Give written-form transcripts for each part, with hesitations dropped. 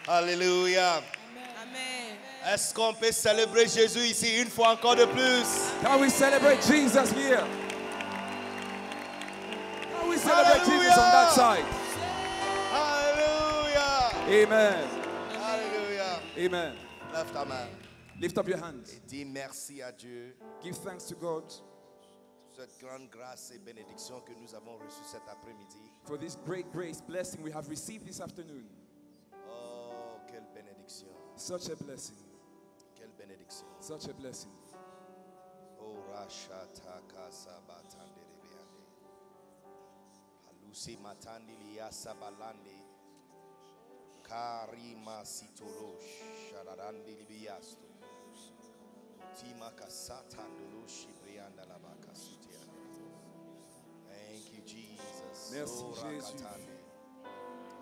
Alléluia. Amen. Est-ce qu'on peut célébrer Jésus ici une fois encore de plus? Can we celebrate Jesus here? Can we celebrate Jesus on that side? Alléluia. Amen. Alléluia. Amen. Lève ta main Lift up your hands. et dis merci à Dieu Give thanks to God pour cette grande grâce et bénédiction que nous avons reçue cet après-midi. for this great grace, blessing we have received this afternoon. Oh, quelle bénédiction. Such a blessing. Quelle bénédiction. Such a blessing. Oh, Rashata Kasabatande Rebeande. Halusi Matandi Liasa Balande. Karima Sitolosh. Sharadandi Libiasto. Tima Kasatandolo Shibrianda Labaka Sutiana. Thank you, Jesus. Merci, Oh, Jésus. Rakatande.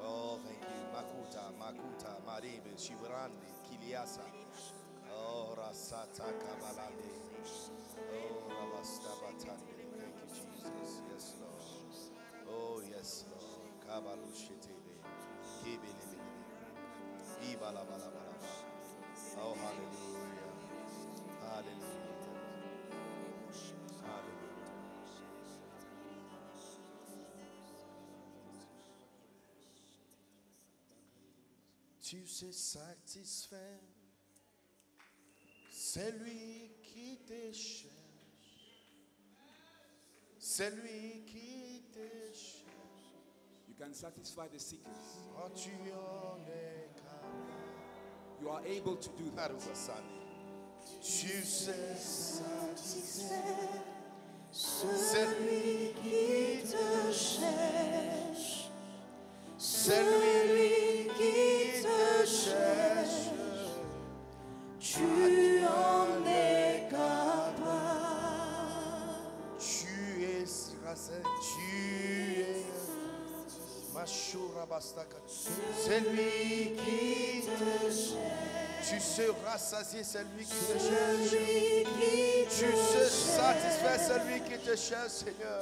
Oh, thank you. Makuta, Maribe, Shivrande, Kiliasa. Oh, Rasata Kabalande. Oh, Rabasta Batande. Thank you, Jesus. Yes, Lord. Oh, yes, Lord. Kabalushitebe. Kibelebelebe. Ibalabalabalaba. Oh, hallelujah. Hallelujah. Hallelujah. Tu sais satisfaire celui qui te cherche, celui qui te cherche. You can satisfy the seekers. Oh, tu en es capable. You are able to do that. Tu sais satisfaire celui qui te cherche, celui qui te cherche. Tu en es capable. Tu es rassé, tu es Mashura Bastaka. Celui qui te cherche. Tu sais rassasier celui qui te cherche. Tu sais satisfaire celui qui te cherche, Seigneur.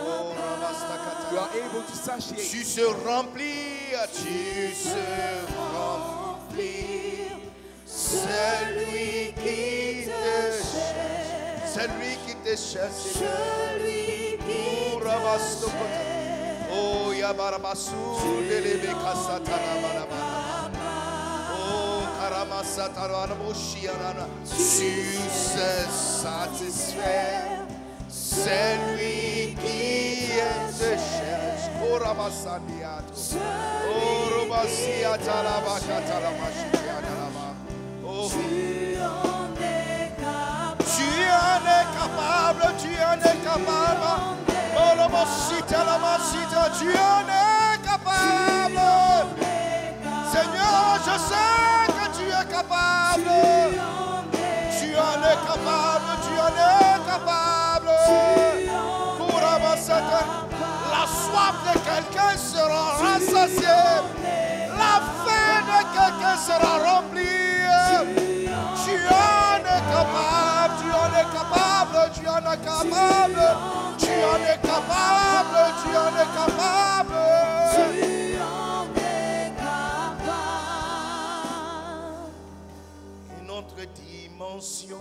Oh, Rabastakata. You are able to satiate. Tu sais remplir, tu sais remplir celui qui te cherche. Celui qui te cherche, Seigneur. Oh, Rabastokota. Oh, Yabarabasu, Delebe Kasatana Barabara. Oh, Karamasatana Moshiana. Tu sais satisfaire celui qui te cherche. Oh, Rabasandiato. Oh, Robasiata la Bacata la Machiana Lama. Oh, tu en es capable, tu en es capable. Oh, la Mosita, la Masita, tu en es capable. Seigneur, je sais que tu es capable. Tu en es capable, tu en es capable. La soif de quelqu'un sera rassasiée. La faim de quelqu'un sera remplie. Tu en es capable, tu en es capable, tu en es capable. Tu en es capable, tu en es capable. Une autre dimension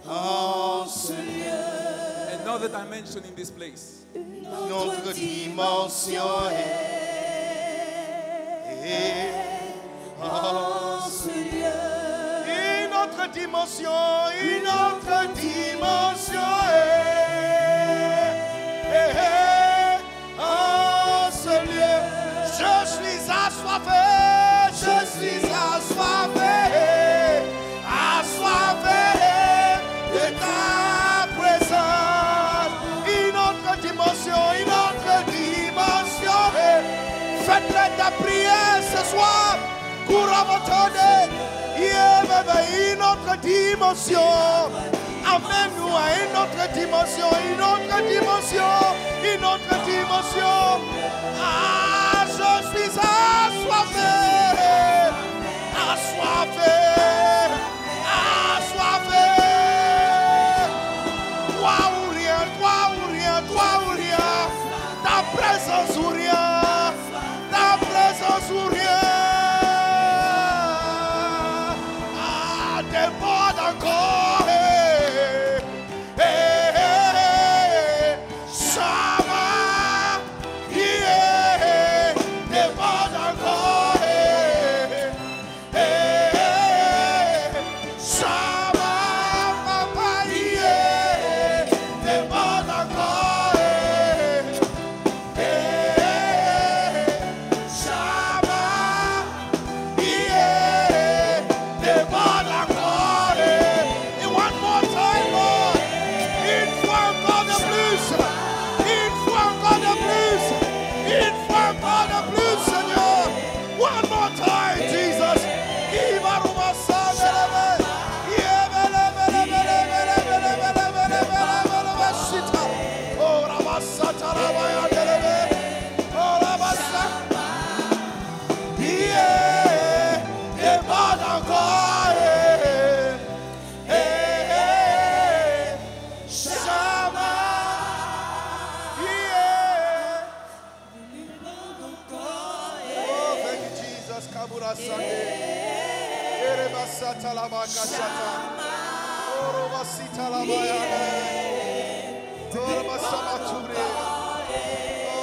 en ce lieu. Another dimension in this place. Une autre dimension en ce lieu. Une autre dimension, une autre dimension en ce lieu. Je suis assoiffé, je suis assoiffé, assoiffé de ta présence. Une autre dimension, une autre dimension. Faites-le ta prière ce soir. Couramotone. Une autre dimension. Amène-nous à une autre dimension, une autre dimension, une autre dimension. Ah, je suis assoiffé, assoiffé, assoiffé. Toi ou rien, toi ou rien, toi ou rien. Ta présence ou rien. Ta présence ou rien. Ah, déborde encore. Sama, yeah, déborde encore. Sama, papa, yeah, déborde encore. Sama, yeah, déborde encore. Et one more time, Lord. Une fois encore de plus. Une fois encore de plus. Une fois encore de plus, Seigneur. One more time, Jesus.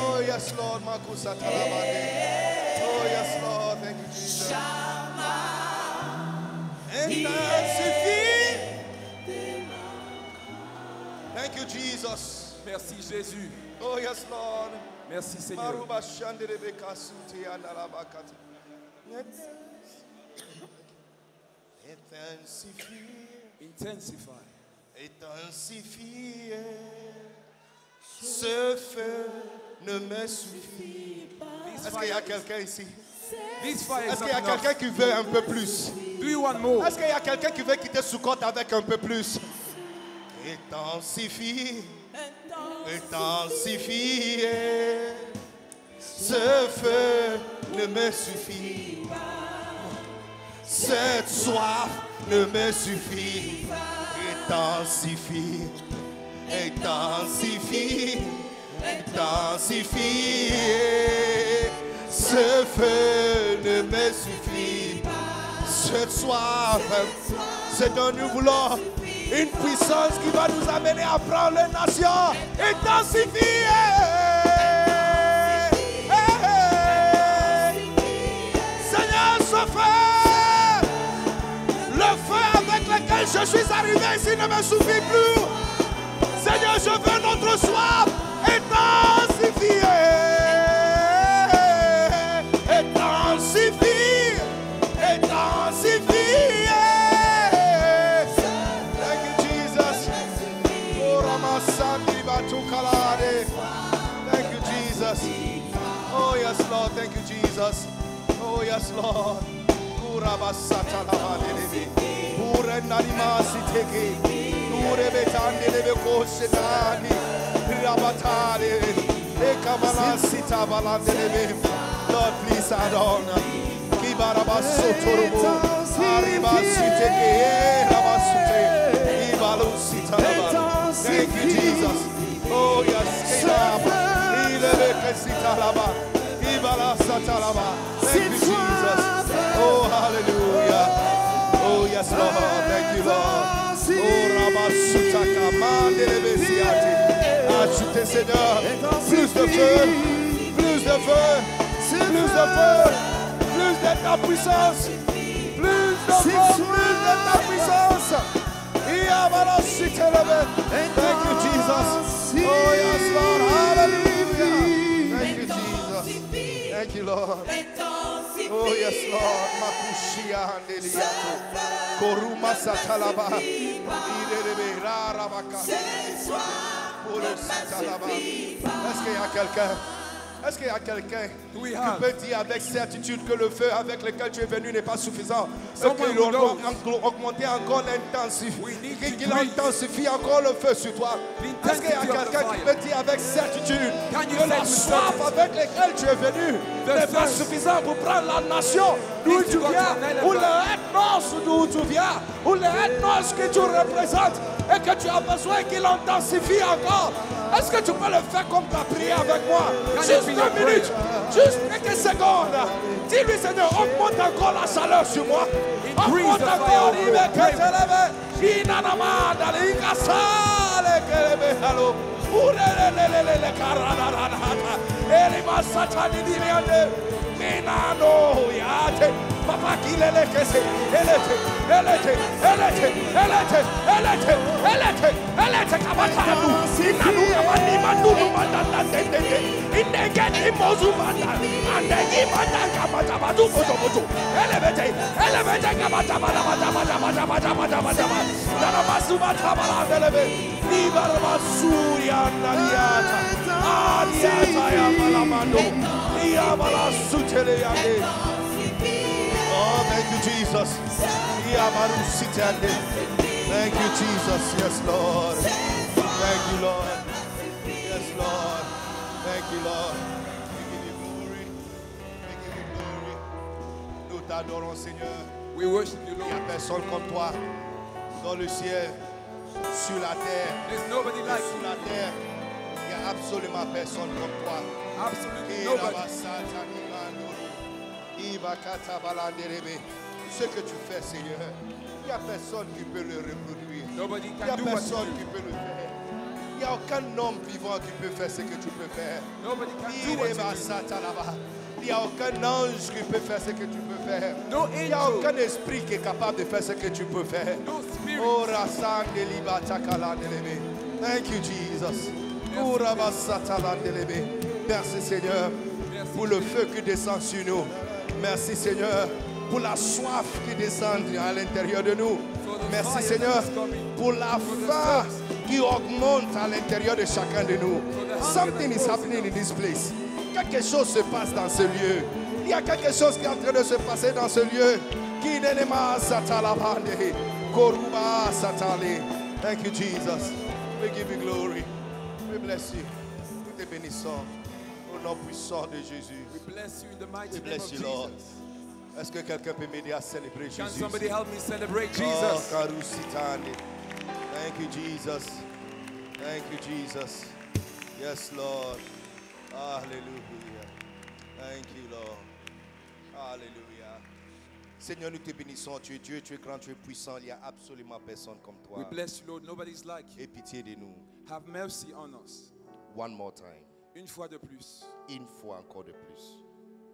Oh yes, Lord, Makusa Talabane. Oh yes, Lord, thank you, Jesus. Intensifie. Thank you, Jesus. Merci Jésus. Oh yes, Lord. Merci Seigneur. Maruba Shandelebeka Suti Andalabakati. Intensifie. Intensify. Intensifie. Ce feu ne me suffit pas. Est-ce qu'il y a quelqu'un ici? This fire is Est-ce qu'il y a not enough. quelqu'un qui veut un peu plus? Do you want more? Est-ce qu'il y a quelqu'un qui veut quitter Sukkot avec un peu plus? Intensifie. Intensifie. Ce feu ne me suffit pas. Cette soif ne me suffit pas. Intensifie. Intensifie. Intensifie. Ce feu ne me suffit pas. Cette soif, c'est dont nous voulons une puissance qui va nous amener à prendre les nations. Intensifie. Seigneur, ce feu, le feu avec lequel je suis arrivé ici ne me suffit plus. Seigneur, je veux notre soif. Intensifie. Intensifie. Intensifie. Thank you, Jesus. Oh, Ramasandi Batukalade. Thank you, Jesus. Oh, yes, Lord. Thank you, Jesus. Oh, yes, Lord. Urabasata Lavadelevi. Urenanimasi Teki. Urebetandelevi Kosetani. Rabatale. Ekabalasita Valandelevi. Lord, please add on. Kibarabasoturubu. Aribasiteke. Rabasute. Ibalusitalaba. Thank you, Jesus. Oh, yes. Thank you, Jesus. Oh, hallelujah. Oh, yes, Lord. Thank you, Lord. Oh, Rabasutaka. Mandelebesiati. Ajoutez, Seigneur. Plus de feu. Plus de feu. Plus de feu. Plus de ta puissance. Plus de feu. Plus de ta puissance. Thank you, Jesus. Oh, yes, Lord. Hallelujah. Thank you, Jesus. Thank you, Lord. Oh, yes, Lord. Makushia Handeliato. Koruma Satalaba. Iderebe Rarabaka. Polo Satalaba. Est-ce qu'il y a quelqu'un? Est-ce qu'il y a quelqu'un qui peut dire avec certitude que le feu avec lequel tu es venu n'est pas suffisant? Qu'il doit augmenter encore l'intensité. Qu'il intensifie encore le feu sur toi. Est-ce qu'il y a quelqu'un qui peut dire avec certitude que la soif avec laquelle tu es venu n'est pas suffisant pour prendre la nation d'où tu viens, ou le ethnos d'où tu viens, ou le ethnos que tu représentes? et que tu as besoin qu'il intensifie encore, est-ce que tu peux le faire comme tu as prié avec moi? Juste 2 minutes, juste quelques secondes. Dis-lui, Seigneur, augmente encore la chaleur sur moi. Augmente encore. Papa qui Oh, thank you, Jesus. Thank you, Jesus. Yes, Lord. Thank you, Lord. Yes, Lord. Thank you, Lord. We give you glory. We give you glory. Nous t'adorons, Seigneur. We worship you, Il n'y a Lord. personne comme toi dans le ciel, sur la terre. There's nobody like Sur you. la terre, il n'y a absolument personne comme toi. Absolutely nobody. Ce que tu fais, Seigneur, il n'y a personne qui peut le reproduire. Nobody Il n'y a can do what personne you qui do. peut le faire. Il n'y a aucun homme vivant qui peut faire ce que tu peux faire. Nobody can do what you do. Il n'y a aucun ange qui peut faire ce que tu peux faire. No Il n'y a angel. aucun esprit qui est capable de faire ce que tu peux faire. No spirit. Oh, Rassandeleba Takalandelebe. Thank you, Jesus. Oh, Rabasatalandelebe. Merci, Seigneur, pour le feu qui descend sur nous. Merci, Seigneur, pour la soif qui descend à l'intérieur de nous. Merci, Seigneur, pour la faim qui augmente à l'intérieur de chacun de nous. Something is happening in this place. Quelque chose se passe dans ce lieu. Il y a quelque chose qui est en train de se passer dans ce lieu. Thank you, Jesus. We give you glory. We bless you. Nous te bénissons au nom puissant de Jésus. We bless you in the mighty We name bless of you, Lord. Jesus. Est-ce que quelqu'un peut m'aider à célébrer Can Jésus? somebody help me celebrate Oh, Jesus? Karusitane. Thank you, Jesus. Thank you, Jesus. Yes, Lord. Hallelujah. Thank you, Lord. Hallelujah. Seigneur, nous te bénissons. Tu es Dieu, tu es grand, tu es puissant. Il n'y a absolument personne comme We toi. bless you, Lord. Nobody's like you. Aie pitié de nous. Have mercy on us. One more time. Une fois de plus. Une fois encore de plus.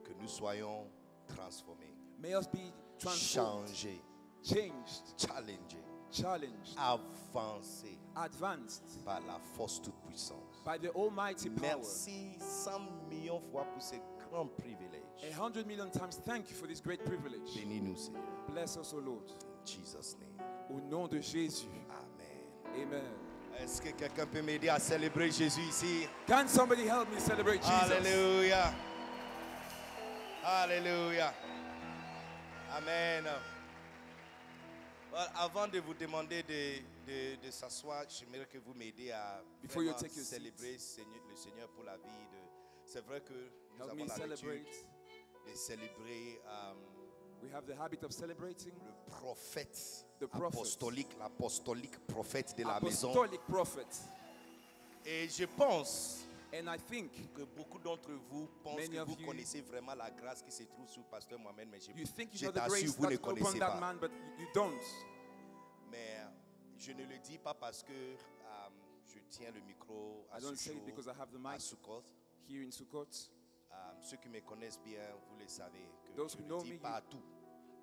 Que nous soyons transformés, May us be transformed, changés, changed, challengés, challenged, avancés advanced par la force toute puissance. by the Almighty power. Merci 100 millions de fois pour ce grand privilège. 100 million times thank you for this great privilege. Bénis-nous, Seigneur. Bless us, O Lord. In Jesus' name. Au nom de Jésus. Amen. Amen. Est-ce que quelqu'un peut m'aider à célébrer Jésus ici? Can somebody help me celebrate Jesus? Alléluia. Alléluia. Amen. Well, avant de vous demander de s'asseoir, j'aimerais que vous m'aidiez à Before you vraiment take your célébrer le Seigneur pour la vie. C'est vrai que nous Help avons me l'habitude celebrate. de célébrer We have the habit of celebrating le prophète The prophet. l'apostolique prophète de la maison. apostolic prophet. Et je pense And I think que beaucoup d'entre vous pensent Many que of vous you- connaissez vraiment la grâce qui se trouve sur Pasteur Mohamed, mais you think you je know the t'assure, grace vous ne that's upon connaissez that pas. man, but you don't. Mais je ne le dis pas parce que je tiens le micro à I don't say it Souchou, because I have the à mic Soukot. here in Sukkot. Ceux qui me connaissent bien, vous le savez, que Those je who le know dis me, partout.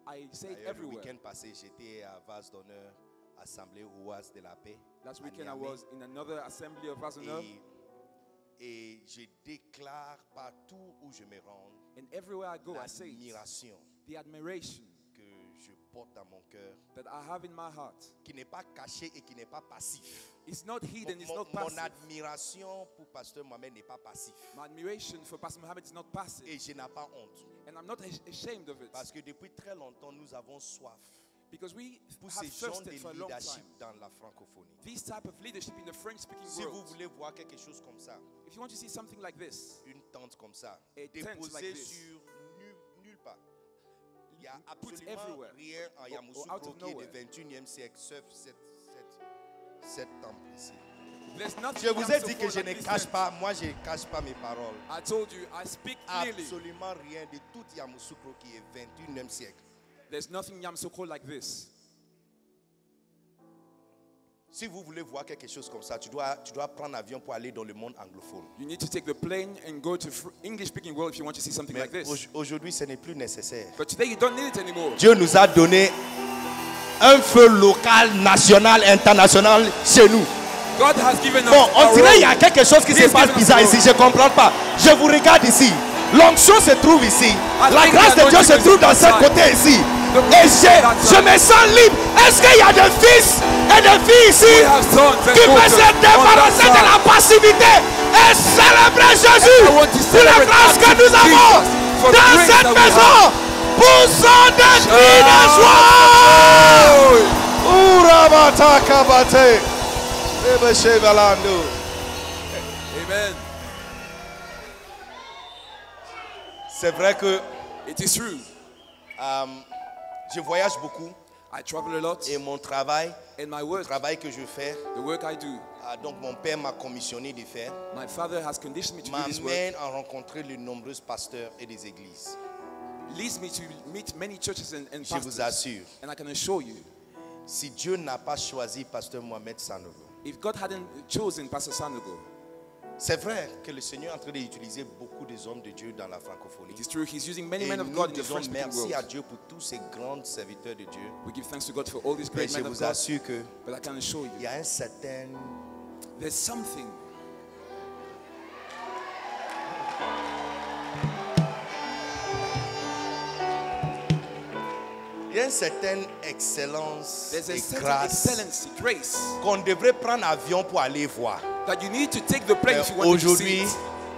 I say it D'ailleurs, le everywhere. week-end passé, j'étais à Vase d'honneur, Assemblée Oise de la Paix. Last à weekend I Niamey. was in another assembly of Vasanov, Et je déclare partout où je me rends and everywhere I go, I say it. l'admiration The admiration que je porte dans mon cœur, that I have in my heart. qui n'est pas caché et qui n'est pas passif. It's not hidden, it's Mon, not mon passive. admiration pour Pasteur Mohamed n'est pas passif. My admiration for Pastor Mohammed is not passive, Et je n'ai pas honte. and I'm not ashamed of it, Parce que depuis très longtemps, nous avons soif because we pour have ces gens thirsted de for a long leadership time. dans la francophonie. This type of leadership in the French-speaking Si vous world. voulez voir quelque chose comme ça, If you want to see something like this, une tente comme ça, A tent déposée like this. sur nulle part. Il n'y a Put absolument everywhere. rien en Or out Yamoussoukro of qui est nowhere. du 21e siècle, sauf Cet temple ici. There's nothing Je vous ai so dit que full je like ne this cache tent. pas, moi je ne cache pas mes paroles. I told you, I speak clearly. Absolument rien de tout Yamoussoukro qui est 21e siècle. There's nothing Yamoussoukro like this. Si vous voulez voir quelque chose comme ça, tu dois prendre l'avion pour aller dans le monde anglophone. You need to take the plane and go to English-speaking world if you want to see something Mais like this. aujourd'hui, ce n'est plus nécessaire. But today you don't need it anymore. Dieu nous a donné un feu local, national, international chez nous. God has given us Bon, on our dirait qu'il y a own. quelque chose qui se Please passe give us bizarre our ici. own. Je ne comprends pas. Je vous regarde ici. L'onction se trouve ici. La think grâce the de Dieu se anointing trouve is dans ce outside. côté ici. The Et je me sens libre. Est-ce qu'il y a des fils et des filles ici We have sons and qui peuvent daughters se on débarrasser that de la side. passivité et célébrer Jésus I want to pour la celebrate grâce que Jesus nous avons for the dans grace cette that we maison. Poussons des cris de joie. Urabata kabate. Rebeshe velando. Amen. C'est vrai que It is true. je voyage beaucoup I travel a lot. et mon travail, In my le work, travail que je fais, the work I do, donc mon père m'a commissionné de faire, my father has conditioned me to do this work. m'amène à rencontrer de nombreux pasteurs et des églises. Leads me to meet many churches and Je vous pastors. assure, And I can assure you, si Dieu n'a pas choisi pasteur Mohamed Sanogo, if God hadn't chosen Pastor Sanogo, c'est vrai que le Seigneur est en train d'utiliser beaucoup des hommes de Dieu dans la francophonie. it is true He's using many Et men of nous God in the disons French-speaking merci à world. Dieu pour tous ces grands serviteurs de Dieu. We give thanks to God for all these Mais great je men of vous God. assure que But I can assure il you, y a un certain there's something. il y a une certaine excellence There's a et certain grâce excellency, grace, qu'on devrait prendre avion pour aller voir. that you need to take the plane if you want to Aujourd'hui, see it.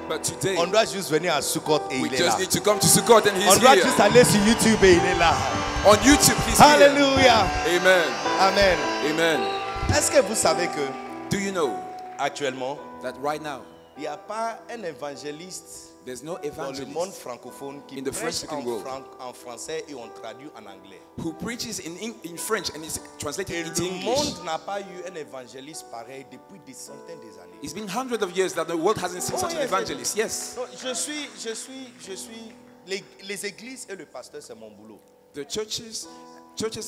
But today, On doit juste venir à Sukkot et we il est là. just need to come to Sukkot and On He's doit here. juste aller sur YouTube et il est là. On YouTube, He's here. Alléluia. Amen. Amen. Amen. Est-ce que vous savez que Do you know actuellement, that right now, il n'y a pas un évangéliste there's no dans le evangelist monde francophone qui in the prêche French-speaking world en français et on traduit en anglais. who preaches in French and is translated Et into le English? monde n'a pas eu un évangéliste pareil depuis des centaines d'années. It's been hundreds of years that the world hasn't seen such an yes, evangelist. Yes. Non, les églises et le pasteur, c'est mon boulot. The churches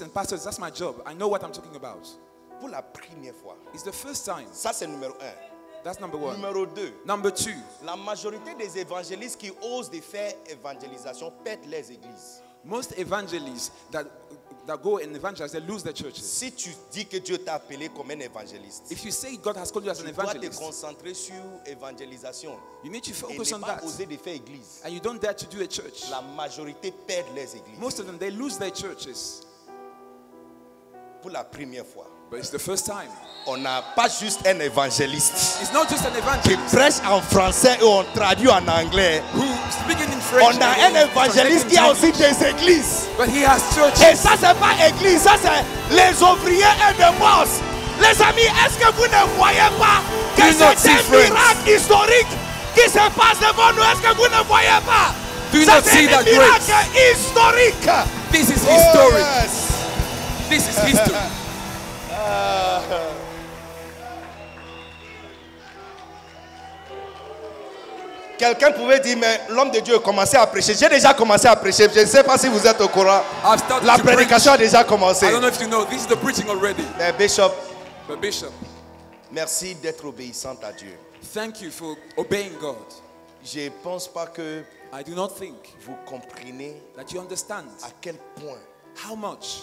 and pastors, that's my job. I know what I'm talking about. Pour la première fois. It's the first time. Ça, c'est numéro 1. That's number one. Numéro 2. Number two, La majorité des évangélistes qui osent de faire évangélisation pètent les églises. most evangelists that go and evangelize, they lose their churches. Si tu dis que Dieu t'a appelé comme un évangéliste, If you say God has called you as an tu dois te evangelist, concentrer sur l'évangélisation you need to et focus ne on pas that. oser de faire église. And you don't dare to do a church. La majorité perd les églises. Most of them, they lose their churches. Pour la première fois, But it's the first time. on n'a pas juste un évangéliste It's not just an qui evangelist prêche en français et on traduit en anglais. who's speaking in French. On a and un he's évangéliste translating qui a to aussi English. des églises. But he has Et churches. ça, c'est pas église, ça, c'est les ouvriers et les boss. Les amis, est-ce que vous ne voyez pas que Do you not c'est un see, friends? miracle historique qui se passe devant nous? Est-ce que vous ne voyez pas? Do you Ça, not c'est see un that miracle grace? historique. This is Oh, history. yes. This is history. Quelqu'un pouvait dire, mais l'homme de Dieu a commencé à prêcher. J'ai déjà commencé à prêcher. Je ne sais pas si vous êtes au courant. I've started La to preach. prédication a déjà commencé. I don't know if you know, this is the preaching already. Mais Bishop, But Bishop, merci d'être obéissante à Dieu. thank you for obeying God. Je ne pense pas que I do not think vous comprenez that you understand à quel point how much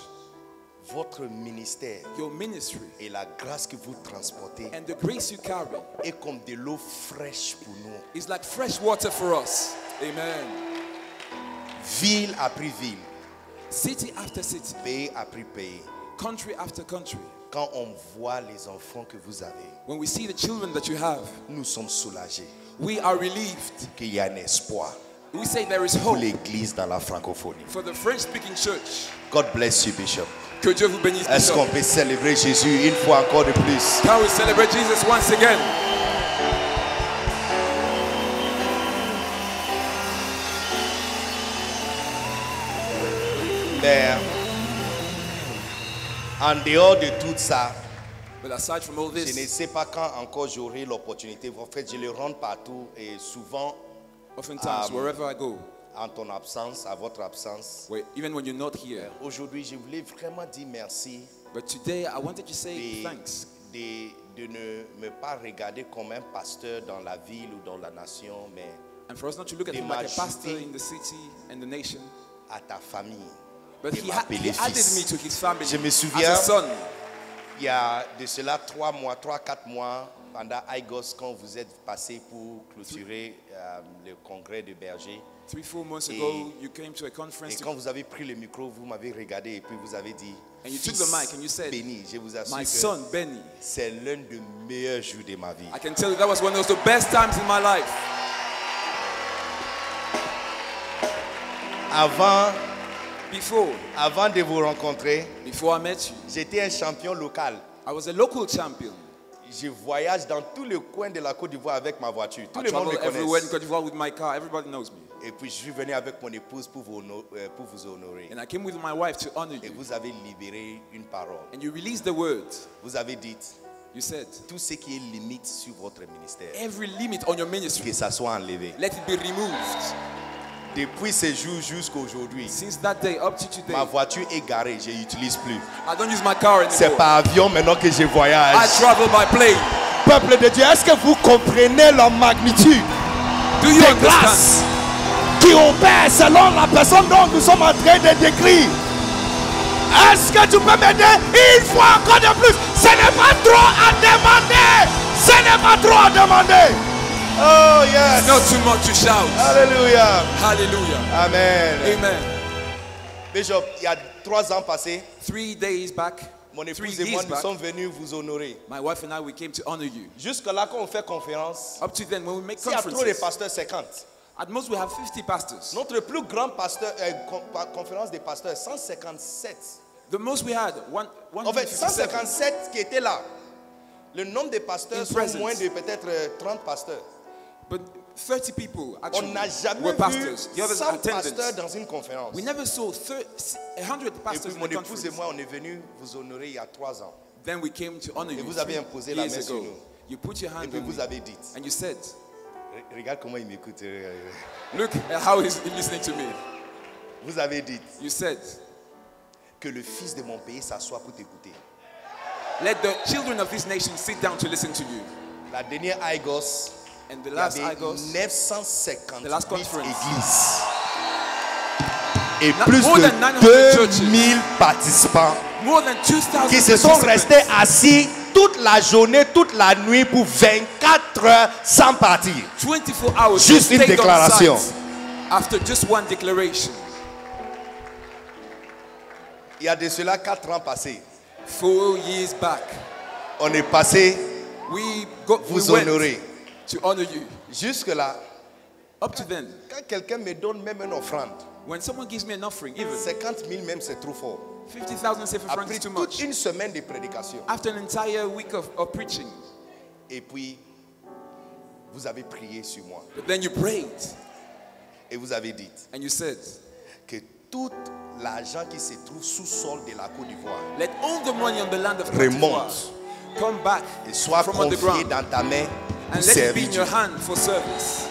votre ministère your ministry et la grâce que vous transportez and the grace you carry est comme de l'eau fraîche pour nous. is like fresh water for us. Amen. Ville après ville, City after city, pays après pays. country after country. Quand on voit les enfants que vous avez, When we see the children that you have, nous sommes soulagés we are relieved. qu'il y a un espoir We say there is pour hope l'église dans la francophonie. for the French-speaking church. God bless you, Bishop. Que Dieu vous bénisse. Est-ce Bishop. qu'on peut célébrer Jésus une fois encore de plus? Can we celebrate Jesus once again? Mais en dehors de tout ça, But aside from all Je ne this, sais pas quand encore j'aurai l'opportunité. En fait, je le rentre partout et souvent, oftentimes, wherever I go, en ton absence, à votre absence. even when you're not here, Aujourd'hui, je voulais vraiment dire merci but today I wanted to say de, thanks. de ne me pas regarder comme un pasteur dans la ville ou dans la nation, mais And for us not to look at him like a pastor in the city and the nation, à ta famille. but Et he m'appeler added fils. me to his family Je me as souviens- a son. Il y a de cela 3-4 mois, pendant IGOS, quand vous êtes passé pour clôturer le congrès de berger. 3-4 months Et- ago, you came to a conference Et quand vous avez pris le micro, vous m'avez regardé et puis vous avez dit, and you took Fils the mic and you said, béni, je vous assure my que son Benny. c'est l'un des meilleurs jours de ma vie. I can tell you that was one of the best times in my life. Avant de vous rencontrer, Before I met you, j'étais un champion local. I was a local champion. Je voyage dans tous les coins de la Côte d'Ivoire avec ma voiture. Tout I le monde me travel everywhere in connaît. Côte d'Ivoire with my car. Everybody knows me. Et puis je suis venu avec mon épouse pour vous honorer. And I came with my wife to honor Et you. vous avez libéré une parole. And you released the word. Vous avez dit, You said, tout ce qui est limite sur votre ministère, every limit on your ministry, que ça soit enlevé. let it be removed. Depuis ce jour jusqu'à aujourd'hui, Since that day up to ma today, voiture est garée, je n'utilise plus. I don't use my car C'est anymore. par avion maintenant que je voyage. I travel by plane. Peuple de Dieu, est-ce que vous comprenez la magnitude Do you des understand? grâces qui opèrent selon la personne dont nous sommes en train de décrire? Est-ce que tu peux m'aider une fois encore de plus? Ce n'est pas trop à demander. Ce n'est pas trop à demander. Oh yes. Not too much to shout. Alléluia. Hallelujah. Amen. Amen. Bishop, il y a 3 ans passés, 3 days back, mon 3 épouse et moi, years nous back, sommes venus vous honorer. my wife and I, we came to honor you. Jusque-là, quand on fait conférence, Up to then, when we make s'il y a trop de conferences, pasteurs, 50. at most we have 50 pastors. Notre plus grande conférence des pasteurs, 157. The most we had, En fait, 157. 157 qui étaient là. Le nombre de pasteurs In sont presence. moins de peut-être 30 pasteurs. But 30 people On actually n'a jamais were vu pastors. The others 100 attended. pasteurs dans une conférence. We never saw 100 Et pastors puis in mon the épouse et conference. moi, on est venus vous honorer il y a 3 ans. Then we came to honor you vous avez 3 imposé la years main sur ago. nous. You put your Et hand puis on vous me avez dit, and you said, regarde comment il m'écoute. look at how he's listening to me. Vous avez dit You said, que le fils de mon pays s'assoie pour t'écouter. let the children of this nation sit down to listen to you. La dernière IGOS, And the il y last avait IGOS, 958 The last conference. églises. Et Not- plus more de than 900 churches. 2000 participants more than 2,000 qui se sont participants restés assis toute la journée, toute la nuit pour 24 heures sans partir. 24 hours. Juste Just une stayed on déclaration. site after just one declaration. Il y a de cela 4 ans passés. 4 years back, On est passé we vous went honorer. to honor you. Jusque-là, Up to then, quand quelqu'un me donne même une offrande, when someone gives me an offering, even 50 000 même c'est trop fort. 50,000 Sefer francs Après is too toute much. une semaine de prédication. After an entire week of preaching, Et puis, vous avez prié sur moi. but then you prayed Et vous avez dit and you said, que tout l'argent qui se trouve sous sol de la Côte d'Ivoire let all the money on the land of Côte remonte d'Ivoire come back et soit from confié underground dans ta main pour and let it be servir in Dieu. your hand for service.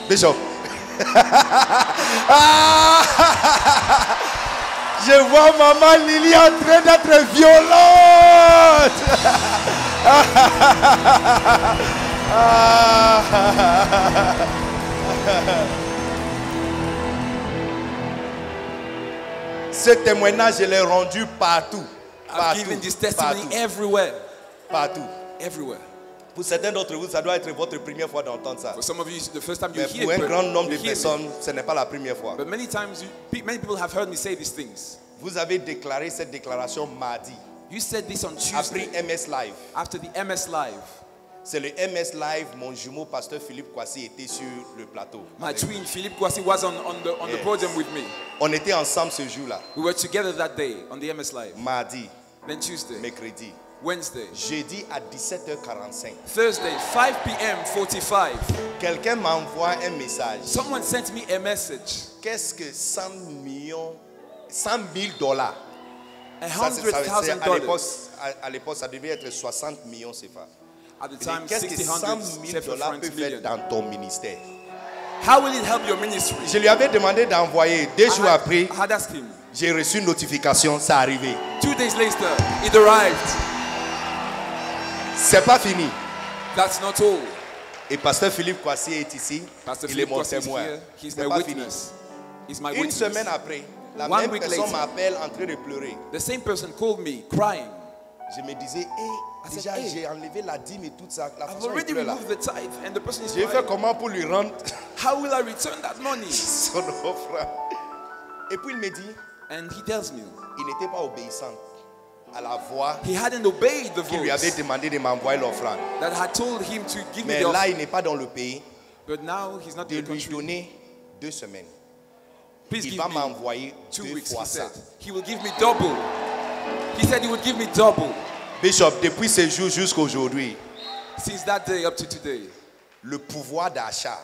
Bishop. Je vois maman Lily en train d'être violente. Ce témoignage, je l'ai rendu partout. I've given this testimony Partout. everywhere. Partout. Everywhere. Pour certains d'entre vous, ça doit être votre première fois d'entendre ça. For some of you, it's the first time you Mais hear pour un it, but grand nombre de you hear me. personnes, ce n'est pas la première fois. But many times, many people have heard me say these things. Vous avez déclaré cette déclaration mardi, You said this on après Tuesday MS Live. after the MS Live. C'est le MS Live, mon jumeau pasteur Philippe Kwasi était sur le plateau. My twin Philippe Kwasi was on the Yes. podium with me. On était ensemble ce jour-là, We were together that day on the MS Live. mardi, Then Tuesday, mercredi, Wednesday, jeudi à 17h45. Thursday, 5 p.m. 45. Quelqu'un m'envoie un message. Someone sent me a message. Qu'est-ce que 100 000 dollars $100,000. À l'époque, ça devait être 60 millions CFA. At the Il dit, time, qu'est-ce que 100 $60,000 000 peut faire dans ton ministère? How will it help your ministry? Je lui avais demandé d'envoyer. 2 jours après, I had asked him. j'ai reçu une notification, ça arrivé. 2 days later, it arrived. C'est pas fini. That's not all. Et pasteur Philippe Kwasi est ici. Pastor Il est Philip mon Kwasi is témoin. here. He's C'est my pas fini. witness. He's my Une witness. semaine après, la 1 même week personne later. m'appelle en train de pleurer. The same person called me crying. Je me disais, I said, déjà hey, j'ai enlevé la dîme et tout ça. La I've façon already il pleure là. removed the tithe and the person is J'ai fait crying. comment pour lui rendre How will I return that money? son offrande? Et puis il me dit, And he tells me il n'était pas obéissant à la voix he hadn't obeyed the qui lui avait voice demandé de m'envoyer l'offrande. that had told him to give me Mais the là, offering. il n'est pas dans le pays. But now he's not De in the lui country. donner 2 semaines. Please Il give va me m'envoyer 2 2 weeks, fois he ça. said. He will give me double. He said he would give me double. Bishop, depuis ce jour jusqu'à aujourd'hui, Since that day up to today, le pouvoir d'achat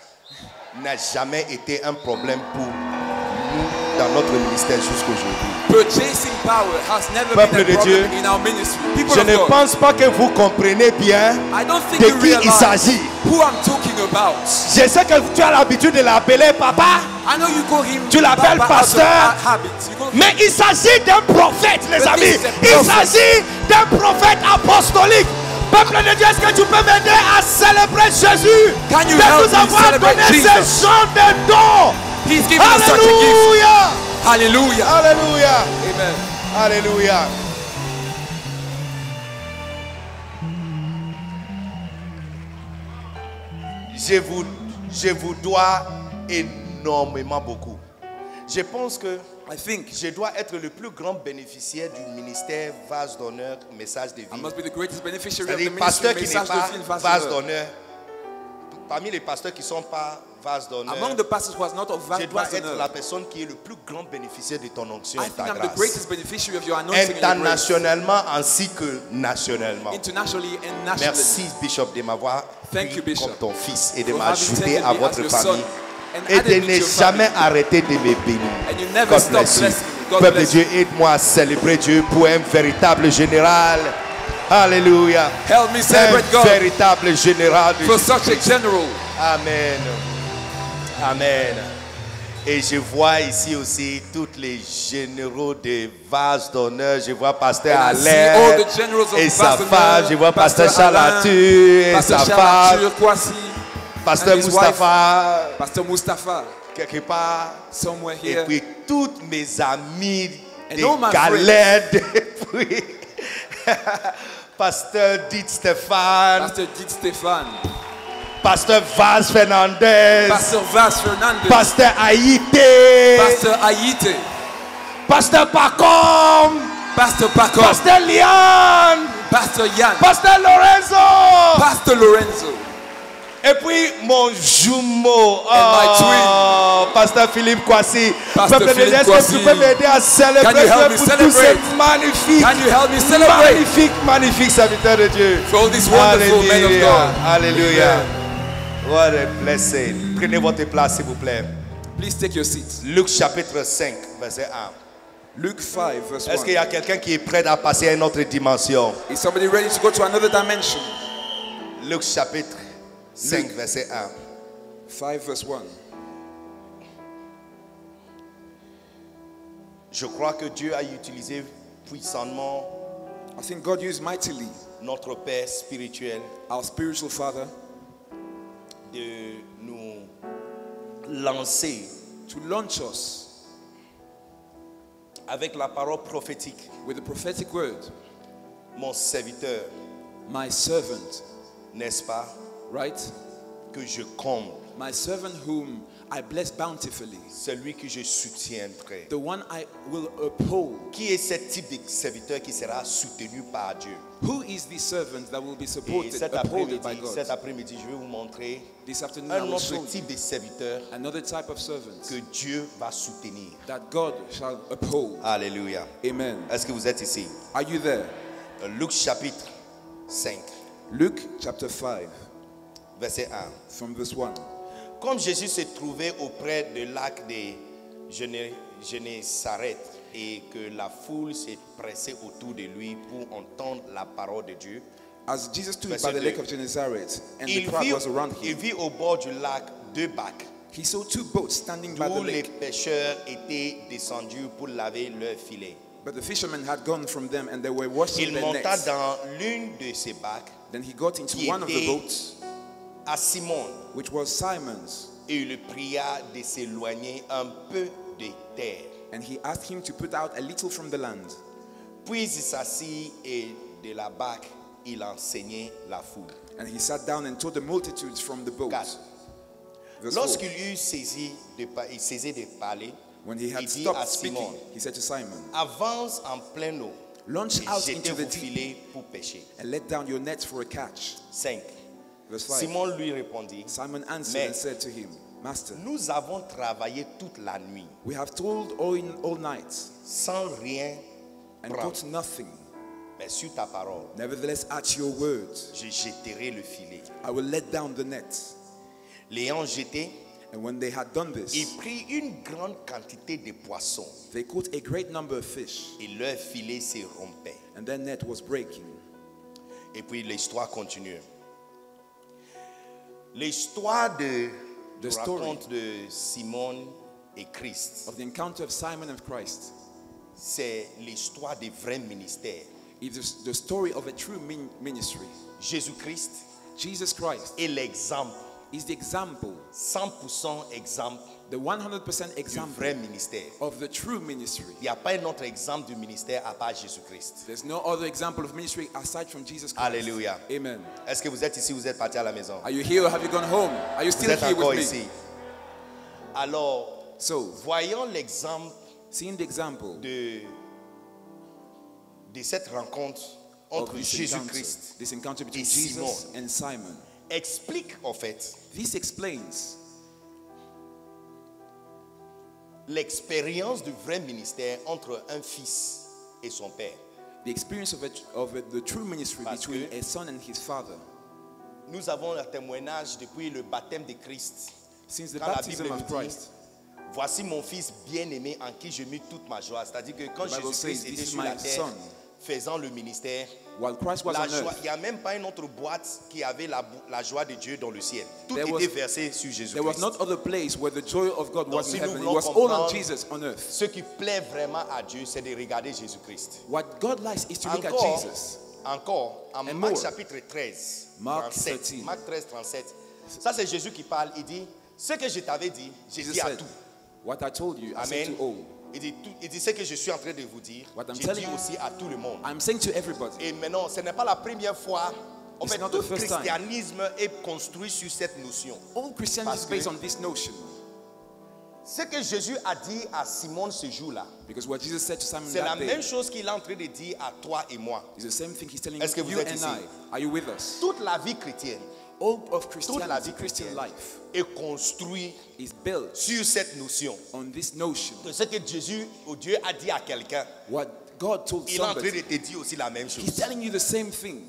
n'a jamais été un problème pour nous dans notre ministère jusqu'à aujourd'hui. purchasing power has never Peuple been de a Dieu, problem in our ministry. People Je of ne God, pense pas que vous comprenez bien I don't think de you qui il realize s'agit. who I'm talking about. Je sais que tu as l'habitude de l'appeler papa, I know you call him Tu l'appelles Baba out of pasteur, habit. You call him, mais il s'agit d'un prophète, les But amis. this is a Il prophet. s'agit d'un prophète apostolique. Peuple de Dieu, est-ce que tu peux m'aider à célébrer Jésus? Can you de help nous me avoir celebrate donné Jesus? ce genre de don. he's giving us such a gift. Alléluia. Hallelujah. Alléluia. Amen. Alléluia. Je vous dois énormément beaucoup. Je pense que I think je dois être le plus grand bénéficiaire du ministère Vase d'honneur, message de I vie. must be the greatest beneficiary of the C'est-à-dire, ministry, pasteur qui n'est message pas de vie, vase vase d'honneur. d'honneur, parmi les pasteurs qui ne sont pas vase d'honneur, Among the pastors who has not of je dois vase être la d'honneur, personne qui est le plus grand bénéficiaire de ton onction I et de think ta I'm the grâce. greatest beneficiary of your anointing and your grace. Internationalement ainsi que nationalement. Internationally and nationally. Merci Bishop de m'avoir Thank pris you, Bishop, comme ton fils et de for m'ajouter having taken à me as votre your son famille and et added de me to ne your jamais family. arrêter de me bénir. And you never God stop bless you. blessing me. God Peuple de bless you. Dieu, aide-moi à célébrer Dieu pour un véritable général. Alléluia. Help me Un celebrate God véritable général de for such a Jésus-Christ. general. Amen. Amen. Et je vois ici aussi tous les généraux des vases d'honneur. Je vois Pasteur And I see Alain all the generals of et sa vase d'honneur, femme. Je vois Pasteur Pasteur Alain, Chalatur et Pastor sa Charles femme. Arthur Kwasi, Pasteur and his Mustapha, Pastor Mustafa, quelque part. somewhere Et here. puis toutes mes amis And des all my galères. Et puis Pasteur Dit Stéphane, Pastor Did Stefan, Pasteur Vaz Fernandez, Pastor Vas Fernandez, Pasteur Haïté, Pastor Ayite, Pasteur Pacom, Pastor Paco, Pasteur Liane, Pastor Yan, Pasteur Lorenzo, Pastor Lorenzo, et puis mon jumeau, my Pasteur Philippe Kwasi. Pastor Peuple de Dieu, Philippe est-ce que Kwasi. tu peux m'aider à célébrer Can you help me pour tous celebrate? ces magnifiques, Can you help me celebrate magnifiques serviteurs de Dieu. for all these wonderful men of God? Alléluia. Amen. What a blessing. Prenez votre place, s'il vous plaît. Please take your seats. Luc chapitre 5, verset 1. Luke 5, verse Est-ce qu'il y 1. a quelqu'un qui est prêt à passer à une autre dimension? Is somebody ready to go to another dimension? Luc chapitre 5, verset 1. 5, verse 1. Je crois que Dieu a utilisé puissamment I think God used mightily notre Père spirituel our spiritual Father de nous lancer to launch us avec la parole prophétique. with the prophetic word. Mon serviteur, My servant, n'est-ce pas, right? que je comble, My servant whom I bless bountifully. celui que je soutiendrai. The one I will uphold. Qui est ce type de serviteur qui sera soutenu par Dieu? Who is the servant that will be Et supported, cet upholded by après-midi, God? je vais vous montrer This afternoon I un will autre show you type de serviteur another type of servant que Dieu va soutenir. that God shall uphold. Alléluia. Amen. Est-ce que vous êtes ici? Are you there? Luc chapitre 5, Luke chapter 5 verset 1. from verse 1. Comme Jésus se trouvait auprès du lac de Genésareth, et que la foule s'est pressée autour de lui pour entendre la parole de Dieu, As Jesus stood Verset by the 2. lake of Gennesaret and the il crowd was around il him, vit au bord du lac 2 barques he saw 2 boats standing by the d'où les lake. pêcheurs étaient descendus pour laver leurs filets. But the fishermen had gone from them and they were washing Il their monta nets. dans l'une de ces barques Then he got into qui one of the était boats, à Simon which was Simon's, et il le pria de s'éloigner un peu de terre. and he asked him to put out a little from the land. Puis il s'assit et de la barque, il enseignait la foule. And he sat down and taught the multitudes from the boat. 4. Verse 4. Lorsqu'il eut cessé de parler, When he il had dit à stopped speaking, Simon, he said to Simon, avance en pleine eau launch et out jetez into the vos deep filets pour pêcher. and let down your nets for a catch. 5. Verse 5. Simon lui répondit, Simon answered Mais- and said to him, Master, nous avons travaillé toute la nuit we have toiled all night sans rien and prendre, got nothing. mais sur ta parole, Nevertheless, at your words, je jetterai le filet. I will let down the net. L'ayant jeté, And when they had done il this, prit une grande quantité de poissons they caught a great number of fish, et leur filet se rompait. and their net was breaking. Et puis l'histoire continue. L'histoire de The story. raconte de Simon et Christ, Of the encounter of Simon and Christ, c'est l'histoire des vrais ministères. it is the story of a true ministry. Jésus-Christ Jesus Christ est l'exemple, is the example, 100% exemple the 100% du example vrai ministère. of the true ministry. Il n'y a pas un autre exemple du ministère à part Jésus-Christ. There's no other example of ministry aside from Jesus Christ. Alléluia. Amen. Est-ce que vous êtes ici, vous êtes parti à la maison? Are you here or have you gone home? Are you Vous still êtes here encore with me? ici. Alors, So, voyons l'exemple seeing the example de cette rencontre of entre Jésus-Christ encounter between et Jesus Simon. and Simon, explique en fait this explains l'expérience du vrai ministère entre un fils et son père. the experience of the true ministry Parce between que- a son and his father. Nous avons un témoignage depuis le baptême de Christ. Since the Quand la baptism Bible of nous dit, Christ, voici mon fils bien-aimé en qui je mis toute ma joie. C'est-à-dire que quand The Bible Jésus-Christ says, était "This is sur la my terre, son." faisant le ministère, while Christ was la on joie, earth, il n'y a même pas une autre boîte qui avait la joie de Dieu dans le ciel. Tout There était was- versé sur there was Jésus-Christ. not other place where the joy of God was si in nous heaven. It voulons was all on comprendre- Jesus on earth. Ce qui plaît vraiment à Dieu, c'est de regarder Jésus-Christ. What God likes is to look at Encore, Jesus. encore, en And Marc more. chapitre 13, Mark 37, 13. Marc 13, 37. Ça, c'est Jésus qui parle. Il dit, ce que je t'avais dit, j'ai Jesus dit à said, tout. what I told you, I said Amen. to all. Il dit, ce que je suis en train de vous dire, What I'm j'ai telling dit you- aussi à tout le monde. I'm saying to everybody, Et maintenant, ce n'est pas la première fois. En It's fait, not tout the first time. christianisme est construit sur cette notion. all Christianity Parce is que- based on this notion. Ce que Jésus a dit à Simon ce jour-là, Because what Jesus said to Simon c'est la that day même chose qu'il est en train de dire à toi et moi. is the same thing he's telling Est-ce que you vous êtes and ici? I. Are you with us? Toute la vie chrétienne All of Toute la Christianity, vie Christian chrétienne life, est construite is built sur cette notion. on this notion. De ce que Jésus ou Dieu a dit à quelqu'un, What God told il est en train de somebody, te dire aussi la même he's chose. telling you the same thing.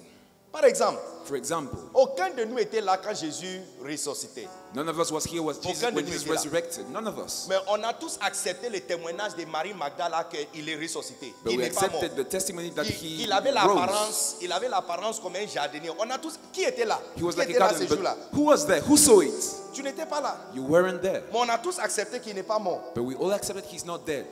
Par exemple, For example, aucun de nous était là quand Jésus ressuscitait. none of us was here was Jesus, Aucun de when nous Jesus était là. resurrected. None of us. Mais on a tous accepté le témoignage de Marie Magdala qu'il est ressuscité. But Il we n'est pas mort. accepted the testimony that he Il avait rose. l'apparence comme un jardinier. On a tous, qui était là? He was Qui like a était là garden, ce jour-là? but who was there? Who saw it? Tu n'étais pas là. You weren't there. Mais on a tous accepté qu'il n'est pas mort. But we all accepted he's not dead.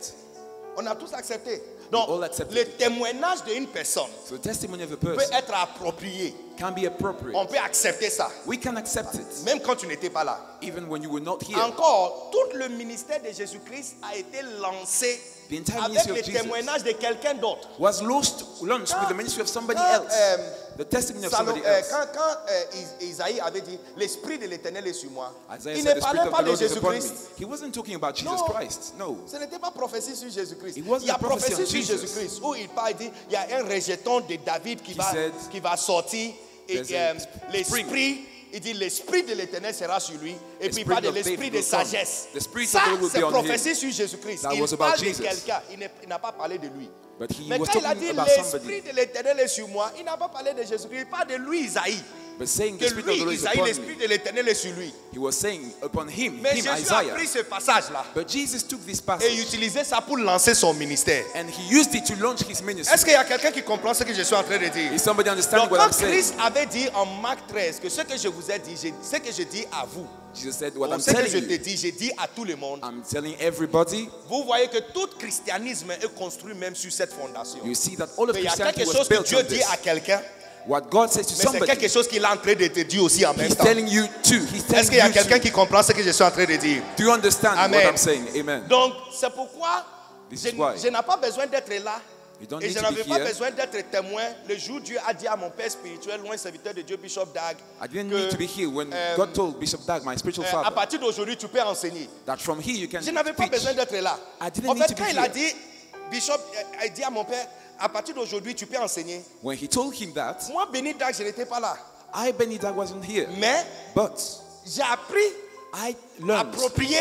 On a tous accepté. Donc, all accepted le it. témoignage d'une personne So the testimony of a peut person être approprié. can be appropriate. On peut accepter ça. We can accept it, Même quand tu n'étais pas là. even when you were not here. Encore, tout le ministère de Jésus-Christ a été lancé The entire avec ministry le of Jesus témoignage de quelqu'un d'autre. was launched with the ministry of somebody Quand, else. The testimony of somebody else. Quand Isaïe avait dit, l'Esprit de l'Éternel est sur moi, Isaiah il said, ne the parlait Spirit of pas the de Lord is upon me. Jésus-Christ. He wasn't talking about Jesus No. Christ. No. Ce n'était pas prophétie sur Jésus-Christ. It wasn't Il y a a prophecy prophétie on sur Jesus. Jésus-Christ où il parle, il dit, il y a un rejeton de David He said, qui va sortir et there's a l'Esprit, il dit l'Esprit de l'Éternel sera sur lui et puis il Spirit parle de of l'Esprit David de will come. sagesse. The Spirit of Ça, God will c'est be on prophétie him. sur Jésus-Christ. That Il was about parle de Jesus. quelqu'un, il n'a pas parlé de lui. But he Mais was quand il a talking dit about l'Esprit somebody. de l'Éternel est sur moi, il n'a pas parlé de Jésus-Christ, il parle de lui, Isaïe. But saying que the Spirit of the Lord lui, is Isaïe, upon l'Esprit me. de l'Éternel est sur lui. He was saying upon him, Mais Jésus a Isaiah. pris ce passage-là But Jesus took this et passage utilisait ça pour lancer son ministère. and he used it to launch his ministry. Est-ce qu'il y a quelqu'un qui comprend ce que je suis en train de dire? Is somebody understanding Donc what quand I'm saying? Christ avait dit en Marc 13 que ce que je vous ai dit, ce que je dis à vous, Jesus said, what I'm ce que je telling te you, dis, j'ai dit à tout le monde. I'm telling everybody. Vous voyez que tout christianisme est construit même sur cette fondation. You see that all of Il y a Christianity quelque was chose que built Dieu on dit this. à quelqu'un, What God says to mais c'est somebody, quelque chose qu'il est en train de te dire aussi en même He's temps. telling you too. He's Est-ce telling qu'il y a you quelqu'un too. qui comprend ce que je suis en train de dire? Do you understand Amen. what I'm saying? Amen. Donc, c'est pourquoi This je is why. je n'ai pas besoin d'être là. You don't Et need je to be n'avais pas here. besoin d'être témoin. Le jour où Dieu a dit à mon père spirituel, loin serviteur de Dieu, Bishop Dag, I didn't que, need to be here when God told Bishop Dag, my spiritual à father, partir d'aujourd'hui, tu peux enseigner. that from here you can Je n'avais pas teach. besoin d'être là. I didn't En need fait, to be quand il a here. dit, Bishop a dit à mon père, à partir d'aujourd'hui, tu peux enseigner. When he told him that, Moi, Béni Dag, je n'étais pas là. Benny Dag wasn't here. Mais But j'ai appris, I learned, approprié,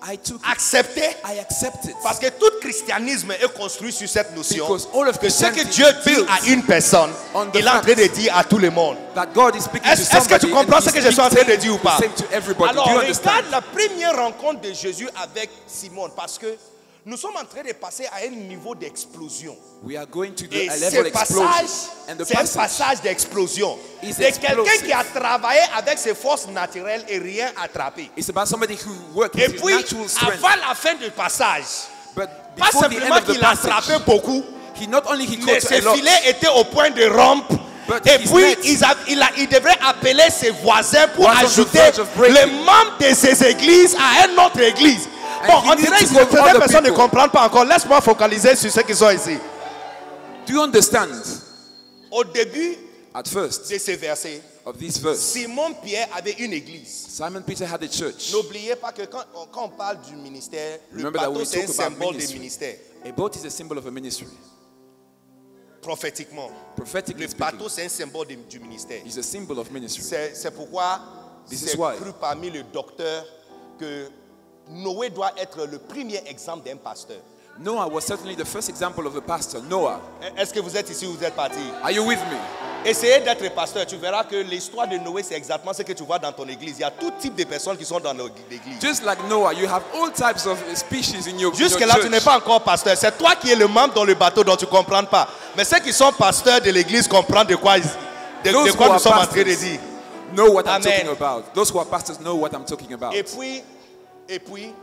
I took it, accepté. I accepted. Parce que tout christianisme est construit sur cette notion Because all of que ce que Christianity Dieu dit builds à une personne, on the il est en fact train de dire à tout le monde. That God is speaking to Est-ce que somebody tu comprends and ce he's que je suis en train de saying dire ou pas? the same to everybody. Alors, Do you understand? regarde la première rencontre de Jésus avec Simon, parce que nous sommes en train de passer à un niveau d'explosion. We are going to Et a ce level explosion. passage, And the c'est un passage passage d'explosion. is C'est quelqu'un explosive. qui a travaillé avec ses forces naturelles et rien attrapé. It's about somebody who worked Et with his puis, natural strength. avant la fin du passage, But pas before the end simplement of the qu'il a passage, attrapé beaucoup, he not only he mais caught ses a lot, filets étaient au point de rompre. But Et his puis, nets- il devrait appeler ses voisins pour was on the ajouter verge of breaking. les membres de ses églises à une autre église. And Bon, he on needs dirait to que go to certaines other personnes ne people. comprennent pas encore. Laisse-moi focaliser sur ceux qui sont ici. do you understand? Au début At first de ces versets, of this verse, Simon Pierre avait une église. Simon Peter had a church. N'oubliez pas que quand on parle du ministère, le Remember that bateau we c'est un talk about symbole du ministry. ministère. A boat is a symbol of a ministry. Prophétiquement, Prophetically le speaking, bateau c'est un symbole du ministère. is a symbol of ministry. C'est pourquoi This c'est is why. cru parmi les docteurs que Noé doit être le premier exemple d'un pasteur. Noah was certainly the first example of a pastor. Noah, Est-ce que vous êtes ici ou vous êtes parti? are you with me? Essayez d'être pasteur, tu verras que l'histoire de Noé c'est exactement ce que tu vois dans ton église. Il y a tout type de personnes qui sont dans l'église. Just like Noah, you have all types of species in your Jusque church. là tu n'es pas encore pasteur. C'est toi qui es le membre dans le bateau dont tu ne comprends pas. Mais ceux qui sont pasteurs de l'église comprennent de quoi, de Those quoi who nous are sommes en train de pastors dire. know what I'm Amen. talking about. Those who are pastors know what I'm talking about. Et puis,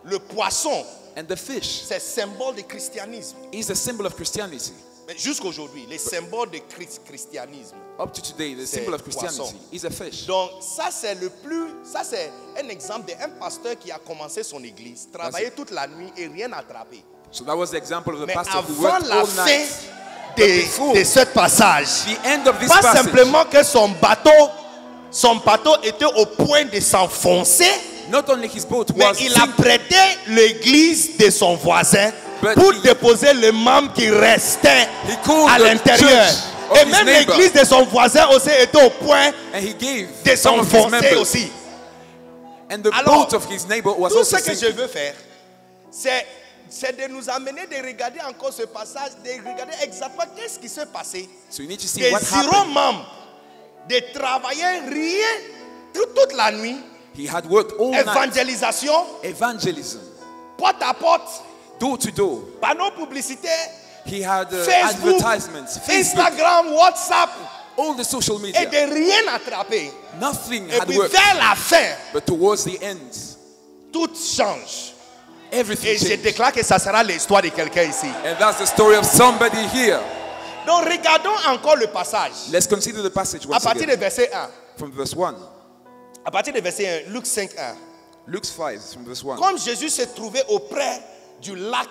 le poisson, And the fish c'est symbole du christianisme. is a symbol of Christianity. Mais jusqu'aujourd'hui, les symboles du christianisme. Up to today, the C'est symbol of poisson. Christianity is a fish. Donc ça c'est un exemple d'un pasteur qui a commencé son église, travaillé toute la nuit et rien attrapé. So that was the example of the Mais pastor who avant worked la all fin night. But before de ce passage, the end of this pas passage, simplement que son bateau était au point de s'enfoncer, not only his boat mais was il a sinking, prêté l'église de son voisin But pour he- déposer les membres qui restaient he called à the l'intérieur. church of Et his même neighbor, l'église de son voisin aussi était au point and he gave de some of his s'enfoncer members. aussi. And the Alors, boat of his neighbor was Tout also ce que je sinking. veux faire, c'est de nous amener de regarder encore ce passage, de regarder exactement qu'est-ce qui s'est passé. So you need to see Des what zéro happened. membres, de travailler rien toute la nuit, He had worked all night. évangélisation, Evangelism, porte à porte, door to door. panneaux publicitaires, He had Facebook, advertisements, Facebook, Instagram, WhatsApp, all the social et media. de rien attraper. Nothing Et had puis worked. vers la fin, But towards the end, tout change. everything Et je changed. déclare que ça sera l'histoire de quelqu'un ici. And that's the story of somebody here. Donc regardons encore le passage. Let's consider the passage À once partir again. du verset 1. From verse 1. À partir du verset 1, Luc 5, 1. Luke 5, from verse 1. Comme Jésus se trouvait auprès du lac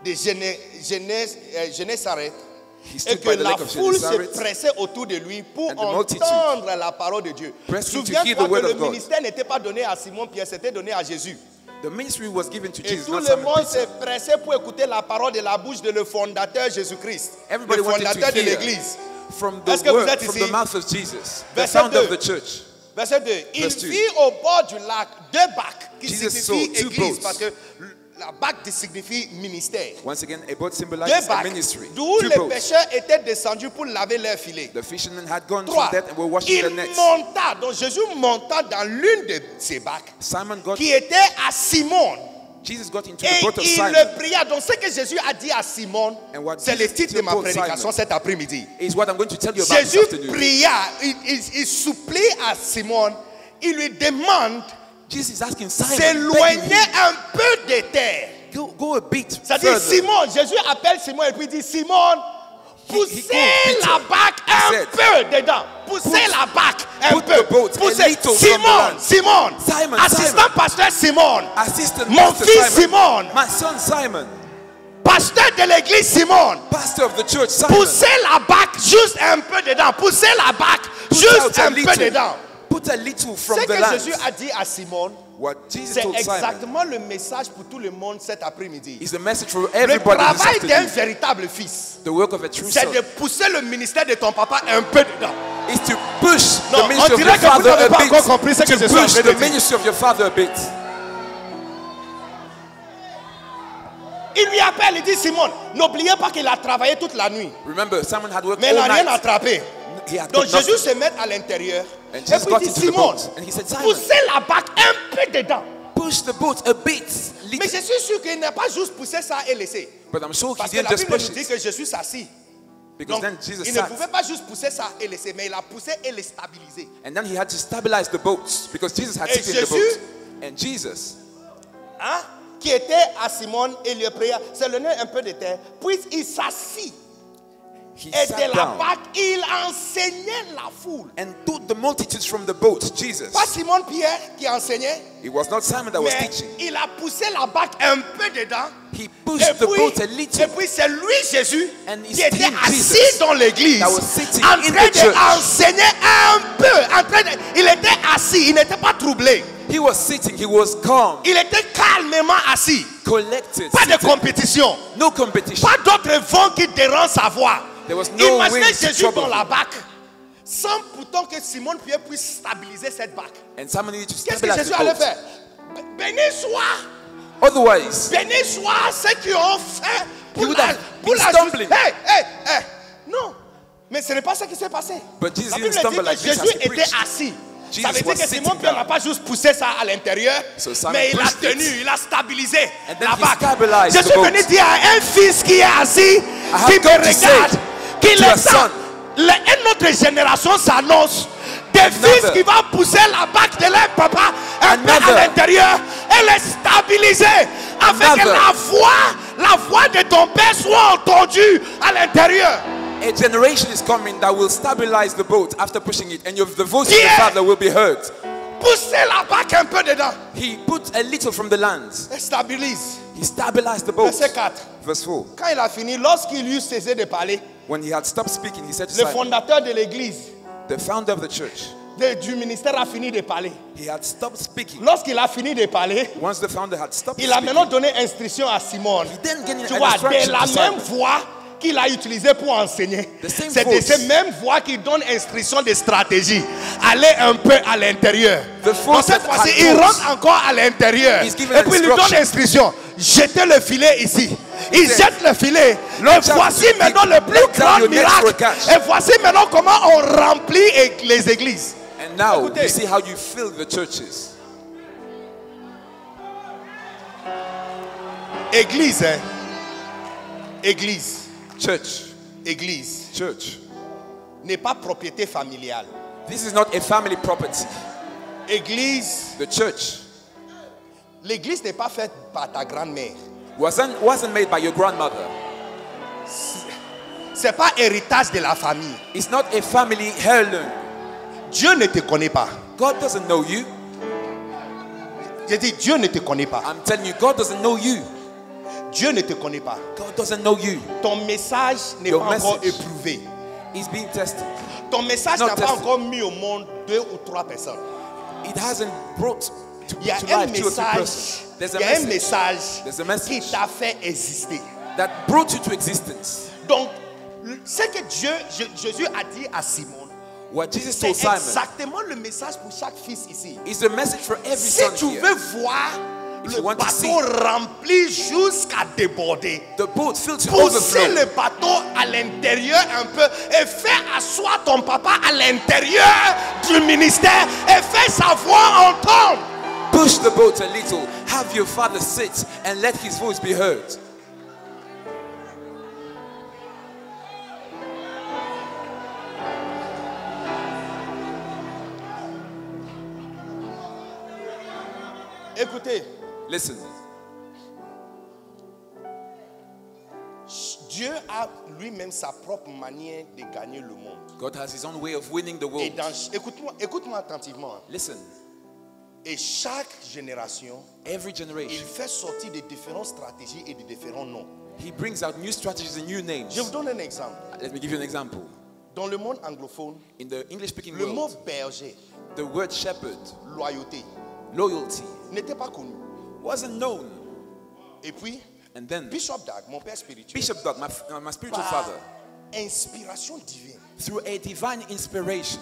de Génézareth, He et stood que by the la lake of foule se Gennesaret, pressait autour de lui pour And the multitude entendre la parole de Dieu. pressing to hear Souviens-toi the word que le of God. ministère n'était pas donné à Simon Pierre, c'était donné à Jésus. The ministry was given to Et Jesus, tout not le Simon monde Peter. se pressait pour écouter la parole de la bouche de le fondateur Jésus-Christ, Everybody le wanted fondateur to de hear l'église. from the Est-ce que vous word, êtes from ici? the mouth of Jesus, the Verset founder 2. of the church. Verset 2. Il Verse 2. vit au bord du lac deux barques qui Jesus signifie saw two église boats. parce que La bague signifie ministère. Once again, a boat Deux symbolizes a bagues, ministry. d'où Two les boats. pêcheurs étaient descendus pour laver leurs filets. The fishermen had gone to 3. that and were washing Il their nets. monta, donc Jésus monta dans l'une de ces bagues Simon got, qui était à Simon. Jesus got into Et the boat of il Simon. le pria. Donc ce que Jésus a dit à Simon, And what c'est le Jesus titre de ma told prédication Simon cet après-midi. Is what I'm going to tell you about this Jésus afternoon. pria, il supplie à Simon, il lui demande Jesus is asking Simon, begging s'éloigner him, un peu de terre. go a bit C'est-à-dire further. Simon, Jésus appelle Simon et puis dit Simon, poussez Peter. la barque He un said, peu dedans. Poussez la barque un put peu. the boat a Poussez. little from the Simon, land. Simon, Simon, assistant Simon. pasteur Simon, Assistant mon pastor fils Simon. Simon, My son Simon, pasteur de l'église Simon. pastor of the church Simon. Poussez la barque juste un peu dedans. Poussez la barque Put juste out a un peu little. dedans. Put a little from Ce the que land. Jésus a dit à Simon, What Jesus c'est told Simon exactement le message pour tout le monde cet après-midi. is the message for Le everybody this travail d'un afternoon. véritable fils, The work of a true c'est son de pousser le ministère de ton papa un peu dedans. is to push Non, the ministry on of dirait your que vous father n'avez a pas bit. encore compris ce que To je suis en push train de the dire. ministry of your father a bit. Il lui appelle, il dit Simon, n'oubliez pas qu'il a travaillé toute la nuit, Remember, Simon had worked mais il n'a all rien night. attrapé. He had Donc got Jésus nothing. se met à l'intérieur And et Jesus puis got il dit into the Simon, boat. And he said, Simon, poussez la barque un peu dedans. push the boat a bit. Mais Little. je suis sûr qu'il n'a pas juste poussé ça et laissé. But I'm sure he Parce que didn't la just Bible push nous dit it. que Jésus s'assit. Because Donc, then Jesus il ne sat. pouvait pas juste pousser ça et laisser, mais il a poussé et le stabiliser. And then he had to stabilize the boats because Jesus had Et seated in the Jésus- boat. And Jesus, Hein? Qui était à Simon et lui pria, c'est le nez un peu de terre. Puis il s'assit. he Et sat de la down barque, il enseignait la foule. and taught the multitudes from the boat. Jesus. Pas Simon Pierre qui enseignait, It was not Simon that was mais teaching. il a poussé la barque un peu dedans. He Et pushed the boat a puis, little. et puis c'est lui, Jésus, And it's qui était him, assis Jesus, dans l'église, that was sitting en in train the church. d'enseigner un peu. Il était assis, il n'était pas troublé. He was sitting, he was calm, Il était calmement assis. collected, Pas de seated. compétition. No competition. Pas d'autres vents qui dérangent sa voix. There was no Imaginez wind to Jésus trouble dans him. la barque, sans pourtant que Simon Pierre puisse stabiliser cette barque. And someone needed to Qu'est-ce que stabilize Jésus the allait boat. faire? Béni soit, Otherwise, béni soit ceux qui ont fait pour He would la, have pour been la stumbling. Hey. Non, mais ce n'est pas ça qui s'est passé. But Jesus La didn't Bible dit stumble que like this as Jésus he était preached. assis. Jesus Ça veut dire was que Simon sitting Pierre down. n'a pas juste poussé ça à l'intérieur, So Simon mais il a pushed it. tenu, il a stabilisé And then la he barque. stabilized Je the suis boat. venu dire à un fils qui est assis, have qui me come to say regarde, qu'il to est a son. une autre génération s'annonce. Des Another. fils qui vont pousser la barque de leur papa un peu Another. à l'intérieur et les stabiliser afin que Another. la voix de ton père soit entendue à l'intérieur. a generation is coming that will stabilize the boat after pushing it, and the voice of the Yeah. Father will be heard. Poussez la barque un peu dedans He put a little from the land. et stabilise. He stabilized the boat. Verset 4. Verse 4. Quand il a fini, lorsqu'il eut cessé de parler, When he had stopped speaking, he said to le Simon, fondateur de l'église, the founder of the church, du ministère, a fini de parler. he had stopped speaking. Lorsqu'il a fini de parler, Once the founder had stopped il a speaking, maintenant donné instruction à Simon. he then gave Tu an vois, instruction de la to même Simon. voix qu'il a utilisée pour enseigner. The same C'est de voice. ces mêmes voix qui donnent instruction de stratégie. Aller un peu à l'intérieur. The Donc voice cette that fois-ci, had il voice. rentre encore à l'intérieur. Et He's given puis il lui donne instruction. instruction. Jetez le filet ici. Il said, jette le filet. Et launch out voici to the maintenant deep. le plus Let down grand your nets miracle. for a catch. Et voici maintenant comment on remplit les églises. And now Écoutez. you see how you fill the churches. Église, hein. Église. Church. Église Church. n'est pas propriété familiale. This is not a family property. Église, The church l'église n'est pas faite par ta grand-mère. wasn't made by your grandmother. C'est pas héritage de la famille. It's not a family heirloom. Dieu ne te connaît pas. God doesn't know you. J'ai dit Dieu ne te connaît pas. I'm telling you, God doesn't know you. Dieu ne te connaît pas. God doesn't know you. Ton message n'est Your pas encore message. éprouvé. He's being tested. Ton message Not n'a pas tested. encore mis au monde 2 ou 3 personnes. It hasn't brought to Il y a life un 2 or 3 message, persons. There's il y a a un message message There's a message. qui t'a fait exister. that brought you to existence. Donc, ce que Jésus a dit à Simon, What Jesus c'est told Simon exactement le message pour chaque fils ici. is the message for every Si son tu here. veux voir If le you want to see bateau rempli jusqu'à déborder. the boat filled to Pousser overflow, le bateau à l'intérieur un peu et faire asseoir ton papa à l'intérieur du ministère et faire sa voix entendre. push the boat a little, have your father sit and let his voice be heard. Écoutez, Listen, Dieu a lui-même sa propre manière de gagner le monde. God has his own way of winning the Et world. écoute-moi attentivement. Hein. Listen, Et chaque génération, every il generation, fait sortir de différentes stratégies et de différents noms. he brings out new strategies and new names. Je vous donne un exemple. Let me give you an example. Dans le monde anglophone, In the English-speaking le mot world, berger, the word shepherd, loyauté, loyalty, n'était pas connu. wasn't known. Et puis, And then Bishop Dag, mon père spirituel, Bishop Doug, my spiritual par father, inspiration divine. through a divine inspiration,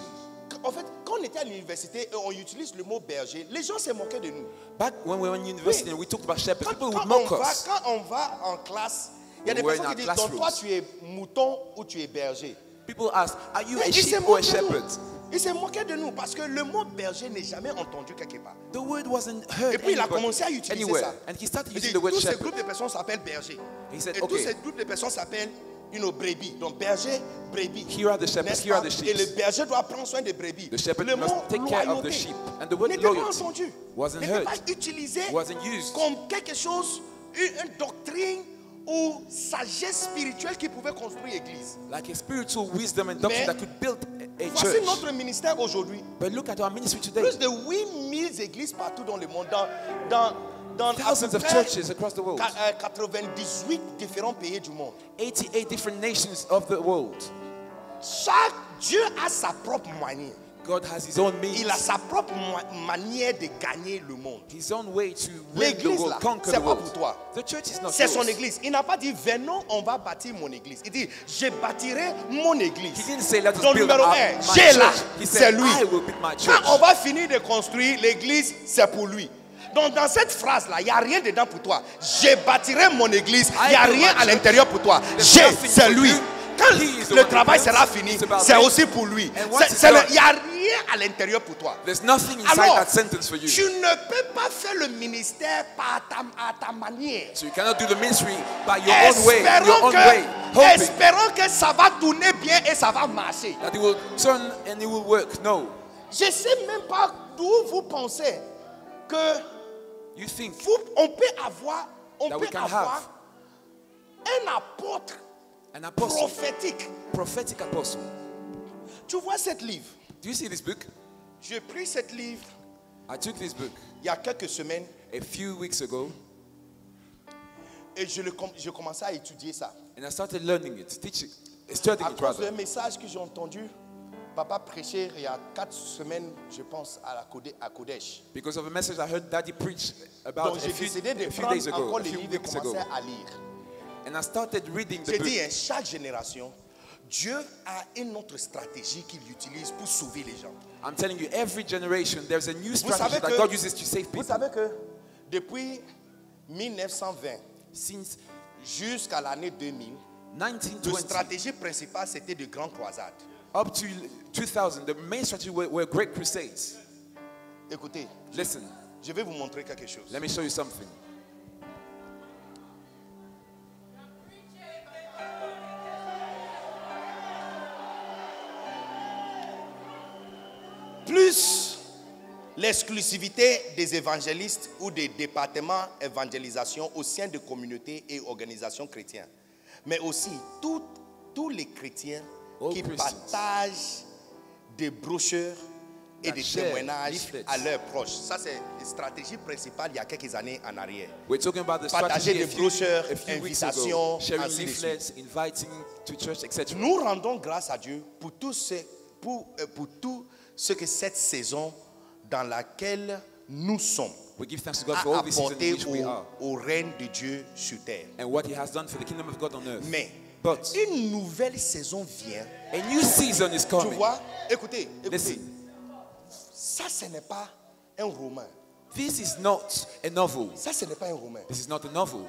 En fait, quand on était à l'université et on utilise le mot berger, les gens se moquaient de nous. back when we were in university Oui. and we talked about shepherds, people would Quand mock us. on va en classe, il y a des We were personnes in qui our disent, donc toi classrooms. tu es mouton ou tu es berger. People ask, are you a Il se sheep or a moquait de shepherd? nous. Il se moquait de nous parce que le mot berger n'est jamais entendu quelque part. The word wasn't heard Et puis il a anybody- commencé à utiliser anywhere. ça. And he started Il dit, using the word tous ces shepherd. groupes de personnes s'appellent berger. He said, Et tous okay. ces groupes de personnes s'appellent brebis. Donc berger, brebis. Here are the shepherds, N'est-ce here are pas? the sheep. Et le berger doit prendre soin des brebis. The shepherd le must mot take care of the loyauté sheep. And the word n'était pas loyalty entendu. wasn't N'était heard. pas utilisé Wasn't used. comme quelque chose, une doctrine ou sagesse spirituelle qui pouvait construire l'église. Like a spiritual wisdom and doctrine Mais that could build a Voici church. notre ministère aujourd'hui. But look at our ministry today. Plus de 8000 églises partout dans le monde, dans à peu Thousands of près churches across the world. 98 différents pays du monde. 88 different nations of the world. Chaque Dieu a sa propre manière. God has his own means. Il a sa propre manière de gagner le monde. His own way to win the L'église world, là, conquer c'est the pas world. pour toi. The church is not C'est son yours. église. Il n'a pas dit venons, on va bâtir mon église. Il dit je bâtirai mon He église. didn't say let us Donc build numéro our, 1, my j'ai là, church. He c'est said lui. I will build my church. Quand on va finir de construire l'église, c'est pour lui. Donc dans cette phrase là, il n'y a rien dedans pour toi. Je bâtirai mon église. Il n'y a I build rien my à church. l'intérieur pour toi. There's J'ai, nothing c'est for lui. you. Quand He is the le one travail who sera builds. fini, It's about c'est him. aussi pour lui. And once it's Il done, n'y a rien à l'intérieur pour toi. There's nothing inside Alors, that sentence for you. tu ne peux pas faire le ministère à ta manière. So you cannot do the ministry by your own way, your own way, Espérons que ça va tourner bien et ça va marcher. that it will turn and it will work. No. Je ne sais même pas d'où vous pensez que You think on peut avoir, that we can have un apôtre an apostle, prophétique. prophetic apostle. Tu vois cet livre? Do you see this book? J'ai pris cet livre I took this book il y a quelques semaines a few weeks ago et je commençais à étudier ça. and I started learning it, teaching, studying À it cause d'un rather. message que j'ai entendu, papa prêchait il y a 4 semaines, je pense, à Kodesh. Because of a message I heard Daddy preach about Donc j'ai décidé de a few prendre days ago, encore a les few livres et weeks ago. commencer à lire. And I started reading the J'ai book. dit, hein, chaque génération, Dieu a une autre stratégie qu'il utilise pour sauver les gens. I'm telling you, every generation there's a new Vous strategy savez that que- God uses to save Vous people. savez que depuis 1920 Since jusqu'à l'année 2000, la 1920 stratégie principale c'était de grandes croisades. up to 2000, the main strategy were great crusades. Écoutez, Listen, je vais vous montrer quelque chose. let me show you something. Plus l'exclusivité des évangélistes ou des départements évangélisation au sein de communautés et organisations chrétiennes, mais aussi tous les chrétiens All qui Christians. partagent des brochures et That des share témoignages leaflets. à leurs proches. Ça, c'est la stratégie principale il y a quelques années en arrière. We're talking about the Partager strategy des brochures, a few weeks invitations, ago, sharing ainsi de suite. leaflets, inviting to church, etc. Nous rendons grâce à Dieu pour tout ce que cette saison dans laquelle nous sommes We give thanks to God a for all the seasons in apporté which we are au règne de Dieu sur terre. and what He has done for the kingdom of God on earth. Mais But une nouvelle saison vient. a new season is Tu coming. vois, écoutez, Listen, ça ce n'est pas un roman. This is not a novel. Ça, ce n'est pas un roman. This is not a novel.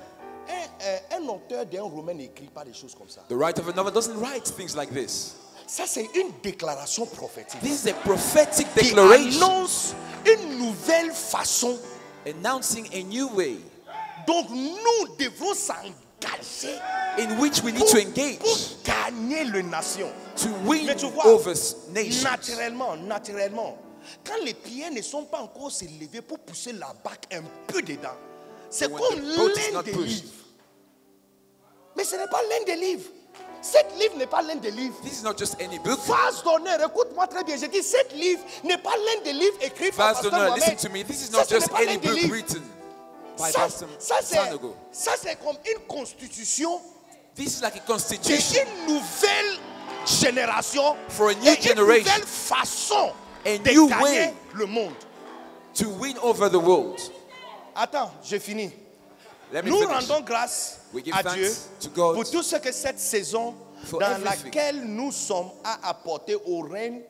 Un auteur d'un roman n'écrit pas des choses comme ça. The writer of a novel doesn't write things like this. Ça, c'est une déclaration prophétique. This is a prophetic Qui declaration annonce une nouvelle façon. announcing a new way Donc, nous devons s'engager in which we need to engage pour gagner les nations. to win Mais tu vois, over nations. naturellement, quand les pieds ne sont pas encore s'élever pour pousser la barque un peu dedans, c'est When comme the boat is l'un not des pushed. livres. Mais ce n'est pas l'un des livres. Cet livre n'est pas l'un des livres. This is not just any book. Phase d'honneur, écoute-moi très bien. J'ai dit, cet livre n'est pas l'un des livres écrits par Vase Pasteur d'honneur, Mohamed. listen to me. This is Ça, not ce n'est just pas l'un any des book livres. written by Ça, Pastor Sanogo. ça, c'est comme une constitution This is like a d'une constitution nouvelle génération For a new et une generation. nouvelle façon A de new gagner way. le monde. to win over the world. Attends, j'ai fini. Let me Nous finish. rendons grâce We give à thanks Dieu to God pour tout ce que cette saison for dans everything. laquelle nous sommes a apporté au règne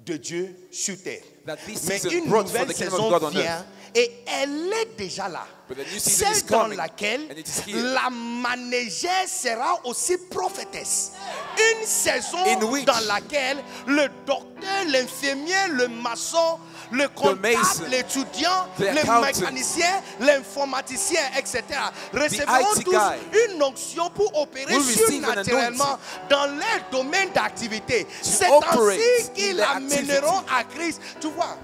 de Dieu sur terre. That this Mais season une brought for nouvelle the kingdom of saison God on vient et elle est déjà là. But the new season is Celle dans coming, laquelle and it is here. la manégère sera aussi prophétesse. Une saison In which dans laquelle le docteur, l'infirmier, le maçon, le comptable, mason, l'étudiant, the le accountant, mécanicien, l'informaticien, etc. recevront IT tous guy une onction pour opérer will receive an surnaturellement dans leur domaine d'activité. C'est operate ainsi in qu'ils their amèneront activity. à Christ. Tu vois,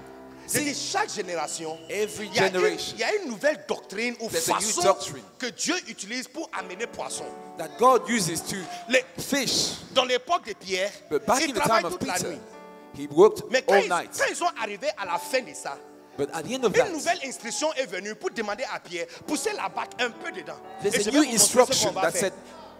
c'est chaque génération, Every il y a generation. il y a une nouvelle doctrine ou There's a new façon doctrine. que Dieu utilise pour amener poisson. that God uses to Les- fish. Dans l'époque de Pierre, But back ils in the time travaillent of toute la Peter, nuit. he worked Mais quand all ils, night. quand ils sont arrivés à la fin de ça, But at the end of une that, nouvelle instruction est venue pour demander à Pierre, pousser la barque un peu dedans. there's Et a je vais new vous montrer ce qu'on instruction va that faire. said,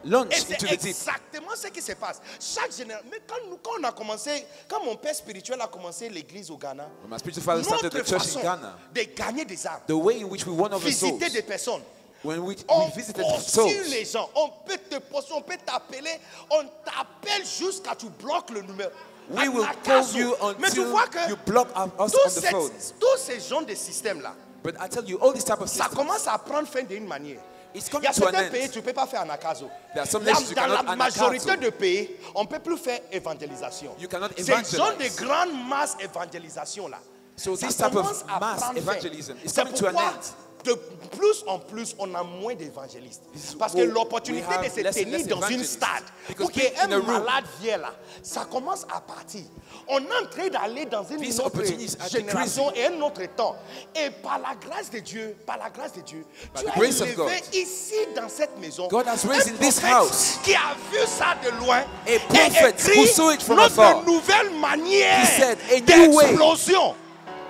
launch Et into c'est the deep. exactement ce qui se passe. Chaque génération. Mais quand on a commencé, quand mon père spirituel a commencé l'église au Ghana, When my spiritual father started notre the church façon in Ghana, de gagner des âmes, the way in which we won over souls, visiter des personnes, when we on visited poursuit souls, les gens. On peut te poursuivre, on peut t'appeler, on t'appelle jusqu'à tu bloques le numéro. we À will la call caso. you Mais tu until vois que you block us tous on the phone. tous ces genres de systèmes-là, But I tell you, all this type of ça systems, commence à prendre fin d'une manière. it's Il y coming a to an certains pays, end. tu ne peux pas faire Anakazo. There are some Dans nations you dans la cannot majorité anakazo. de pays, on ne peut plus faire évangélisation. You cannot C'est ce genre de evangelize. grande masse évangélisation-là. So Ça this type commence of à mass prendre fin. evangelism is C'est coming to an pourquoi, end. de plus en plus, on a moins d'évangélistes. is Parce que why l'opportunité we have de se less and tenir less dans une evangelists. stade Because pour qu'un being in a room- malade vienne là, ça commence à partir. On est en train d'aller dans une These autre opportunities are génération et un autre temps. Et par la grâce de Dieu, By Dieu the a grace of élevé God, ici dans cette maison God has raised un in this prophète house qui a vu ça de loin a et prophet écrit who saw it from notre afar. nouvelle manière He said, a new way. d'explosion.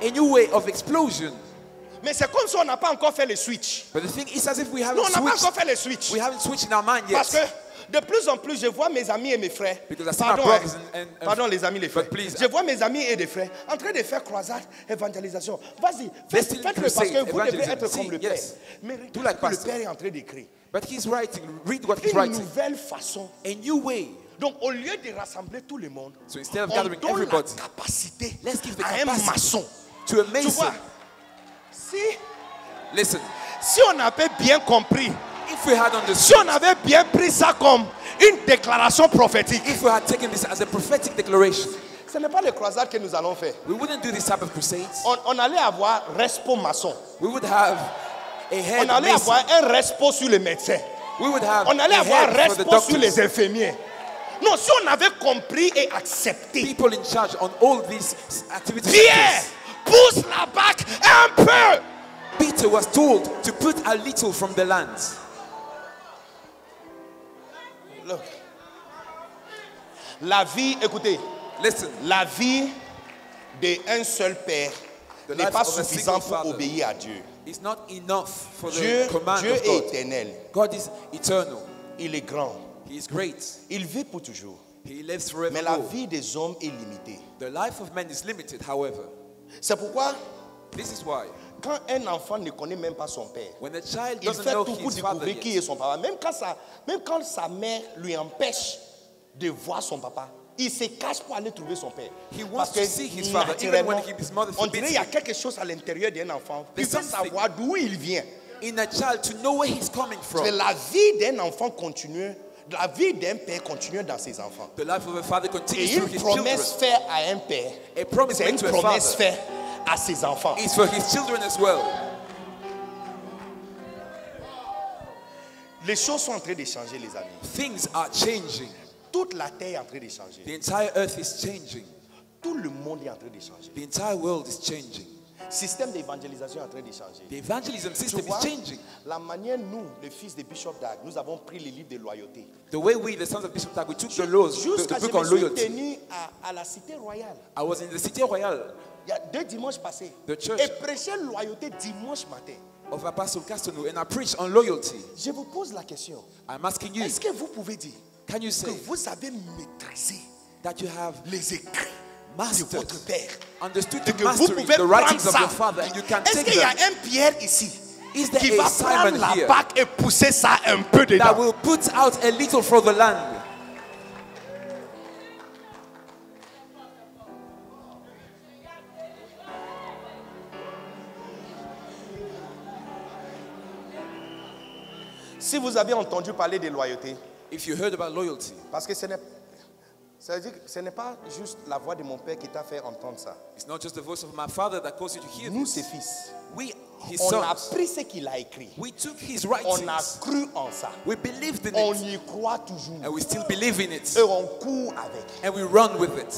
a new way of explosion. Mais c'est comme si on n'a pas encore fait le switch. But the thing is as if we Non, haven't on n'a pas switched. encore fait le switch. We haven't switched in our mind yet. Parce que de plus en plus, je vois mes amis et mes frères. Because I see my Pardon, brothers hein. and Pardon les amis, les frères. but please, Je vois mes amis et des frères en train de faire croisade, évangélisation. Vas-y, Destiny faites-le parce crusade, que vous devez evangelism. être comme See, le Père. yes. Mais Do regarde like ce que le pastor. Père est en train d'écrire. But he's writing. Read what he's Une writing. nouvelle façon. A new way. Donc, au lieu de rassembler tout le monde, So instead of on gathering donne everybody, la capacité let's give the à un capacity maçon. to a Tu mason. vois, Listen, si on avait bien compris, if we had si understood, on avait bien pris ça comme une déclaration prophétique, if we had taken this as a prophetic declaration, ce n'est pas les croisades que nous allons faire. we wouldn't do this type of crusades. On allait avoir respo maçon. We would have a head On allait mason. avoir un respo sur les médecins. We would have On allait a avoir head for the respo sur les doctors. infirmiers. Non, si on avait compris et accepté, People in charge on all these activities. Pierre, pousse la barque un peu. Peter was told to put a little from the land. Look. La vie, écoutez, Listen, la vie d'un seul père The n'est life pas of a suffisant single pour father. obéir à Dieu. it's not enough for Dieu, the command Dieu of est God. éternel. God is eternal. Il est grand. He is great. Il vit pour toujours. He lives Mais la forevermore. vie des hommes est limitée. The life of man is limited, however. C'est pourquoi, This is why quand un enfant ne connaît même pas son père, when a child il doesn't fait know tout pour his father découvrir qui yet, est son papa. Même quand sa mère lui empêche de voir son papa, Il se cache pour aller trouver son père. He wants Parce to que see his father, even when naturellement, his mother on dirait forbids qu'il y a him. quelque chose à l'intérieur d'un enfant. Il There's veut something savoir d'où il vient. in a child to know where he's coming from. C'est la vie d'un enfant continue, la vie d'un père continue dans ses enfants. The life of a father continues Et through une his promesse children. faite à un père, A promise c'est made une to a promesse father faite à ses enfants. is for his children as well. Les choses sont en train de changer, les amis. Things are changing. Toute la terre est en train de changer. The entire earth is changing. Tout le monde est en train de changer. The entire world is changing. Le système d'évangélisation est en train de changer. The evangelism Tu system vois, is changing. la manière, nous, les fils de Bishop Dag, nous avons pris les livres de loyauté. The way we, the sons of Bishop Tag, we took the laws, Jusqu'à the je book on me suis loyalty. tenu à la cité royale. I was in the city royale Il y a 2 dimanches passés. The church. Et prêcher loyauté dimanche matin. of Apostle Castano, and I preached on loyalty. Je vous pose la question. I'm asking you, Est-ce que vous pouvez dire can you que say vous avez maîtrisé that you have les écrits de mastered, votre père? understood Et to que vous mastery pouvez the prendre writings of ça. your father, and you can Est-ce take qu'il y a them, un Pierre ici Is there qui a va Simon prendre la here bague et pousser ça un peu dedans? that will put out a little for the land? Si vous avez entendu parler de loyauté, If you heard about loyalty, parce que ça veut dire que ce n'est pas juste la voix de mon père qui t'a fait entendre ça. it's not just the voice of my father that caused you to hear Nous, this. ses fils, We, his on a sons, pris ce qu'il a écrit. we took his On writings, a cru en ça. we believed in On it, y croit toujours. and we still believe in it, Et on court avec. and we run with it.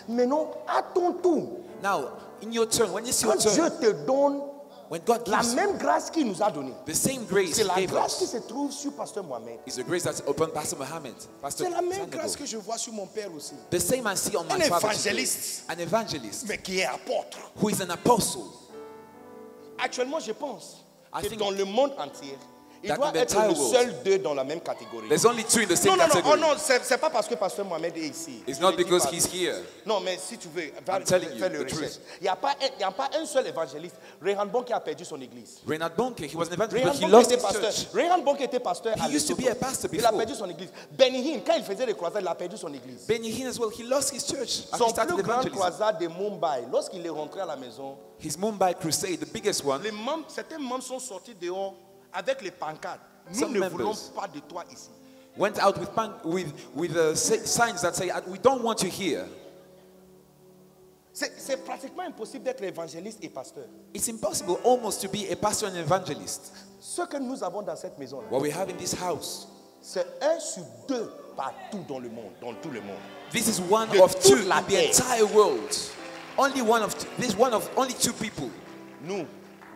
Maintenant, à ton tour, Now, in your turn, when it's your quand Dieu turn, te donne when God la gives you même grâce qu'il nous a donnée, the same grace c'est he la gave grâce qui us, se trouve sur Pasteur Mohamed. is the grace that's upon Pastor Muhammad, Pastor C'est la même Sandago. grâce que je vois sur mon père aussi. The same I see on my Un father today. évangéliste. An evangelist Mais qui est apôtre. who is an apostle. Actuellement, je pense I que think dans le monde entier, il that doit in the être entire le world, seul 2 dans la même catégorie. There's only two in the Non, same non, non, oh category. non, c'est pas parce que Pasteur Mohamed est ici. It's Je not le dis because pas. he's here. Non, mais si tu veux, va I'm telling faire you le the recherche. truth. Il n'y a pas un seul évangéliste. Reinhard Bonke a perdu son église. Reinhard Bonke, he was an evangelist, Reinhard but he Bonke lost était his pasteur. church. Reinhard Bonke était pasteur à He used to be Lesotho. a pastor Il a before. perdu son église. Benny Hinn, quand il faisait les croisades, il a perdu son église. Benny Hinn as well, he lost his church after Son he started plus grand evangelism. croisade de Mumbai, lorsqu'il est rentré à la maison, His Mumbai crusade, the biggest one, certains membres sont sortis dehors avec les pancartes. Nous Some ne members. voulons pas de toi ici. went out with signs that say, we don't want you here. C'est pratiquement impossible d'être évangéliste et pasteur. It's impossible almost to be a pastor and evangelist. Ce que nous avons dans cette maison, What we have in this house, c'est 1 sur 2 partout dans le monde, dans tout le monde. this is one De of toute two in la the terre. entire world. Only one of two, this one of only two people. Nous,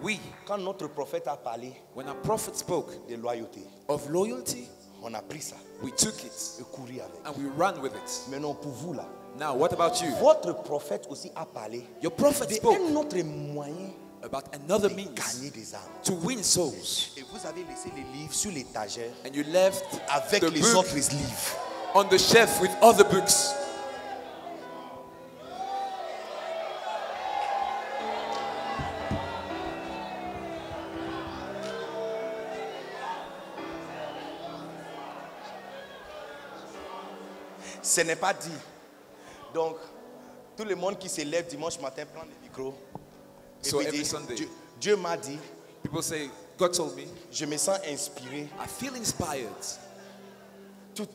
We, quand notre prophète a parlé when our prophet spoke de loyauté, of loyalty, on a pris ça we took it et couru avec. and we ran with it. Maintenant, pour vous là, Now, what about you? votre prophète aussi a parlé Your prophet spoke d'un autre moyen about another de means gagner des âmes. to win souls, Et vous avez laissé les livres sur l'étagère and you left avec the les book autres livres. on the shelf with other books. Ce n'est pas dit. Donc, tout le monde qui se lève dimanche matin prend le micro. Et So puis every dit, Sunday. Dieu m'a dit, People say, God told me, je me sens inspiré. I feel inspired.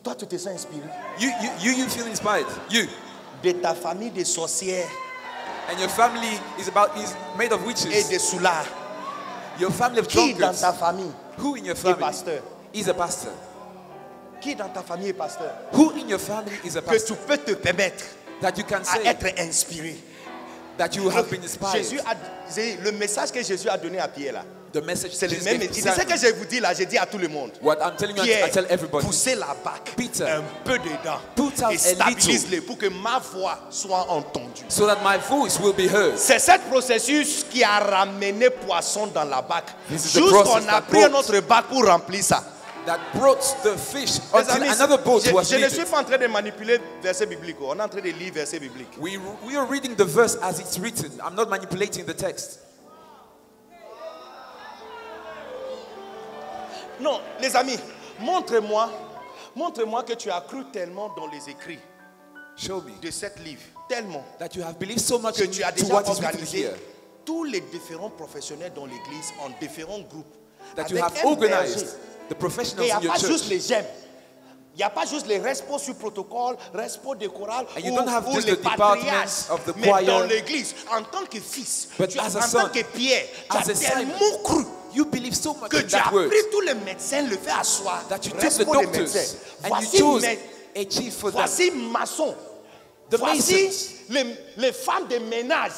Toi, tu te sens inspiré. You feel inspired. You. De ta famille de sorcières And your family is made of et witches. de soulards. Your family of Qui dans drunkards. ta famille Who in your est family pasteur? is a pastor? Qui dans ta famille est pasteur? Who in your family is a Que pastor? tu peux te permettre That you can à say être inspiré. that you have been inspired. Le message que Jésus a donné à Pierre là, The message c'est le Jesus même. gave Il to dit ce que Simon. je vous dis là, je dis à tout le monde. What I'm telling you, I Pierre, tell everybody. poussez la bague Peter, un peu dedans put out et a stabilise-le pour que ma voix soit entendue. so that my voice will be heard. C'est ce processus qui a ramené poisson dans la bague. This is the Jusqu'on process a that pris un brought- autre bague pour remplir ça. That brought the fish Mes until amis, another boat was je ne suis needed. pas en train de manipuler verset biblique. On est en train de lire verset biblique. We are reading the verse as it's written. I'm not manipulating the text. Non, les amis, montre-moi que tu as cru tellement dans les écrits Show me de cette livre, tellement that you have believed so much que tu as to déjà what is written organisé here. tous les différents professionnels dans l'église en différents groupes. That you Avec have un organized berger. the Et professionals il n'y a in your pas juste church. les gemmes. Il n'y a pas juste les respos sur protocole, respos de chorale And you don't have ou just les the patriarches. departments of the Mais choir. dans l'église, en tant que fils, But tu as, as a en son, tant que Pierre, tu as as a Simon, tellement cru You believe so much que in tu as that word pris tous les médecins, le fait asseoir. that you took the Respo des médecins. doctors and you Voici, chose a chief for them. voici maçon. The Voici masons. les femmes de ménage.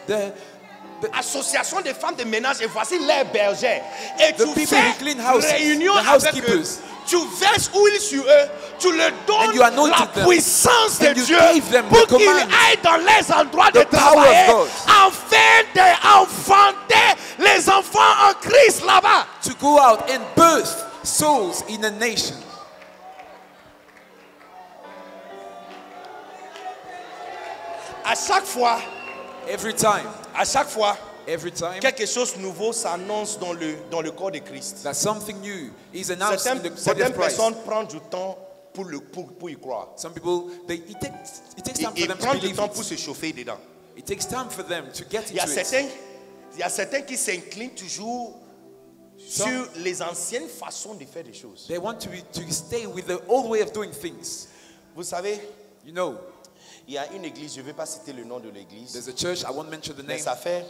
The Association des femmes de ménage et voici les bergers. Et The tu people fais who clean houses, réunion the avec eux. housekeepers. Tu verses huile sur eux. Tu leur And you donnes anointed la them. puissance de And you Dieu gave them pour the qu'ils command. aillent dans les endroits de The power of travail God. afin d'enfanter les enfants en Christ là-bas. to go out and birth souls in a nation. À chaque fois, Every time, quelque chose de nouveau s'annonce dans le corps de Christ. that something new is announced in the body of Certaines Christ. personnes prennent du temps pour y croire. Some people, it takes time for Ils them to prennent du believe temps pour it. se chauffer dedans. It takes time for them to get Il y a into it. certains qui s'inclinent toujours sur les anciennes façons de faire des choses. They want to stay with the old way of doing things. Vous savez, You know, il y a une église, je ne vais pas citer le nom de l'église, there's a church, I won't mention the mais name, ça fait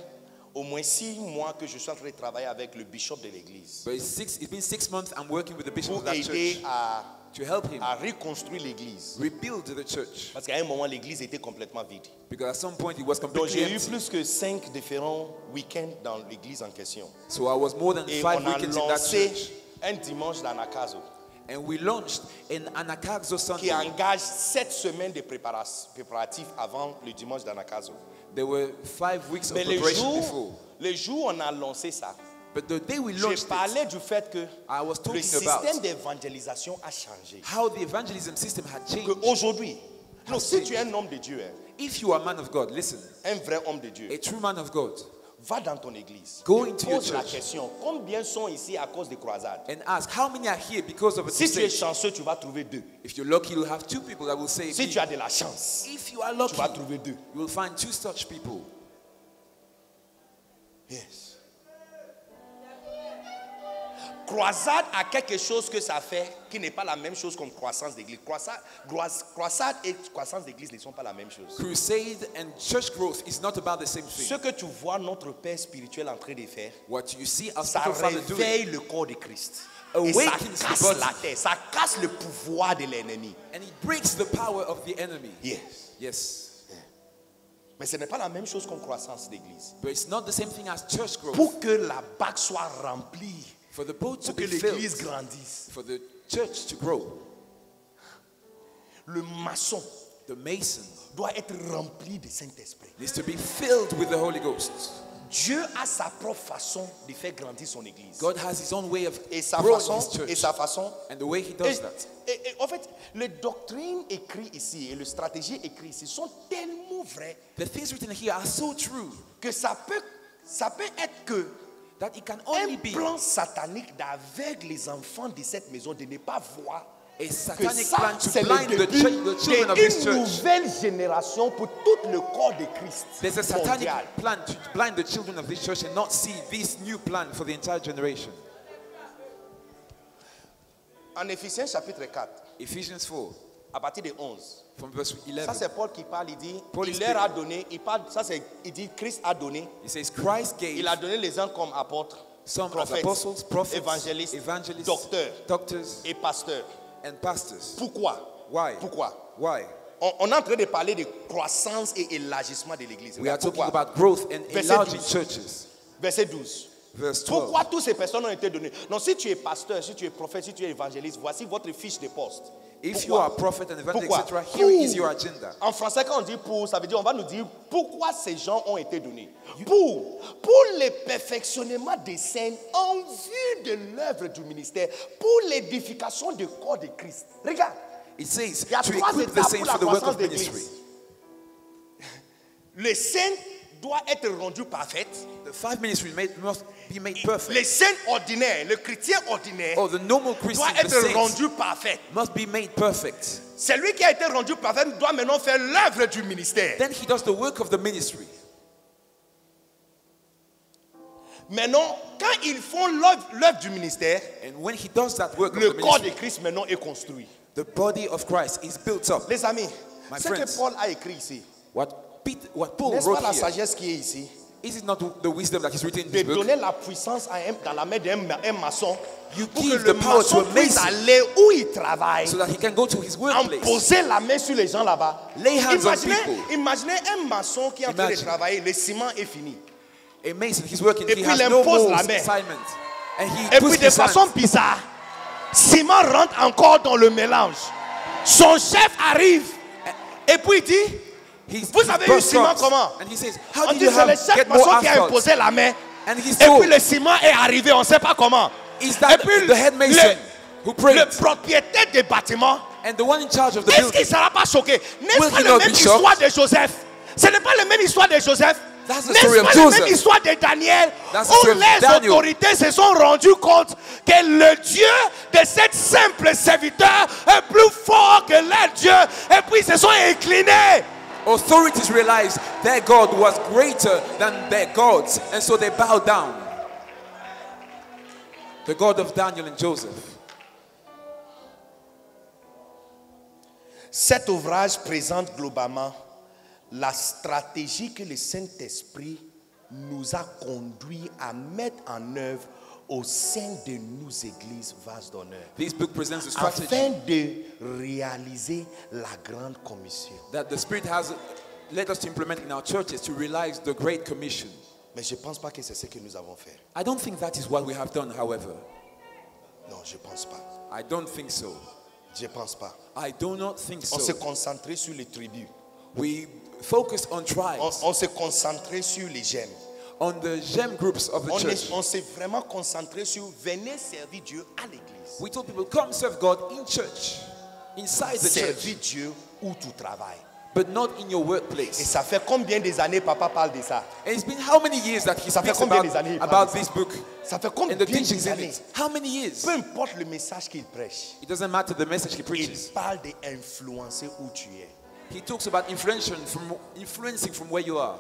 au moins 6 mois que je suis en train de travailler avec le bishop de l'église but it's been 6 months I'm working with the bishop pour of that aider church à to help him reconstruire l'église. rebuild the church. Parce qu'à un moment, l'église était complètement vide. Because at some point it was Donc completely j'ai eu empty. plus que 5 différents week-ends dans l'église en question. So I was more than Et 5 on a weekends in that lancé church. un dimanche dans Nakazo And we launched in Anakazo qui Sunday. engage 7 semaines de préparatifs avant le dimanche d'Anakazo. There were 5 weeks of Mais preparation before. le jour où on a lancé ça, But the day we je launched it, parlais du fait que I was le talking système about d'évangélisation a changé. how the evangelism system had changed. Aujourd'hui, si tu es un homme de Dieu, If you are a man of God, listen, un vrai homme de Dieu, a true man of God, va dans ton église. Go into your Pose la church. question, combien sont ici à cause des croisades? and ask how many are here because of a Si tu es crusade. chanceux, tu vas trouver 2. If you're lucky, you'll have 2 people that will say, Si me. tu as de la chance, If you are tu lucky, vas trouver 2. you will find 2 such people. Yes. Croisade a quelque chose que ça fait qui n'est pas la même chose comme croissance d'église. Croisade et croissance d'église ne sont pas la même chose. Crusade and church growth is not about the same Ce thing. que tu vois notre Père spirituel en train de faire, What you see our ça spiritual father doing réveille le corps de Christ. Et awakens ça the casse body. la terre, ça casse le pouvoir de l'ennemi. and it breaks the power of the enemy. Yes. Yes. Mais ce n'est pas la même chose qu'une croissance d'église. But it's not the same thing as church growth. Pour que la bague soit remplie, For the boat to pour que be l'église filled, grandisse, for the church to grow, le maçon the mason doit être rempli de Saint-Esprit. needs to be filled with the Holy Ghost. Dieu a sa propre façon de faire grandir son église. God has his own way of Et sa growing façon, his church. et sa façon. And the way he Et, does that. et en fait, les doctrines écrites ici et les stratégies écrites ici sont tellement vraies The things written here are so true que ça peut être que that it can only un be plan satanique d'aveugle les enfants de cette maison de ne pas voir a que satanic ça, plan to c'est le blind the début children of this d'une church. nouvelle génération pour tout le corps de Christ There's a satanic mondial. plan to blind the children of this church and not see this new plan for the entire generation. En Éphésiens chapitre 4, Ephesians 4, à partir de 11. from verse 11. Ça c'est Paul qui parle, il dit, Paul il is leur a speaking. donné, il dit Christ a donné, He says, Christ gave il a donné les uns comme apôtres, some as prophètes, apostles, prophets, évangélistes, evangelists, docteurs doctors, et pasteurs. and pastors. Pourquoi? Why? Pourquoi? Why? On est en train de parler de croissance et élargissement de l'église. We are talking Pourquoi? about growth and Verset enlarging 12. churches. Verset 12. Verse 12. Pourquoi toutes ces personnes ont été données? Non, si tu es pasteur, si tu es prophète, si tu es évangéliste, voici votre fiche de poste. If you Pourquoi? are a prophet and evangelist, Pourquoi? etc., here is your agenda. En français, quand on dit pour, ça veut dire on va nous dire pourquoi ces gens ont été donnés. Pour le perfectionnement des saints en vue de l'œuvre du ministère, pour l'édification du corps de Christ. Regarde, It says il y a to 3 equip the étapes saints pour la for the work croissance of d'église. ministry. Le saint doit être rendu parfait. The 5 ministry must be made perfect. Les saints ordinaires, le chrétien ordinaire Or the normal doit Christian, the être saints, rendu parfait. must be made perfect. celui qui a été rendu parfait doit maintenant faire l'œuvre du ministère. Then he does the work of the ministry. Maintenant, quand ils font l'œuvre du ministère, And when he does that work of le the corps de ministry, Christ maintenant est construit. the body of Christ is built up. Les amis, My ce friends, que Paul a écrit ici, What Paul n'est-ce pas wrote la here, sagesse qui est ici? is it not the wisdom that is written in De this book? donner la puissance dans la main d'un maçon You pour que give le the power to maçon a puisse mason aller où il travaille, so that he can go to his en workplace. poser la main sur les gens là-bas. Lay hands on people. Imaginez un maçon qui est en train de Imagine. travailler, le ciment est fini. A mason, he's working, Et he puis has il no impose more la main. assignment. And he Et puts puis de his façon hands. bizarre, ciment rentre encore dans le mélange. Son chef arrive et puis il dit, vous avez eu ciment comment? And he says, how On did dit you c'est le have chef get more maçon qui a asphalt? imposé la main. And he's Et told, puis le ciment est arrivé, on ne sait pas comment. is that Et puis the head mason who prayed? le propriétaire des bâtiments, And the one in charge of the est-ce qu'il ne building, sera pas choqué? N'est-ce Will pas he la not même be histoire shocked? de Joseph? Ce n'est pas la même histoire de Joseph. That's the N'est-ce story of pas la Joseph. même histoire de Daniel? That's the Où story of les Daniel. autorités se sont rendues compte que le Dieu de cet simple serviteur est plus fort que leur Dieu. Et puis ils se sont inclinés. authorities realized their God was greater than their gods, and so they bowed down. The God of Daniel and Joseph. Cet ouvrage présente globalement la stratégie que le Saint-Esprit nous a conduit à mettre en œuvre au sein de nos églises vases d'honneur, This book presents a strategy afin de réaliser la grande commission. that the Spirit has led us to implement in our churches to realize the Great Commission. Mais je ne pense pas que c'est ce que nous avons fait. I don't think that is what we have done, however. Non, je ne pense pas. I don't think so. Je ne pense pas. I do not think On s'est so. concentré sur les tribus. We focused on tribes, On s'est concentré sur les gemmes. on the gem groups of the church. On s'est vraiment concentré sur venez servir Dieu à l'église. We told people, come serve God in church, inside the Servir church, Dieu où tu travailles. but not in your Et workplace. ça fait combien des années papa parle de ça? And it's been how many years that he Ça fait speaks combien des années il parle about de this book Ça fait and combien the teachings des in années? it? How many years? Peu importe le message qu'il prêche, It doesn't matter the message he il preaches. parle d'influencer où tu es. He talks about influencing from where you are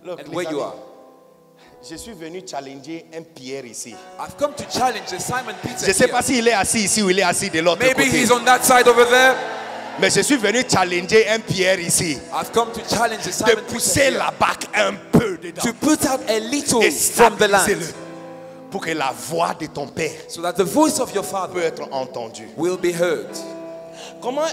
Look, and les where you amis, are. je suis venu challenger un Pierre ici. I've come to challenge Simon Peter. Je ne sais here. pas s'il est assis ici ou il est assis de l'autre Maybe côté. he's on that side over there. Mais je suis venu challenger un Pierre ici. I've come to challenge De Simon pousser Peter la barque un peu dedans. to put out a little Et from the land stabiliser-le. Pour que la voix de ton Père so that the voice of your father peut être entendue. will be heard. Comment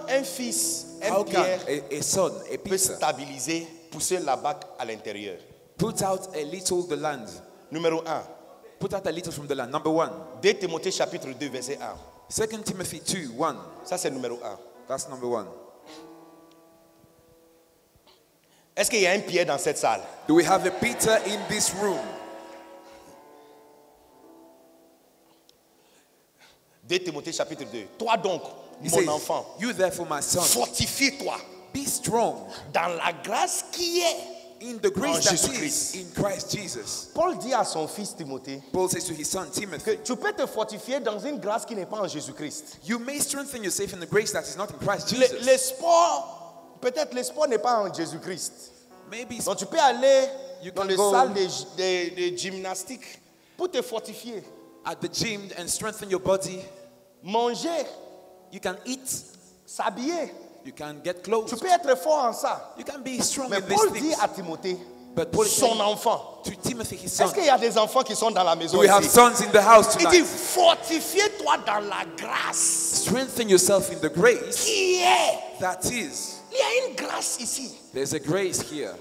un fils, un How can Pierre a son, a peut Peter, stabiliser, pousser la barque à l'intérieur? put out a little the land? Numéro 1. Put out a little from the land. Number 1. 2 Timothée chapitre 2 verset 1. 2 Timothy 2, 1. Ça c'est numéro 1. That's number 1. Est-ce qu'il y a un Pierre dans cette salle? Do we have a Peter in this room? 2 Timothée chapitre 2. Toi donc, He mon says, enfant, you therefore my son, fortifie-toi be strong dans la grâce qui est. in the grace En that Jésus-Christ. is in Christ Jesus. Paul dit à son fils Timothée Paul says to his son que Timothy, tu peux te fortifier dans une grâce qui n'est pas en Jésus-Christ. you may strengthen yourself in the grace that is not in Christ Le Jesus. sport, peut-être le sport n'est pas en Jésus-Christ. Maybe Donc tu peux aller You dans can les go- salles de gymnastique pour te fortifier. at the gym and strengthen your body. Manger, You can eat, s'habiller. you can get Tu clothes, peux être fort en ça. you can be strong Mais in these Paul dit things. à Timothée, But Paul is son saying enfant. to Timothy, his son, Est-ce qu'il y a des enfants qui sont dans la maison do we have ici? sons in the house Il dit, tonight? fortifie-toi dans la grâce Strengthen yourself in the grace qui est. that is. Il y a une grâce ici. There's a grace here.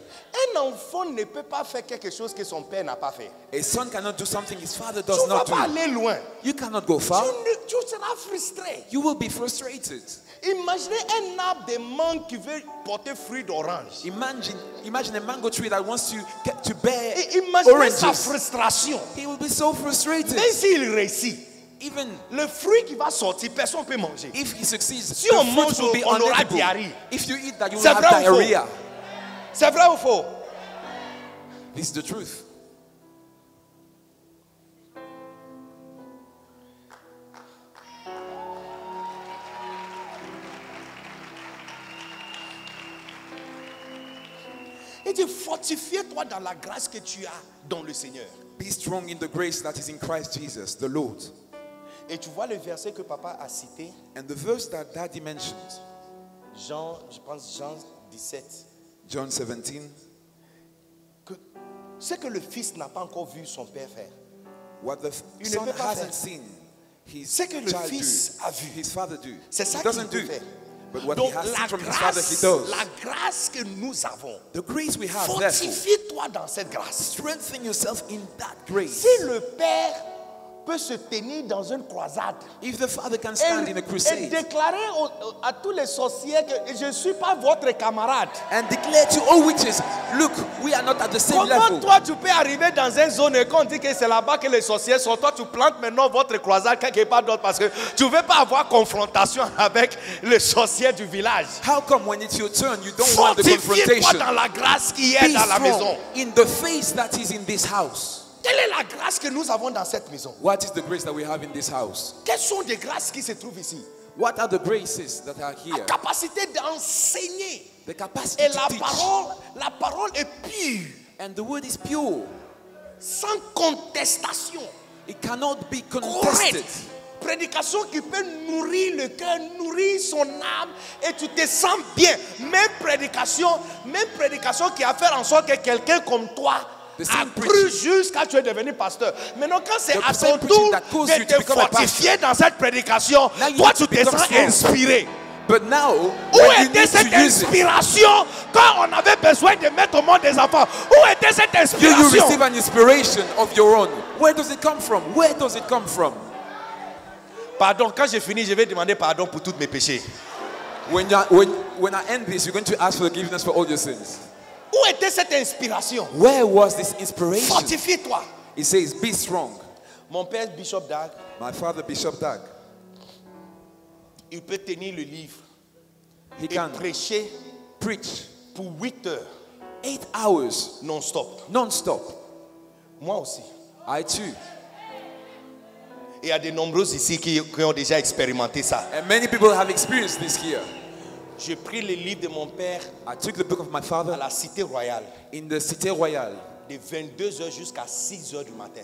Un enfant ne peut pas faire quelque chose que son père n'a pas fait. A son cannot do something his father Tu does ne vas not pas do. aller loin. You cannot go far. Tu seras frustré. You will be frustrated. Imaginez un arbre de mangue qui veut porter fruit d'orange. Imagine a mango tree that wants to get to bear Et imaginez sa oranges. frustration. He will be so frustrated. Même s'il réussit, Even le fruit qui va sortir, personne ne peut manger. if he succeeds, Si the on fruit mange, will be on aura unedible. diarrhée. If you eat that, you will C'est have vrai ou faux? diarrhea. C'est vrai ou faux? This is the truth. Il dit, fortifie-toi dans la grâce que tu as dans le Seigneur. Be strong in the grace that is in Christ Jesus, the Lord. Et tu vois le verset que papa a cité, And the verse that Daddy mentioned, Jean, je pense Jean 17, John 17, que ce que le fils n'a pas encore vu son père faire, what the Il ne son peut pas hasn't faire. seen his Ce que le child fils do, a vu, his father do. c'est ça He qu'il doesn't peut do. faire. But what Donc he has la seen from his father, he grâce, does. la grâce que nous avons, The grace we have, therefore, fortifie-toi dans cette grâce. strengthen yourself in that grace. Si le père peut se tenir dans une croisade If the father can stand in a et crusade déclarer à tous les sorciers que je ne suis pas votre camarade. and declare to all witches, look, we are not at the same Comment level. toi tu peux arriver dans une zone et qu'on dit que c'est là-bas que les sorciers sont, toi tu plantes maintenant votre croisade quelque part d'autre parce que tu ne veux pas avoir confrontation avec les sorciers du village. How come when it's your turn, you don't want the Fortifie-toi confrontation? dans la grâce qui est Be dans la maison. strong in the face that is in this house. Quelle est la grâce que nous avons dans cette maison? What is the grace that we have in this house? Quelles sont les grâces qui se trouvent ici? What are the graces that are La here? capacité d'enseigner. The capacity Et to teach. la parole est pure, And the word is pure. sans contestation, It cannot be contested. correcte. Prédication qui peut nourrir le cœur, nourrir son âme et tu te sens bien. Même prédication qui a fait en sorte que quelqu'un comme toi The a same cru preaching. jusqu'à tu es devenu pasteur. Maintenant quand c'est The à same ton preaching tour that caused you de to te become a fortifier dans cette prédication, Now you toi need tu to te become sens strong. inspiré. But now, Où when you était need cette to use it, inspiration quand on avait besoin de mettre au monde des enfants? Où était cette do you inspiration? receive an inspiration of your own? Where does it come from? Where does it come from? Pardon, quand j'ai fini, je vais demander pardon pour tous mes péchés. When I end this, you're going to ask for forgiveness for all your sins. Où était cette inspiration? Where was this inspiration? Fortifie-toi. It says, be strong. Mon père Bishop Dag, My father, Bishop Dag, il peut tenir le livre he et can prêcher preach pour 8 heures 8 hours non-stop. non-stop. Moi aussi. I too. Et il y a de nombreux ici qui ont déjà expérimenté ça. And many people have experienced this here. J'ai pris le livre de mon père I took the book of my à father la Cité Royale in the Cité Royale de 22 heures jusqu'à 6 heures du matin.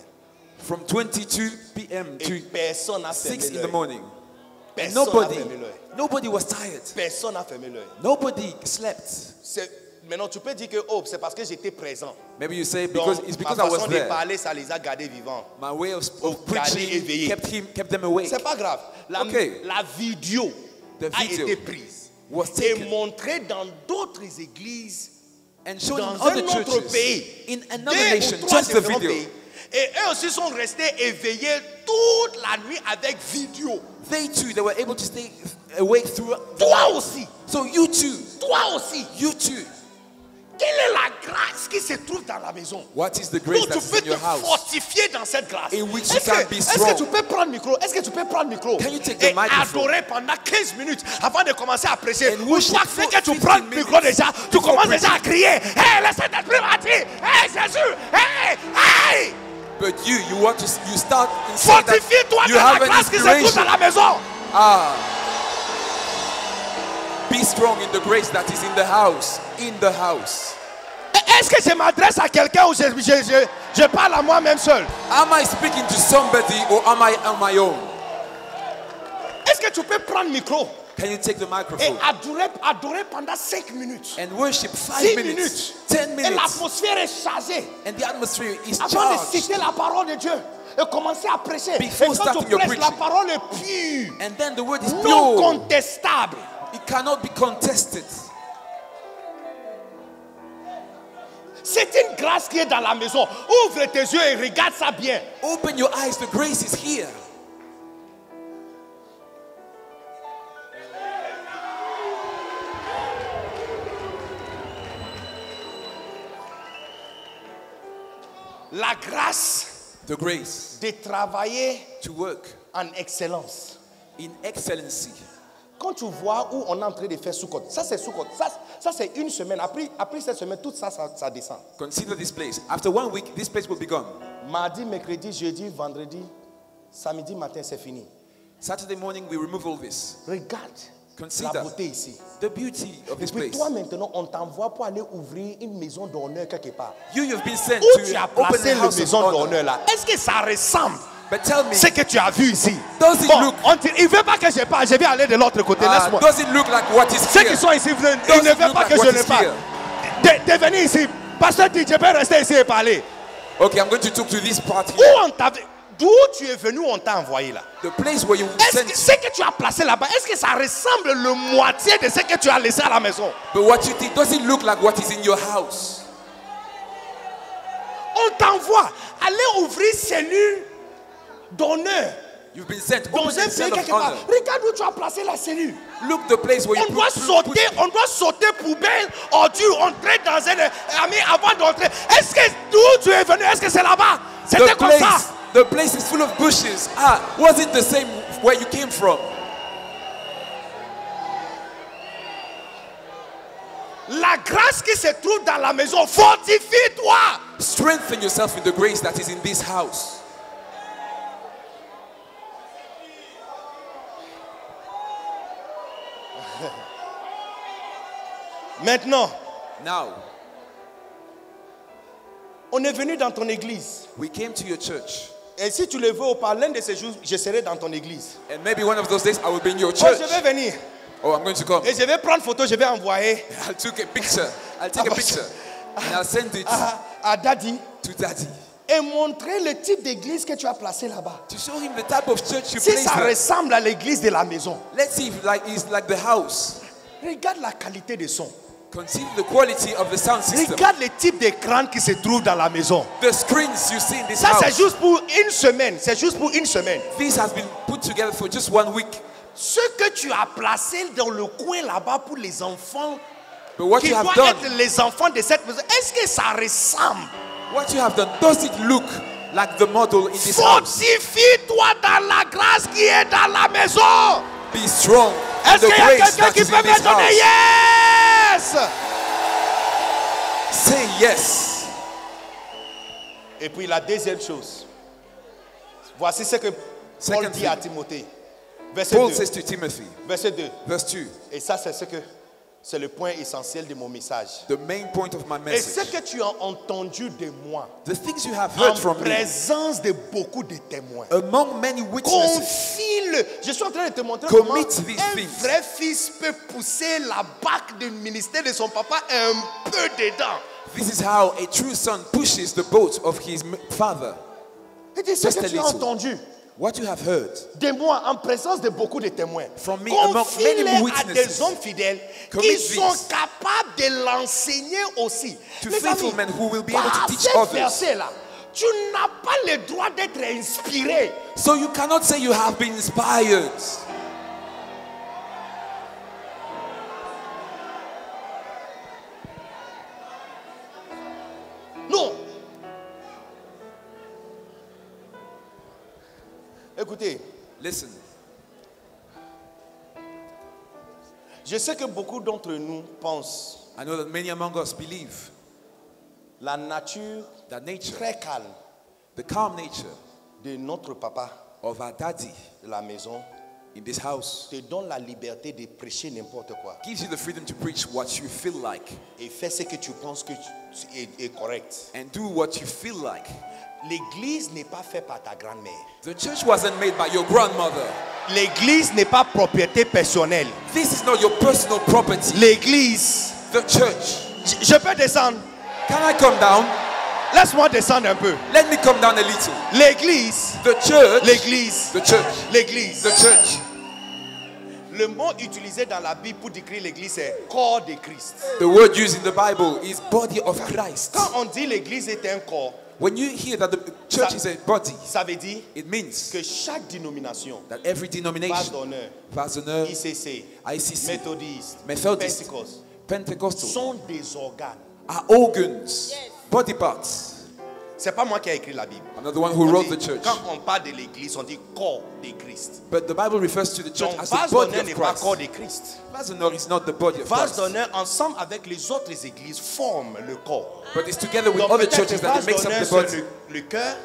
from 22 p.m. Et to personne n'a 6 fermé in the l'œil. morning. Personne n'a Nobody, fermé l'œil. nobody was tired. Personne n'a fermé l'œil. Nobody slept. Maintenant, tu peux dire que oh, c'est parce que j'étais présent. Maybe you say Donc, it's ma because I was façon de there. parler, ça les a gardés vivants. My way of Garder éveillé. preaching kept them awake. C'est pas grave. Okay. La vidéo The a video été prise was et taken montrée dans d'autres églises and shown in dans un other autre churches pays. in another 2 nation. ou 3 Just the différents video. pays. Et eux aussi sont restés éveillés toute la nuit avec vidéo. They too, they were able to stay awake through. Toi aussi. So you too, Toi aussi. you too. Quelle est la grâce qui se trouve dans la maison? What is the grace Donc tu that's peux in te your house? fortifier dans cette grâce. In which you Est-ce can be que strong. tu peux prendre le micro? Est-ce que tu peux prendre le micro? Can you take the et microphone? adorer pendant 15 minutes avant de commencer à prêcher? And Ou worship chaque fois for que tu 15 prends le micro minutes déjà, tu before commences déjà à preaching. crier. Hey, le Saint-Esprit m'a dit. Hey, Jésus. Hey, hey. But you start in saying that Fortifie-toi you dans la have an grâce qui se trouve inspiration. dans la maison. Be strong in the grace that is in the house. In the house. Est-ce que je m'adresse à quelqu'un ou je parle à moi-même seul? Am I speaking to somebody or am I on my own? Est-ce que tu peux prendre le micro Can you take the et microphone adorer pendant 5 minutes? and worship 5 6 minutes, minutes. 10 Et minutes, l'atmosphère est chargée. and the atmosphere is Avant de charged? citer la parole de Dieu et commencer à prêcher. Before Et quand starting tu your prêches, la preaching. parole est pure, And then the word is non pure. contestable. It cannot be contested. C'est une grâce qui est dans la maison. Ouvre tes yeux et regarde ça bien. Open your eyes, the grace is here. La grâce The grace de travailler to work en excellence. in excellency. Quand tu vois où on est en train de faire Soukot, ça c'est Soukot, ça c'est une semaine. Après cette semaine, tout ça descend. Consider this place. After 1 week, this place will be gone. Mardi, mercredi, jeudi, vendredi, samedi matin, c'est fini. Saturday morning, we remove all this. Regarde la Consider beauté ici. the beauty of Et this puis place. toi maintenant, on t'envoie pour aller ouvrir une maison d'honneur quelque part. You've been sent Où tu to as open placé a la house of maison honor. d'honneur là? Est-ce que ça ressemble But tell me, ce que tu as vu ici? Does it look- Il ne veut pas que je parle, je vais aller de l'autre côté, laisse-moi. does it look like what is Ceux qui here? sont ici, Does ils ne it veulent look pas like que what je ne is parle. here? De venir ici. Pasteur dit, je peux rester ici et parler. Okay, I'm going to talk to this part Où here. on t'a, d'où tu es venu, on t'a envoyé là. The place where you Est-ce sent. que ce que tu as placé là-bas, est-ce que ça ressemble le moitié de ce que tu as laissé à la maison? But what you think, does it look like what is in your house? On t'envoie aller ouvrir cellule d'honneur You've been sent. dans Open un the pays cell quelque of part. honor. Regarde où tu as placé la cellule. Look the place where you On doit sauter poubelle, ordure, entrer dans un ami avant d'entrer. Est-ce que d'où tu es venu? Est-ce que c'est là-bas? C'était the comme ça. place. The place is full of bushes. Was it the same where you came from? La grâce qui se trouve dans la maison, fortifie-toi. Strengthen yourself in the grace that is in this house. Maintenant, Now, on est venu dans ton église. we came to your church. Et si tu le veux ou pas, l'un de ces jours, je serai dans ton église. And maybe one of those days I will be in your Oh, church. je vais venir. Oh, I'm going to come. Et je vais prendre photo, je vais envoyer I'll take a picture. I'll take a picture. And I'll send it à Daddy to Daddy. et montrer le type d'église que tu as placé là-bas. To show him the type of church you Si place ça there. ressemble à l'église de la maison, Let's see if it's like the house. regarde la qualité de son. Consider the quality of the sound system. Regarde le type d'écran qui se trouve dans la maison. The screens you see in this Ça, c'est house. juste pour une semaine. C'est juste pour une semaine. This has been put together for just 1 week. Ce que tu as placé dans le coin là-bas pour les enfants, But what qui you have doivent done, être les enfants de cette maison, est-ce que ça ressemble? what you have done, does it look like the model in this house? Fortifie-toi dans la grâce qui est dans la maison. Be strong in Est-ce the qu'il y a grace quelqu'un that qui is peut in me this donner house. yes? Say yes. Et puis la deuxième chose, voici ce que Paul Second dit à thing. Timothée. Verset Paul 2. says to Timothy, Verset 2. verse 2, Et ça, c'est le point essentiel de mon message. the main point of my Et ce message. que tu as entendu de moi, The things you have en heard from me, présence de beaucoup de témoins, among many witnesses, confie-le. Je suis en train de te montrer Commit comment these un things. vrai fils peut pousser la barque du ministère de son papa un peu dedans. this is how a true son pushes the boat of his father. Et c'est ce Just que a tu as little. entendu What you have heard de moi en présence de beaucoup de témoins. From me, among many Confie-les à witnesses. des hommes fidèles Commit qui sont this. capables de l'enseigner aussi. to Mes faithful amis, men who will be able par to teach ce others. verset-là, tu n'as pas le droit d'être inspiré. So you cannot say you have been inspired. Non. Écoutez, Listen, je sais que beaucoup d'entre nous pensent I know that many among us believe la nature that nature, très calme the calm nature de notre papa of our daddy de la maison in this house te donne la liberté de prêcher n'importe quoi gives you the freedom to preach what you feel like et faire ce que tu penses que est correct. and do what you feel like. L'église n'est pas faite par ta grand-mère. The church wasn't made by your grandmother. L'église n'est pas propriété personnelle. This is not your personal property. L'église, The church. je peux descendre. Can I come down? Laisse-moi descendre un peu. Let me come down a little. L'église, The church. l'église, The church. l'église. The church. Le mot utilisé dans la Bible pour décrire l'église c'est corps de Christ. The word used in the Bible is body of Christ. Quand on dit l'église est un corps, When you hear that the church is a body, ça veut dire it means que chaque dénomination, that every base denomination, d'honneur, Vazoneur, ICC, ICC, Methodiste, Methodist, Pentecost, Pentecostal, sont des organes. are organs, body parts. C'est pas moi qui ai écrit la Bible. I'm not the one who On wrote dit- the church. Quand on parle de l'église, on dit corps de Christ. But the Bible refers to the church Donc, as the vase body d'honneur of n'est pas corps Christ. de Christ. Vazoneur is not the body of Vase Christ. d'honneur, ensemble avec les autres églises, forment le corps. But it's together with Donc, other peut-être churches que that vase it makes up d'honneur, the body. c'est le cœur.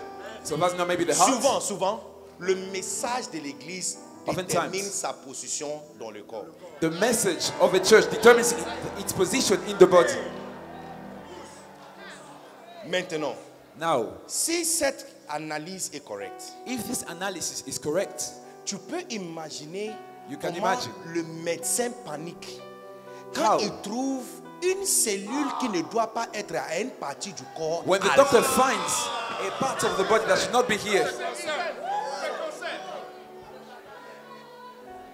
So Vazoneur may be the heart. Souvent, le message de l'église détermine Oftentimes, sa position dans le corps. the message of a church determines its position in the body. Maintenant, Now, si cette analyse est correcte, if this analysis is correct, tu peux imaginer You can comment imagine. le médecin panique quand How? il trouve une cellule qui ne doit pas être à une partie du corps. when the doctor finds a part of the body that should not be here,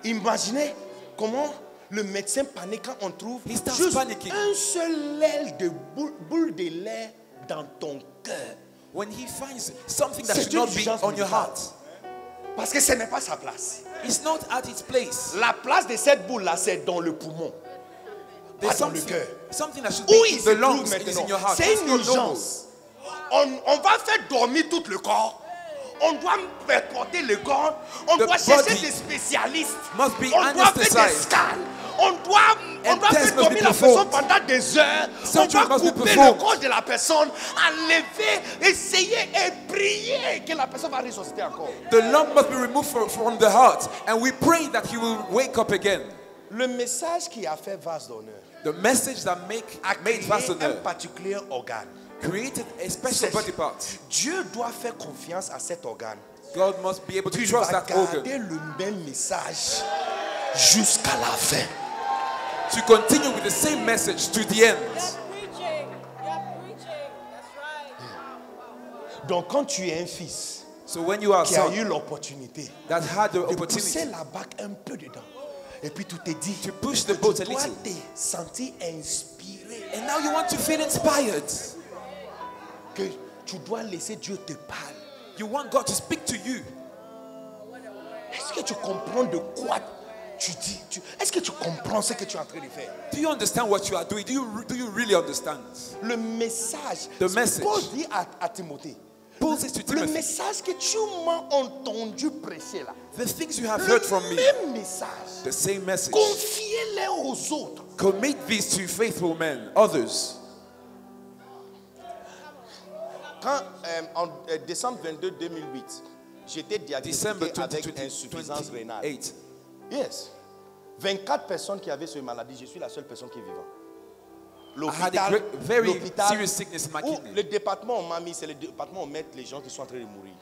Imaginez comment le médecin panique quand on trouve He starts juste panicking. un seul aile de boule de lait dans ton cœur. when he finds something that C'est should une not be urgence on your médicale. heart, Parce que ce n'est pas sa place. it's not at its place. La place de cette boule-là, c'est dans le poumon. There's Pas dans le something, cœur. something that should Où be il in se the trouve lungs, it is in your maintenant? heart. C'est It's une not normal. urgence. On va faire dormir tout le corps. On doit porter le corps. On The doit chercher body des spécialistes. must be On doit faire des anesthetized. scans. On doit And faire tests must be dormir la personne performed. pendant des heures. On Surgery doit must be couper le performed. corps de la personne, enlever, essayer et prier que la personne va ressusciter encore. The lung must be removed from the heart, and we pray that he will wake up again. Le message qui a fait vase d'honneur The message that a made créé vast un honor particulier organe. created a special body part. Dieu doit faire confiance à cet organe. God must be able to Tu trust vas that organ garder le même message jusqu'à la fin. to continue with the same message to the end. Preaching. You're preaching. That's right. Donc quand tu es un fils So when you are a qui a son eu l'opportunité that had the de pousser opportunity la bague un peu dedans, et puis tu te dis to push que the boat tu a dois little, te sentir inspiré, and now you want to feel inspired, que tu dois laisser Dieu te parler. you want God to speak to you. Est-ce que tu comprends de quoi tu dis? Est-ce que tu comprends ce que tu es en train de faire? Do you understand what you are doing? Do you really understand? Le message, The message. Paul dit à Timothée, Paul says to le Timothy, message que tu m'as entendu prêcher là, the things you have le heard from me, même message, the same message, confiez-les aux autres. commit these to faithful men, others. Quand en décembre 22 2008, j'étais December diagnostiqué avec insuffisance rénale. 2028. Yes. 24 personnes qui avaient cette maladie, je suis la seule personne qui est vivante. I had a very l'hôpital serious sickness in my où kidney. le département on m'a mis, c'est le département où on met les gens qui sont en train de mourir.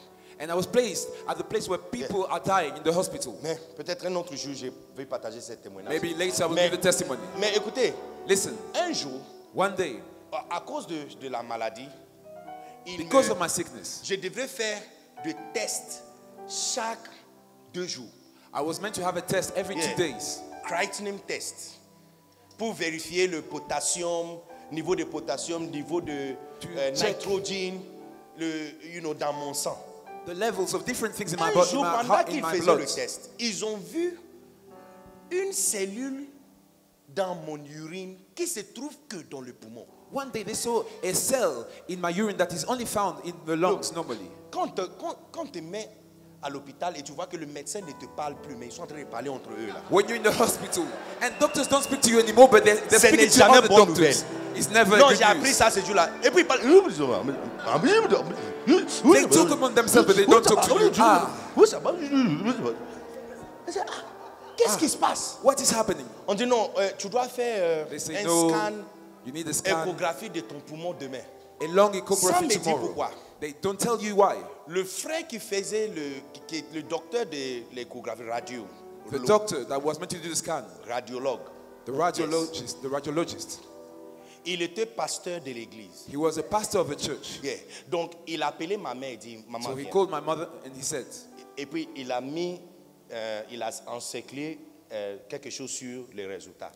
And I was placed at the place where people are dying in the hospital. Mais peut-être un autre jour, je vais partager ce témoignage. Maybe later I will Mais- give the testimony. Mais écoutez, Listen, un jour, one day, à cause de la maladie, because of my sickness, je devrais faire des tests chaque 2 jours. I was meant to have a test every Yeah. 2 days. Creatinine test. Pour vérifier le potassium, niveau de potassium, niveau de To check. nitrogène, dans mon sang. The levels of different things in my Un body, in jour, my pendant heart, in qu'ils my faisaient blood. le test, ils ont vu une cellule dans mon urine qui se trouve que dans le poumon. One day they saw a cell in my urine that is only found in the lungs normally. Quand on te met à l'hôpital et tu vois que le médecin ne te parle plus, mais ils sont en train de parler entre eux là. When you're in the hospital and doctors don't speak to you anymore, but they're Ce speaking n'est to jamais other bonne doctors. It's never Non, good j'ai appris news. ça ce jour-là. Et puis il parle. They talk among themselves, but they don't talk to you. Qu'est-ce qui se passe? What is happening? On dit non, tu dois faire They say un no. scan, You need a scan, échographie de ton poumon demain. a long Sans ecography me dire tomorrow. pourquoi. They don't tell you why. Le frère qui faisait qui est le docteur de l'échographie radio, The doctor that was meant to do the scan, radiologue, the radiologist, il était pasteur de l'église. he was a pastor of a church. Yeah. Donc il a appelé ma mère et dit maman So he viens. called my mother and he said, Et puis il a encerclé quelque chose sur les résultats.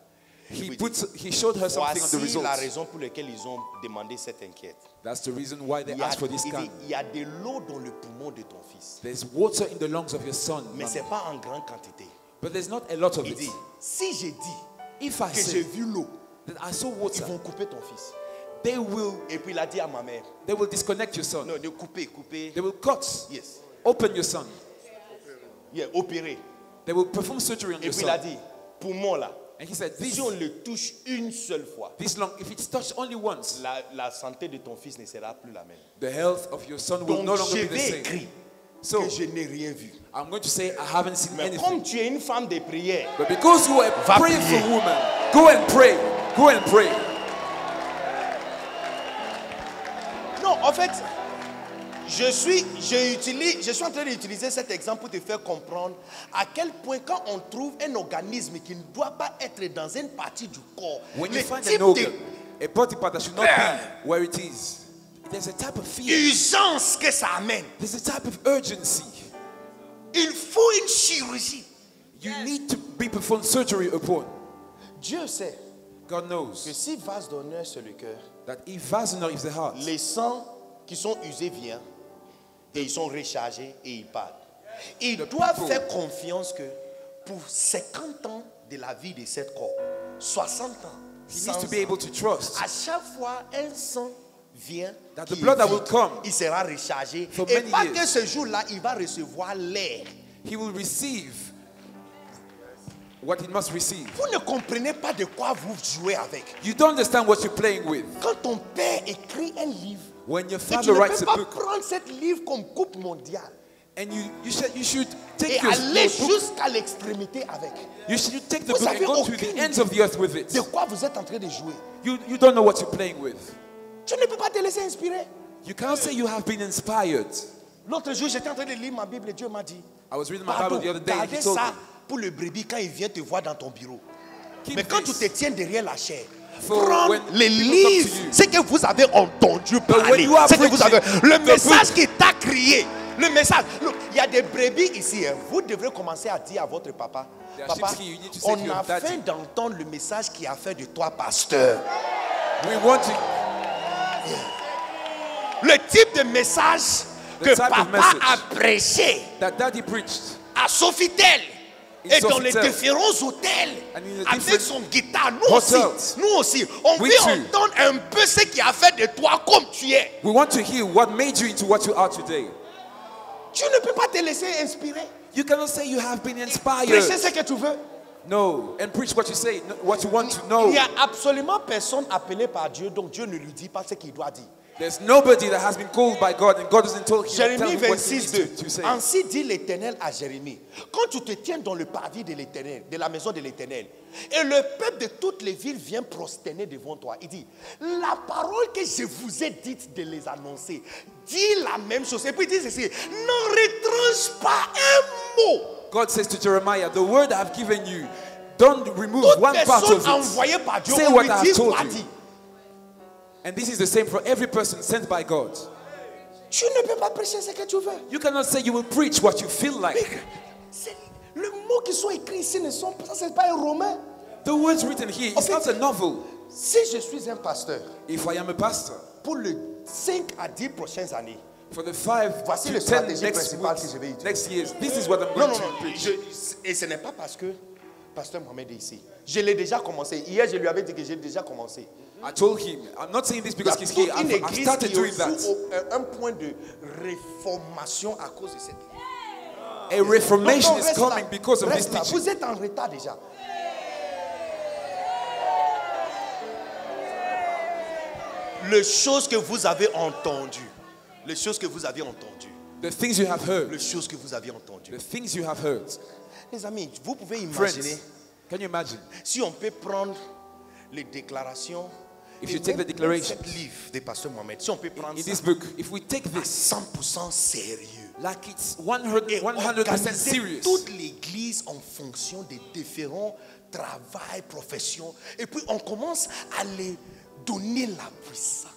Et puis, he showed her something on the voici la results. raison pour laquelle ils ont demandé cette enquête. That's the reason why they Il y a- asked for this il scan. dit, il y a de l'eau dans le poumon de ton fils, There's water in the lungs of your son, mais mama. c'est pas en grande quantité. But there's not a lot of Il it. dit, si j'ai dit If I que j'ai say vu l'eau, that I saw ils water, vont couper ton fils. they will Et puis il a dit à ma mère, disconnect your son. non, de couper. They will cut, Yes. open your son. Yeah, opérer. They will perform surgery on Et your puis il a son. dit, poumon là, And he said, si on le touche une seule fois, this lung, if it's touched only once, la santé de ton fils ne sera plus la même. the health of your son will Donc no longer je be the vais same. écrire So, que je n'ai rien vu. I'm going to say I haven't seen Mais anything. comme tu es une femme de prière, But because you are a Va prayerful prier. woman, go and pray. Go and pray. non, en fait, je suis en train d'utiliser cet exemple pour te faire comprendre à quel point quand on trouve un organisme qui ne doit pas être dans une partie du corps, When le you find type an organ, a body part that should not be where it is, there's a type of fear. d'urgence que ça amène, There's a type of urgency. il faut une chirurgie. You need to be performed surgery upon. Dieu sait God que knows si vase d'honneur c'est le cœur, that if vase d'honneur is the heart, les sangs qui sont usés viennent et ils sont rechargés et ils partent. Ils doivent people- faire confiance que pour 50 ans de la vie de cette corps, 60 ans, he 100 needs to be ans, able to trust à chaque fois un sang vient, that qui the blood est that will vide, come il sera rechargé for et many pas years. que ce jour-là il va recevoir l'air. he will receive what he must receive. Vous ne comprenez pas de quoi vous jouez avec. You don't understand what you're playing with. Quand ton père écrit un livre, When your et tu father ne writes peux a pas book, prendre cette livre comme coupe mondiale and you should et take your aller book, jusqu'à l'extrémité avec. you should take the Vous book and avez go to aucune the ends of the earth with De it. quoi vous êtes en train de jouer? You don't know what you're playing with. Tu ne peux pas te laisser inspirer. You can't say you have been inspired. L'autre jour, j'étais en train de lire ma Bible et Dieu m'a dit, I was reading my pardon, Bible the other day. gardez He told ça me, pour le brebis quand il vient te voir dans ton bureau. keep Mais quand tu this. te tiens derrière la chair, For prends when les people come livres, to you. ce que vous avez entendu when parler, you are ce que vous preaching, avez, le the message book. qui t'a crié, le message. Look, il y a des brebis ici. Hein. Vous devrez commencer à dire à votre papa, There are papa, sheep here, you need to say to on your a daddy. faim d'entendre le message qui a fait de toi pasteur. We want to. Le type de message que type of papa message. a prêché That daddy preached. à Sofitel In et dans les Sofitel. différents hôtels And in the avec different son guitare. Nous hotels. aussi, on We veut too. entendre un peu ce qui a fait de toi comme tu es. We want to hear what made you into what you are today. Tu ne peux pas te laisser inspirer. You cannot say you have been inspired. Prêcher ce que tu veux. No, and preach what you say, what you want to Il know. n'y a absolument personne appelé par Dieu, donc Dieu ne lui dit pas ce qu'il doit dire. There's nobody that has been called by God, and God doesn't tell him, tell Jérémie him what he 26, needs 2. to say. Ainsi dit l'Éternel à Jérémie. Quand tu te tiens dans le parvis de l'Éternel, de la maison de l'Éternel, et le peuple de toutes les villes vient prosterner devant toi, il dit, la parole que je vous ai dite de les annoncer, dis la même chose. Et puis il dit ceci, n'en retranche pas un mot. God says to Jeremiah, the word I have given you, don't remove Toute one part personne of it. envoyée par Dieu, Say on what lui I have dit, told quoi you. dit. And this is the same for every person sent by God. Tu ne peux pas prêcher ce que tu veux. You cannot say you will preach what you feel like. Le mot qui sont écrits ici ne sont pas, ça c'est pas un roman. The words written here, it's Okay. not a novel. Si je suis un pasteur, If I am a pastor, pour les 5 à 10 prochaines années, for the 5 Voici to le 10 stratégie next principale weeks, que je vais utiliser. next years, this is what I'm non, going non, to non, preach. et ce n'est pas parce que Pasteur Mohamed est ici. Je l'ai déjà commencé. Hier, je lui avais dit que j'ai déjà commencé. I told him, I'm not saying this Il y a because he's toute here. une I've église started qui doing est that. sous un point de réformation à cause de cette A reformation Donc, is reste coming là. because of this Reste là. teaching. Vous êtes en retard déjà. Les choses que vous avez entendues, les choses que vous avez entendues, The things you have heard, les choses que vous avez entendues. the things you have heard. Les amis, vous pouvez Friends, imaginer can you imagine? si on peut prendre les déclarations If et you take même the declarations cet livre de Pasteur Mohamed, si on peut prendre In ça this book, if we take à this 100% sérieux like it's et 100% organiser serious, toute l'église en fonction des différents travails, professions, et puis on commence à les donner la puissance.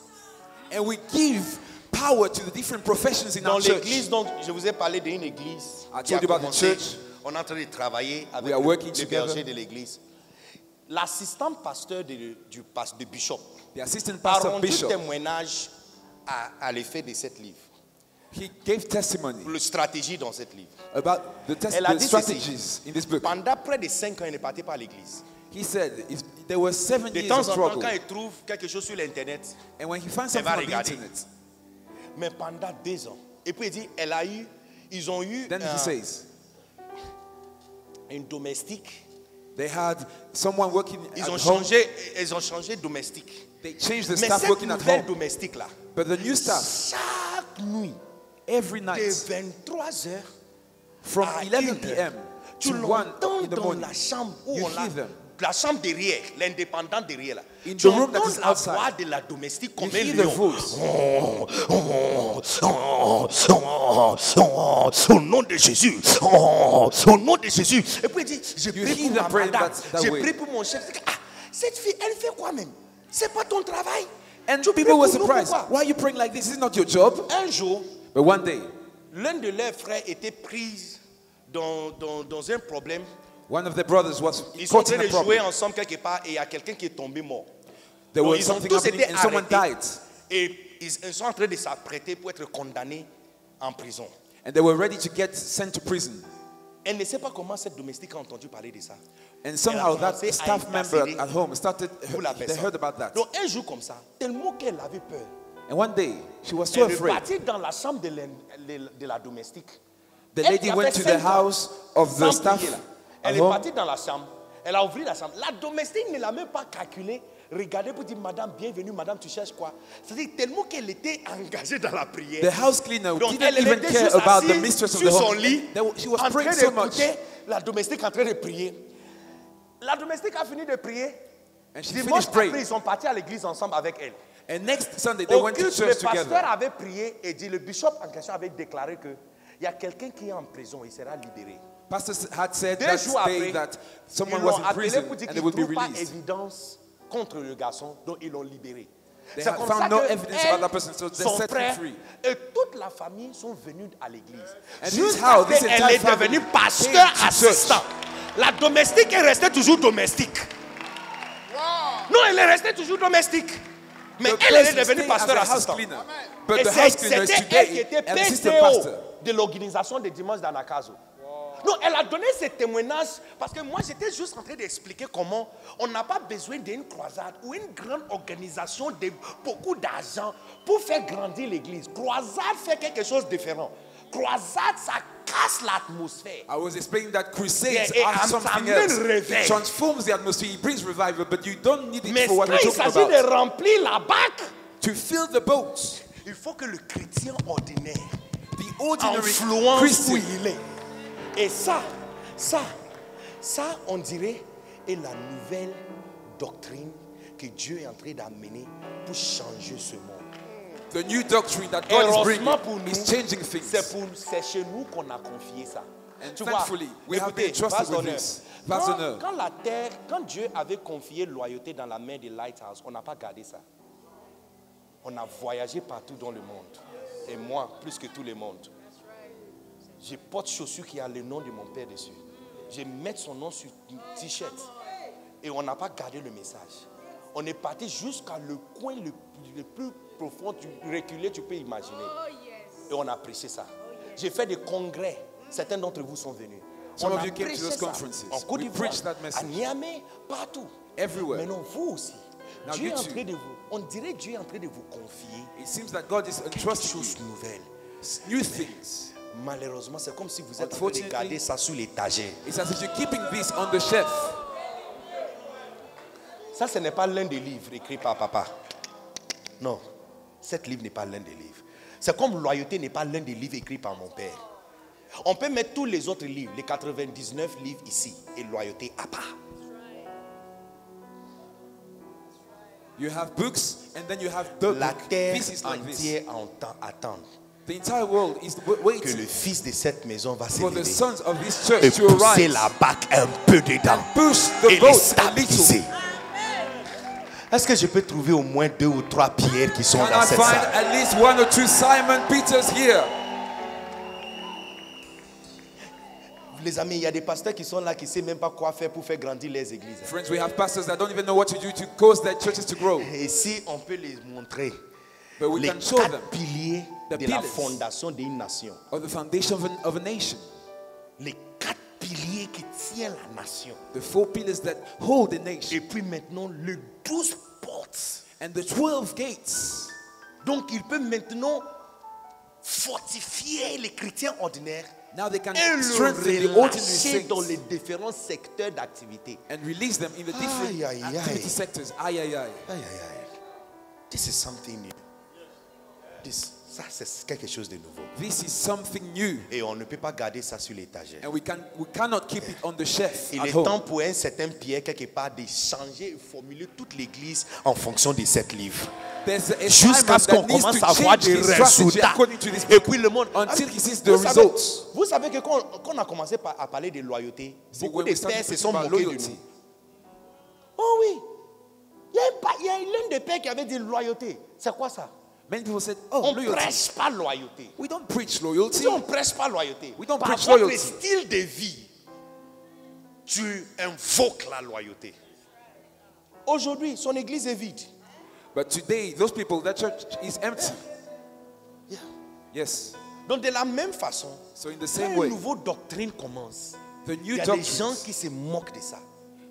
and we give power to the different professions in Dans our church. l'église, donc, je vous ai parlé d'une église I qui a told you about the commencé. church. On est en train de travailler avec We are working le together. berger de l'église. L'assistant pasteur de Bishop The assistant a pastor rendu bishop, témoignage à l'effet de cette livre, he gave testimony la stratégie dans cette livre. about Elle a the dit strategies in this book. Pendant près de 5 ans, il ne partait pas à l'église. He said there were 7 De years temps of en temps, struggle, quand il trouve quelque chose sur l'internet, and when he finds elle something va on the regarder. internet, mais pendant 2 ans. Et puis il dit, ils ont eu then he says une domestique. they had someone working Ils at ont home. changé de domestique. They changed the Mais staff cette working at nouvelle home, domestique là, but the new staff chaque nuit, every de night 23h from à 11 1h, p.m. tu to 1 l'entends in the dans morning. la chambre où You on l'a, hear them. la chambre derrière, l'indépendant derrière là. In Tu the room that entends is la outside. voix de la domestique comme You un hear the lion. voice. Au nom de Jésus. Au nom de Jésus. Et puis il dit, j'ai You pris hear pour them ma praying madame. that J'ai way. pris pour mon chef. Ah, cette fille, elle fait quoi même? C'est pas ton travail. And Tu pries people were pour nous, surprised. pourquoi? Why are you praying like this? This is not your job. Un jour, But one day, l'un de leurs frères était pris dans un problème. one of the brothers was Ils sont en caught train in a de jouer problem. ensemble quelque part et il y a quelqu'un qui est tombé mort. There Donc, was ils ont something tous happening été and someone arrêtés. died. Et ils sont en train de s'apprêter pour être condamnés en prison. And they were ready to get sent to prison. Elle ne sait pas comment cette domestique a entendu parler de ça. And somehow that commencé à staff member intercéder at home started, Pour la they personne. heard about that. Donc un jour comme ça, tellement qu'elle avait peur, And one day, she was so elle est afraid. partie dans la chambre de la domestique. The Elle lady qui a went fait to the 5 ans house of the sans staff prier, là. at Elle est home. partie dans la chambre. Elle a ouvert la chambre. La domestique ne l'a même pas calculé. Regardez pour dire, madame, bienvenue, madame, tu cherches quoi? C'est-à-dire tellement qu'elle était engagée dans la prière. The house cleaner Donc didn't elle even était care juste about the assise mistress of sur the son home. lit, She was en praying train so much. d'écouter la domestique en train de prier. La domestique a fini de prier. And she Dimanche finished praying. après, ils sont partis à l'église ensemble avec elle. And next Sunday, they Au went to culte, le church pasteur together. avait prié et dit, le bishop en question avait déclaré que il y a quelqu'un qui est en prison, il sera libéré. Pastor had said 2 that jours day après, that ils someone was l'ont in appelé prison pour dire and qu'ils they ne would be trouvent pas released. évidence contre le garçon, donc ils l'ont libéré. They C'est had comme found ça no que evidence elle, about that person, so they son set him frère free. et toute la famille sont venus à l'église. And this Jusqu'à how ce this qu'elle entire est devenue family pasteur came to church. assistant. La domestique est restée toujours domestique. Non, elle est restée toujours domestique. Mais The elle est person devenue stayed as pasteur a house assistant. cleaner. But Et the house cleaner is c'était elle qui today était an assistant PTO pastor. de l'organisation des dimanches d'Anakazo. Non, elle a donné ce témoignage parce que moi j'étais juste en train d'expliquer comment on n'a pas besoin d'une croisade ou une grande organisation de beaucoup d'argent pour faire grandir l'église. Croisade fait quelque chose de différent. Croisade, ça casse l'atmosphère. I was explaining that crusades Yeah, are and something amène else. réveil. It transforms the atmosphere, it brings revival, but you don't need it Mais for what quand we're il talking s'agit de about. remplir la bac, To fill the boats, il faut que le chrétien ordinaire the ordinary influence où Christian, il est. Et ça, on dirait, est la nouvelle doctrine que Dieu est en train d'amener pour changer ce monde. the new doctrine that God is bringing Heureusement pour nous, is changing things. c'est chez nous qu'on a confié ça. And Tu thankfully, we have écoutez, been trusted vase with d'honneur. this. Vase d'honneur. Quand la terre, quand Dieu avait confié loyauté dans la main des Lighthouse, on n'a pas gardé ça. On a voyagé partout dans le monde. Et moi, plus que tout le monde. Je porte chaussures qui a le nom de mon père dessus. Je mets son nom sur une t-shirt. Et on n'a pas gardé le message. On est parti jusqu'à le coin le plus profond, reculé, tu peux imaginer. Et on a prêché ça. J'ai fait des congrès. Certains d'entre vous sont venus. Some On of a you came to prêché those ça conferences. en Côte We d'Ivoire, preached that message. à Niamey, partout. Everywhere. Maintenant, vous aussi. Now Dieu est you en too. train de vous, on dirait que Dieu est en train de vous confier It seems that God is quelque entrusting chose you de nouvelle. new things. Malheureusement, c'est comme si vous êtes en train de Unfortunately, garder ça sous l'étagère. It's as if you're keeping this on the shelf. Ça, ce n'est pas l'un des livres écrits par papa. Non, cet livre n'est pas l'un des livres. C'est comme loyauté n'est pas l'un des livres écrits par mon père. On peut mettre tous les autres livres, les 99 livres ici, et loyauté à part. You have books and then you have the La book. terre This is like this. entière attend The entire world is que waiting le fils de cette maison va se for the lever sons of this et church to pousser arise la barque un peu dedans and push the et les boat a stabiliser. little. Est-ce que je peux trouver au moins 2 ou 3 pierres qui sont Can dans I cette find salle? at least 1 or 2 Simon Peters here? Les amis, il y a des pasteurs qui sont là qui ne savent même pas quoi faire pour faire grandir les églises. Friends, we have pastors that don't even know what to do to cause their churches to grow. Et si on peut les montrer But we les can show 4 them piliers the de la pillars fondation d'une nation. of the foundation of a nation. Les 4 piliers qui tiennent la nation. The 4 pillars that hold the nation. Et puis maintenant, le 12 portes. And the 12 gates. Donc, il peut maintenant fortifier les chrétiens ordinaires Now they can et strengthen the le ordinary relâcher dans saints les différents secteurs d'activité. and release them in the different Aïe, aïe, aïe. activity sectors. Aye, aye, aye. Aïe, aïe, aïe. This is something new. Ça, c'est quelque chose de nouveau. This is something new. Et on ne peut pas garder ça sur l'étagère. And we cannot keep it on the shelf Il at est home. temps pour un certain Pierre, quelque part, de changer et formuler toute l'église en fonction de cette livre. There's a Jusqu'à ce qu'on Simon that needs commence to à voir change des his strategy résultats. according to this Et book puis le monde. until he sees the Vous savez, results. vous savez que quand on a commencé à parler de loyauté, See, beaucoup when de we started pères se talking sont about moqués de loyalty, nous. Oh oui. Il y a l'un des pères qui avait dit loyauté. C'est quoi ça? many people said, oh, On ne loyalty. prêche pas loyauté. We don't preach loyalty. Si on ne prêche pas loyauté, We don't par preach votre loyalty. style de vie, tu invoques la loyauté. Aujourd'hui, son église est vide. But today, those people, that church is empty. Yeah. Yes. Donc de la même façon, So in the quand same une way, nouvelle doctrine commence, the il new y a des gens doctrines, qui se moquent de ça.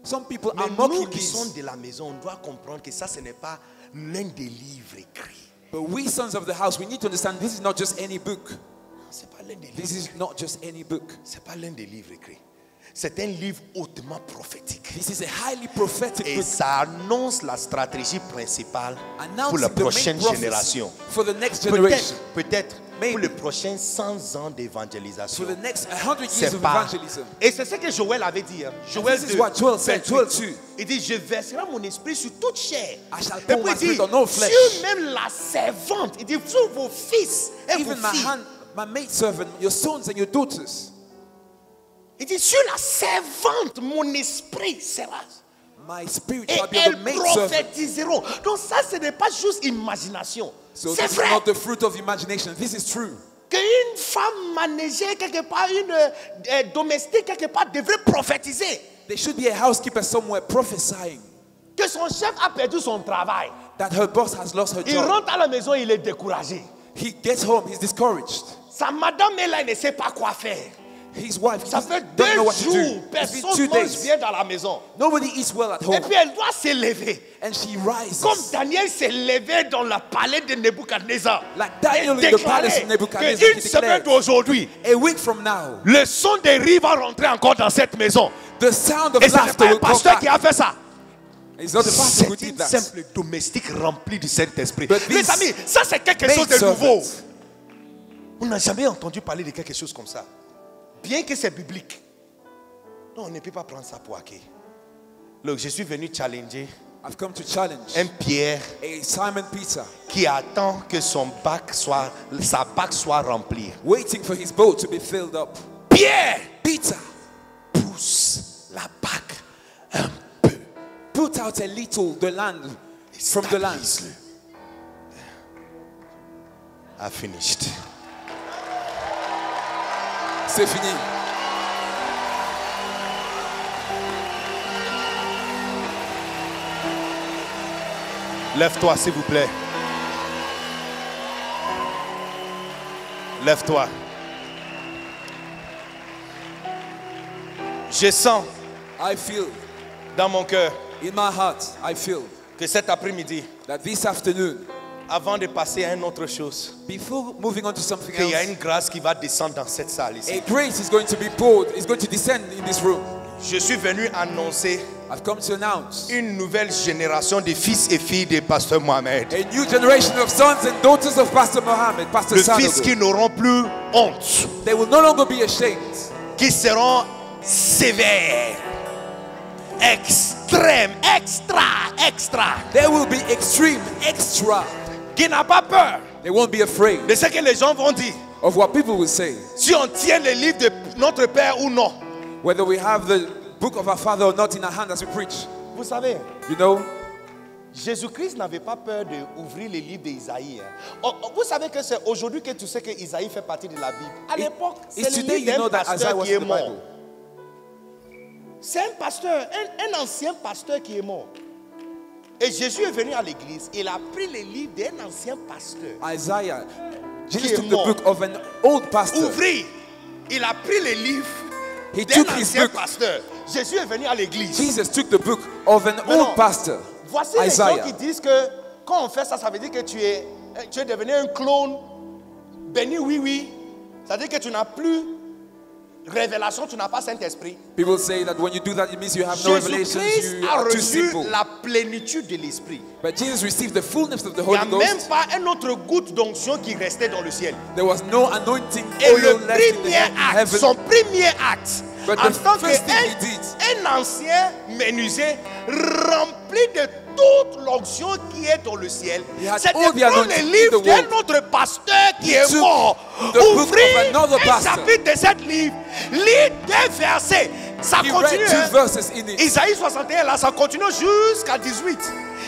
some people Mais are nous mocking qui this. sommes de la maison, on doit comprendre que ça, ce n'est pas l'un des livres écrits. But we sons of the house, we need to understand this is not just any book. C'est pas l'un des This livres. is not just any book. C'est pas l'un des livres écrits. C'est un livre hautement prophétique. This is a highly prophetic Et book. ça annonce la stratégie principale pour Announcing la the main prochaine prophecy génération. for the next generation. Peut-être Maybe. pour les prochains 100 ans For d'évangélisation. the next 100 years C'est of pas. evangelism. Et c'est ce que Joël avait dit. Hein. Joël This is what Joel said. 28. Joel 2. Il dit, je verserai mon esprit sur toute chair. I shall Et pour puis my il dit, spirit on all flesh. sur même la servante. Il dit, sur vos fils et vos Even filles. my maidservant, your sons and your daughters. Il dit, sur la servante, mon esprit sera. My spirit Et shall be on elles the maidservant. prophétiseront. Donc ça, ce n'est pas juste imagination. So C'est this is vrai. not the fruit of imagination. This is true. Qu'une femme managée quelque part, une domestique quelque part, devrait prophétiser. There should be a housekeeper somewhere prophesying Que son chef a perdu son travail. that her boss has lost her Il job. rentre à la maison, il est découragé. He gets home, he's discouraged. Sa madame est là, elle ne sait pas quoi faire. His wife Ça fait don't know 2 what to do. jours, It's been personne 2 ne mange days. bien dans la maison. Nobody eats well at Et home. puis elle doit se lever. And she rises. Comme Daniel s'est levé dans le palais de Nebuchadnezzar. Like Daniel Et in the palace déclaré of Nebuchadnezzar, que he une semaine declared, d'aujourd'hui, a week from now, le son des rires va rentrer encore dans cette maison. the sound of Et ce n'est laughter pas un will come pasteur qui back. a fait ça. It's not the pastor who C'est did une that. simple domestique remplie du Saint-Esprit. But Les this amis, ça c'est quelque chose de maidservant, nouveau. On n'a jamais entendu parler de quelque chose comme ça. Bien que c'est biblique. Non, on ne peut pas prendre ça pour acquis. Look, je suis venu challenger I've come to challenge un Pierre a Simon Peter qui attend que sa bac soit remplie. waiting for his boat to be filled up. Pierre, Peter, pousse la bac. put out a little the land from the land. Stabilise-le. I finished. C'est fini. Lève-toi, s'il vous plaît. Lève-toi. Je sens I feel dans mon cœur in my heart, I feel que cet après-midi, that this afternoon, avant de passer à une autre chose, before moving on to something qu'il y a else, une grâce qui va descendre dans cette salle ici. a grace is going to be poured, is going to descend in this room. Je suis venu annoncer I've come to announce une nouvelle génération de fils et filles de Pasteur Mohamed. a new generation of sons and daughters of Pastor Mohammed, Pastor Le fils Sanogo. qui n'auront plus honte, They will no longer be ashamed. qui seront sévères, extrêmes, extra, They will be extreme, extra. qui n'a pas peur They won't be afraid de ce que les gens vont dire. of what people will say. Si on tient le livre de notre Père ou non. Whether we have the book of our Father or not in our hand as we preach. Vous savez, You know, Jésus-Christ n'avait pas peur d'ouvrir le livre d'Isaïe. Vous savez que c'est aujourd'hui que tu sais que Isaïe fait partie de la Bible. À l'époque, c'est it's le today livre you know d'un that Isaiah pasteur was qui est in the mort. Bible. C'est un pasteur, un ancien pasteur qui est mort. Et Jésus est venu à l'église. Il a pris le livre d'un ancien pasteur. Isaiah. Qui Jesus est took the mort. book of an old pastor. Ouvrir. Il a pris le livre He d'un took his ancien book. pasteur. Jésus est venu à l'église. Jesus took the book of an Maintenant, old pastor. Voici les gens Isaiah. qui disent que quand on fait ça, ça veut dire que tu es devenu un clone. Béni, oui. Ça veut dire que tu n'as plus révélation, tu n'as pas Saint-Esprit. People say that when you do that, it means you have no revelations. Jésus-Christ You a are too reçu simple. la plénitude de l'Esprit. But Jesus received the fullness of the Il n'y Holy a même Ghost. pas un autre goutte d'onction qui restait dans le ciel. There was no anointing Et le oil left in the premier acte, heaven. son premier acte, But en the tant first thing he did, qu'un ancien menuisier rempli de toute l'onction qui est dans le ciel, He had c'était all the prendre anointing le in livre the d'un world. autre pasteur qui est took mort, the book of ouvrir another un pastor. chapitre de cet livre, lire des versets, ça He continue. read 2 hein. verses in it. Isaïe 61, là, ça continue jusqu'à 18.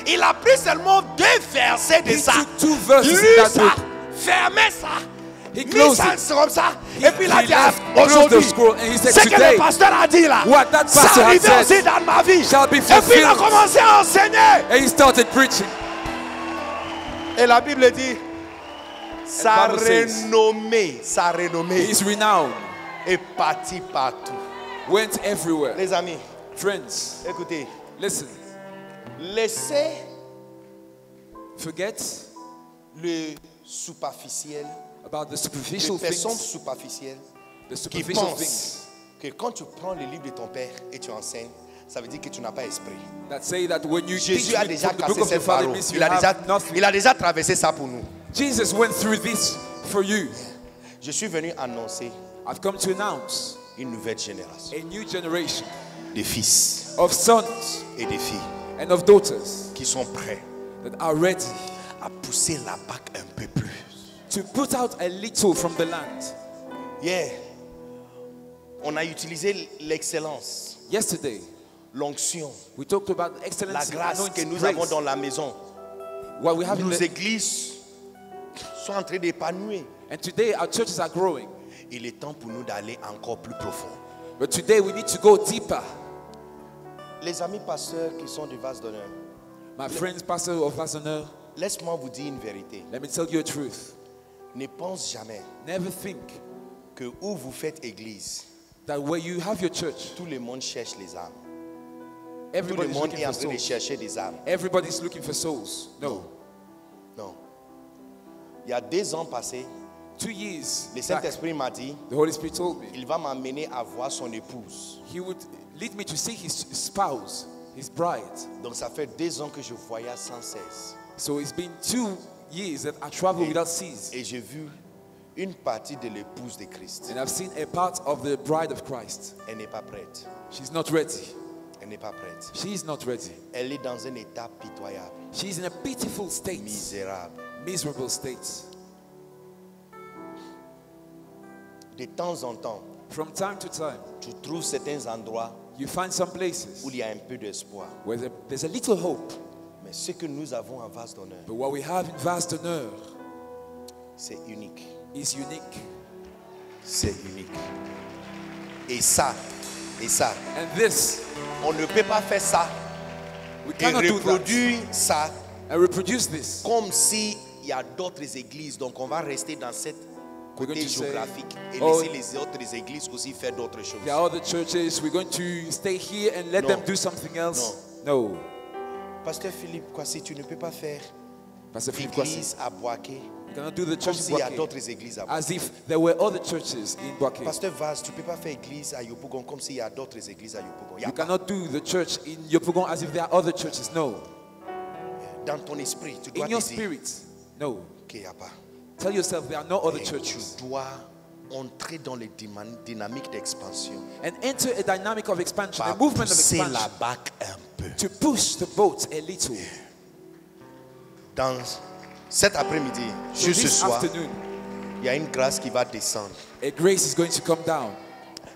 Il a pris seulement 2 versets de He ça, took 2 verses lu in that ça, book. fermé ça, He mis closed ça it. comme ça, et puis il a He dit, left, aujourd'hui, closed the scroll, and he said, ce que "Today, le pasteur a dit là, what that ça pastor had arrive said aussi dans ma vie. shall be Et puis il a fulfilled." commencé à enseigner. And he started preaching. Et la Bible dit, sa Bible says, renommée His renown est partie partout. went everywhere. Les amis, Friends, écoutez, listen. laissez Forget le superficiel, about the les superficial personnes things. superficielles The qui superficial pensent things que quand tu prends le livre de ton père et tu enseignes, ça veut dire que tu n'as pas esprit. that say that when you teach Jésus a me déjà from the book cassé of the cette Father, it barreau. means you have nothing. Il a déjà traversé ça pour nous. Jesus went through this for you. Je suis venu annoncer I've come to announce une nouvelle génération a new generation de fils of sons et de filles and of daughters qui sont prêts that are ready à pousser la barque un peu plus. to put out a little from the land. Yeah. On a utilisé l'excellence, Yesterday, l'onction, we talked about la excellence and grâce que anointing nous grace. avons dans la maison. What we have in Nos the, églises sont en train d'épanouir. and today our churches are growing. Il est temps pour nous d'aller encore plus profond. But today we need to go deeper. Les amis pasteurs qui sont du vase d'honneur, My friends, Pastor of Vassoneur, laisse-moi vous dire une vérité. let me tell you a truth. Ne pense jamais Never think que où vous faites église, that where you have your church, tout le monde cherche les âmes. Tout le everybody's monde looking est en for train de souls. chercher des âmes. Everybody's looking for souls. No. Non. Il y a 2 ans passés, 2 years le back, Saint-Esprit m'a dit, the Holy Spirit told me il va m'amener à voir son épouse. He would lead me to see his spouse, his bride. Donc ça fait 2 ans que je voyage sans cesse. So it's been 2 years that I travel without cease. Et j'ai vu une partie de l'épouse de Christ. And I've seen a part of the bride of Christ. Elle n'est pas prête. She's not ready. Elle n'est pas prête. She's not ready. Elle est dans un état pitoyable, She's in a pitiful state, misérable. miserable state. De temps en temps, From time to time, tu trouves certains endroits you find some places où il y a un peu d'espoir. where there's a little hope. Mais ce que nous avons en vase d'honneur, But what we have in Vast d'Honneur c'est unique. is unique. C'est unique. Et ça, And this, on ne peut pas faire ça we et cannot do that reproduire ça and reproduce this. comme s'il y a d'autres églises. Donc on va rester dans cette We're going côté to say, géographique et oh, laisser les autres églises aussi faire d'autres choses. there are other churches. We're going to stay here and let No. them do something else. No. Pasteur Philippe Kwasi, tu ne peux pas faire Pastor Philip Kwasi, l'église à Boaké you cannot do the comme church in s'il y a Boaké d'autres églises à Boaké. as if there were other churches in Boaké. Pasteur Vaz, tu ne peux pas faire église à Yopougon comme s'il y a d'autres églises à Yopougon. Il y a You pas. cannot do the church in Yopougon as if there are other churches. No. Dans ton esprit, tu dois In your te dire spirit, no. qu'il n'y a pas. Tell yourself there are no other Et churches. tu dois entrer dans les dynamiques d'expansion. And enter a dynamic of expansion, Pas a movement of pousser la expansion. barque un peu. To push the boat a little. Dans cet après-midi, So juste ce this soir, afternoon, il y a une grâce qui va descendre. a grace is going to come down.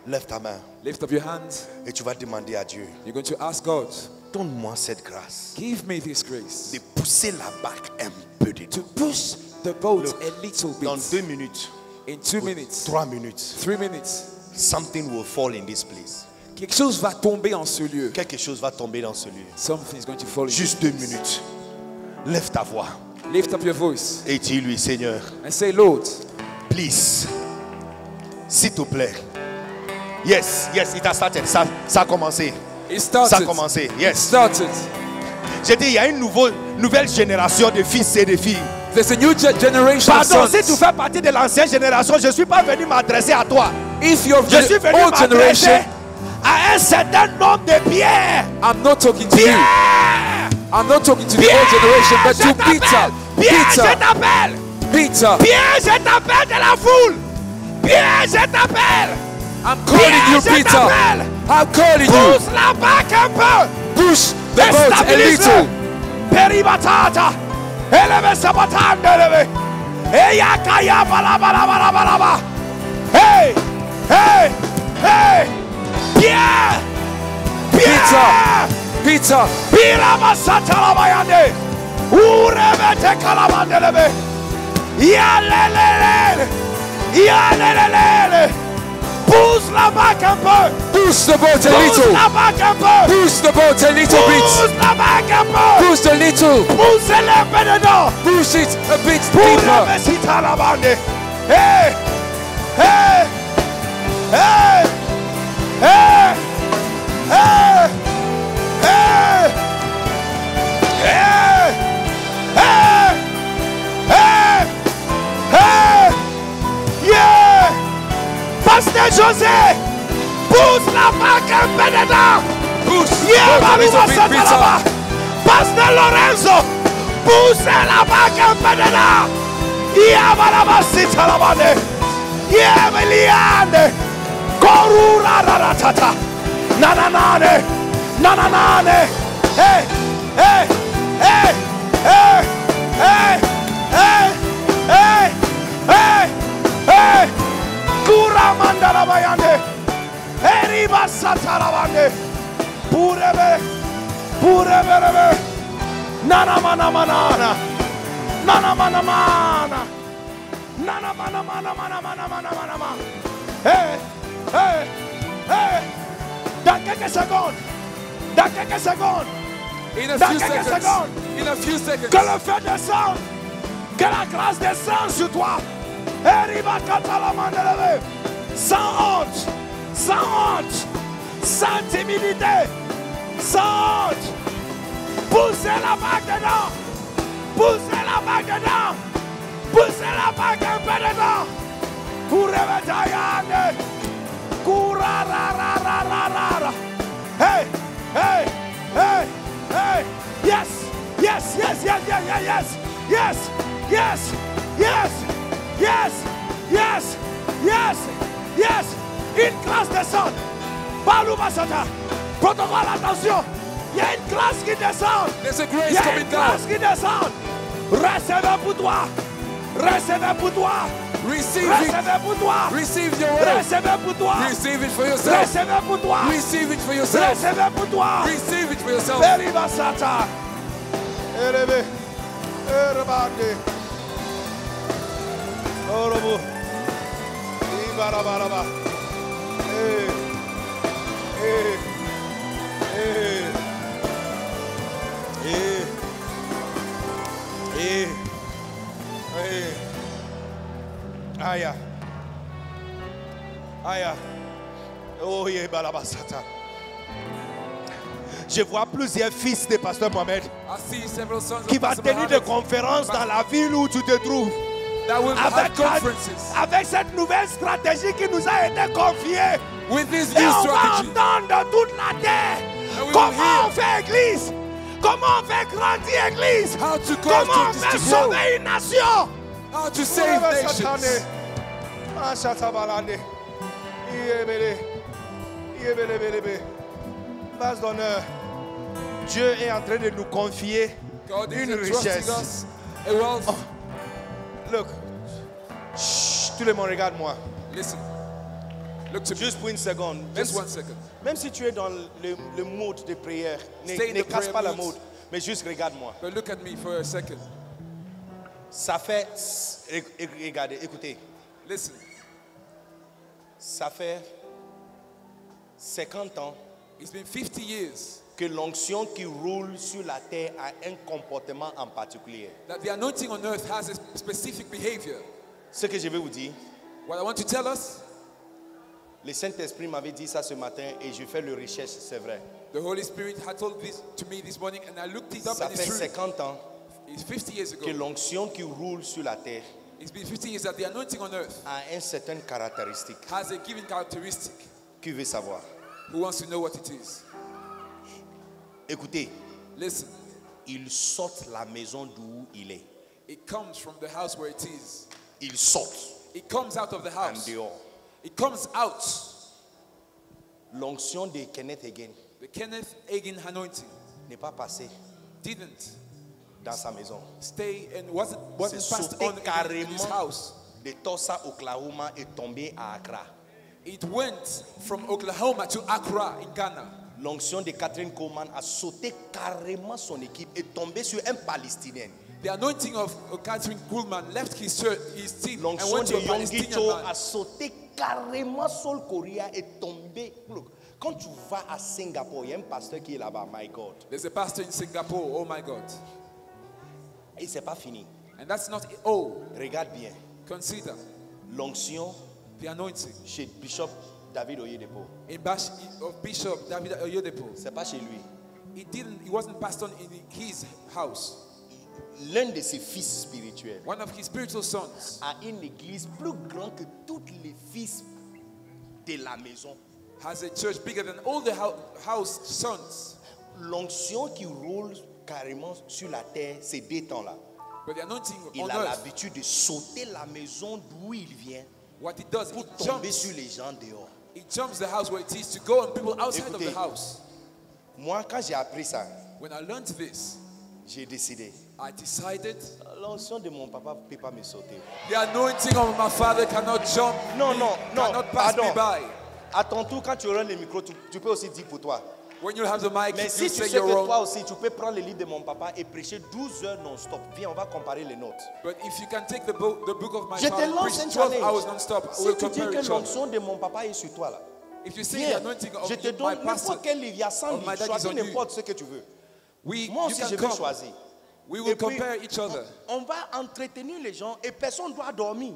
Lève ta main Lift up your hands. et tu vas demander à Dieu, You're going to ask God, donne-moi cette grâce give me this grace de pousser la barque un peu de to tout. push the boat Look, a little Dans bit. 2 minutes, In 2 minutes, 3 minutes, 3 minutes, something will fall in this place. quelque chose va tomber en ce lieu. Quelque chose va tomber dans ce lieu. Something is going to fall in Juste this 2 place. minutes. Lève ta voix Lift up your voice et dis-lui, Seigneur, and say, Lord, please, s'il te plaît. Yes, it has started. Ça a commencé. it Ça a started. commencé. It Yes. started. J'ai dit, il y a une nouvelle génération de fils et de filles. There's a new generation of Pardon, sons. si tu fais partie de l'ancienne génération, je ne suis pas venu m'adresser à toi. If you're of Je suis the venu old m'adresser generation, à un certain nombre de pierres. I'm not talking to you. Pierre! I'm not talking to the old generation, but to Peter. Pierre, je Peter. t'appelle. Peter. Pierre, je t'appelle de la foule. Pierre, je t'appelle. I'm calling you, je Peter. t'appelle. I'm calling you. Pousse la barque un peu. Push the boat a Stabilise-le. little. Peribatata. Élevez sa batande, élevez. Eya kaya bala bala bala bala bala. Hey, hey, hey. Pierre. Pierre. Peter. Pira masata la bayande. Urevete kalamande lebe. Yalelele. Yalelele. Pousse la barque un peu. Push the boat a Pousse little. la barque un peu. Push the boat a little bit. Pousse la barque un peu. Push a little. Poussez-le un peu dedans. Push it a bit Pour deeper. la mesita la bande. Hey. Hey. Hey. Hey. Hey. Hey. Hey. Hey. Hey. Hey. Yeah. Pasteur José, pousse la barque un peu dedans. Push the Yeah, boat a Baluba little bit, Santa là-bas. Peter. Pasteur Lorenzo, pousse la barque un peu dedans. Yeah, Balaba Sita la bande. Yeah, Meliane. Korura raratata. Nananane. Nananane. Hey, hey, hey, hey, hey, hey, hey, hey, hey. Kura mandala bayande. Eriba satarabande. Purebe. Purebe. Nana mana manana. Nana mana mana. Nana mana mana mana mana mana mana mana. Hey, hey, hey. Dans quelques secondes. Dans quelques secondes. In a Dans few quelques seconds. secondes. In a few seconds. Que le feu descende. Que la grâce descende sur toi. Eriba katalamande. Sans honte. Sans honte. Sans timidité. Sans honte. Poussez la barque dedans. Poussez la barque dedans. Poussez la barque un peu dedans. Kurevetayane. Kurararararara. Hey, hey, hey, hey. Yes, yes, yes, yes, yes, yes, yes, yes, yes, yes, yes, yes, yes. Une classe descend. Balouba Sata. Protocole, attention. Il y a une classe qui descend. There's a Il grace y a coming une down. classe qui descend. Recevez pour toi. Recevez pour toi. Receive it. Recevez pour toi. Receive your word. Recevez pour toi. Receive it for yourself. Recevez pour toi. Receive it for yourself. Recevez pour toi. Receive it for yourself. Beriba Sata. Erebe. Erebande. Orobo. Ibarabaraba. Hey. Hey. Hey. Hey. Hey. Hey. Aya. Aya. Oh, yeah, balabasata. Je vois plusieurs fils de Pasteur Mohamed I see several sons qui of va Pastor tenir des Mohammed conférences dans la ville où tu te trouves. that will have conferences Avec cette nouvelle stratégie qui nous a été confiée. with this Et new on va strategy. entendre toute la terre. And we will Comment hear on fait église? Comment on fait grandir église? how to cause Comment on churches fait to grow, sauver une nation? how to save nations. Base d'honneur. Dieu est en train de nous confier God is une entrusting richesse. us a wealth. Look. Chut, tout le monde regarde-moi. Listen, look to me. Juste pour une seconde. Just 1 second. Même si tu es dans le mode de prière, Stay in ne the casse prayer pas la mood. mode. Mais juste regarde-moi. But look at me for a second. Ça fait, regardez, écoutez, Listen, ça fait 50 ans it's been 50 years que l'onction qui roule sur la terre a un comportement en particulier. that the anointing on earth has a specific behavior. Ce que je vais vous dire, What I want to tell us, le Saint-Esprit m'avait dit ça ce matin et je fais le recherche, c'est vrai. the Holy Spirit had told this to me this morning, and I looked it up, Ça and it's fait true. 50 ans It's 50 years ago que l'onction qui roule sur la terre It's been 15 years that the anointing on earth a une certaine caractéristique. has a given characteristic. Qui veut savoir? Who wants to know what it is? Écoutez, Listen, il sort la maison d'où il est. it comes from the house where it is. Il sort It comes out of the en house. dehors. It comes out. L'onction de Kenneth Hagin The Kenneth Hagin anointing n'est pas passée didn't dans sa maison. stay and wasn't C'est passed sauté on in his carrément house. de Tulsa, Oklahoma et tombé à Accra. It went from Oklahoma to Accra in Ghana. L'onction de Catherine Coleman a sauté carrément son équipe et tombé sur un Palestinien. The anointing of Catherine Kuhlman left his team and L'onction went de to a Yonggi Palestinian Cho man. a sauté carrément sur le Korea et tombé. Look, quand tu vas à Singapour, il y a un pasteur qui est là-bas, my God. There's a pastor in Singapore, oh my God. Et c'est pas fini. And that's not it. Oh, Regarde bien. consider L'onction the anointing chez Bishop David Oyedepo, of Bishop David Oyedepo. c'est pas chez lui. It wasn't passed on in his house. L'un de ses fils spirituels One of his spiritual sons a une église plus grande que tous les fils de la maison. has a church bigger than all the house sons. L'onction qui roule carrément sur la terre ces 2 temps-là. But the anointing Il on a earth, l'habitude de sauter la maison d'où il vient what it does, pour it tomber jumps. sur les gens dehors. It jumps the house where it is to go on people outside of Écoutez. the house. Moi, quand j'ai appris ça, When I learned this, j'ai décidé. I decided L'onction de mon papa ne peut pas me sauter. the anointing of my father cannot jump Non, me, non, non, cannot pass me pardon. by. À ton tour, quand tu auras le micro, tu peux aussi dire pour toi. When you have the mic, Mais you si tu say sais que your own. toi aussi, tu peux prendre le livre de mon papa et prêcher 12 heures non-stop. Viens, on va comparer les notes. But if you can take the book of my Je te father, lance un preach 12 challenge. hours non-stop, Si we'll tu dis compare que each other. l'onction de mon papa est sur toi là, If you see the viens, anointing of je te my donne pastor, n'importe quel livre, il y a 100 of my livres, dad is choisis on you. n'importe ce que tu veux. Moi you aussi, can je vais come. choisir. We Et will puis, compare each other. on va entretenir les gens et personne ne doit dormir.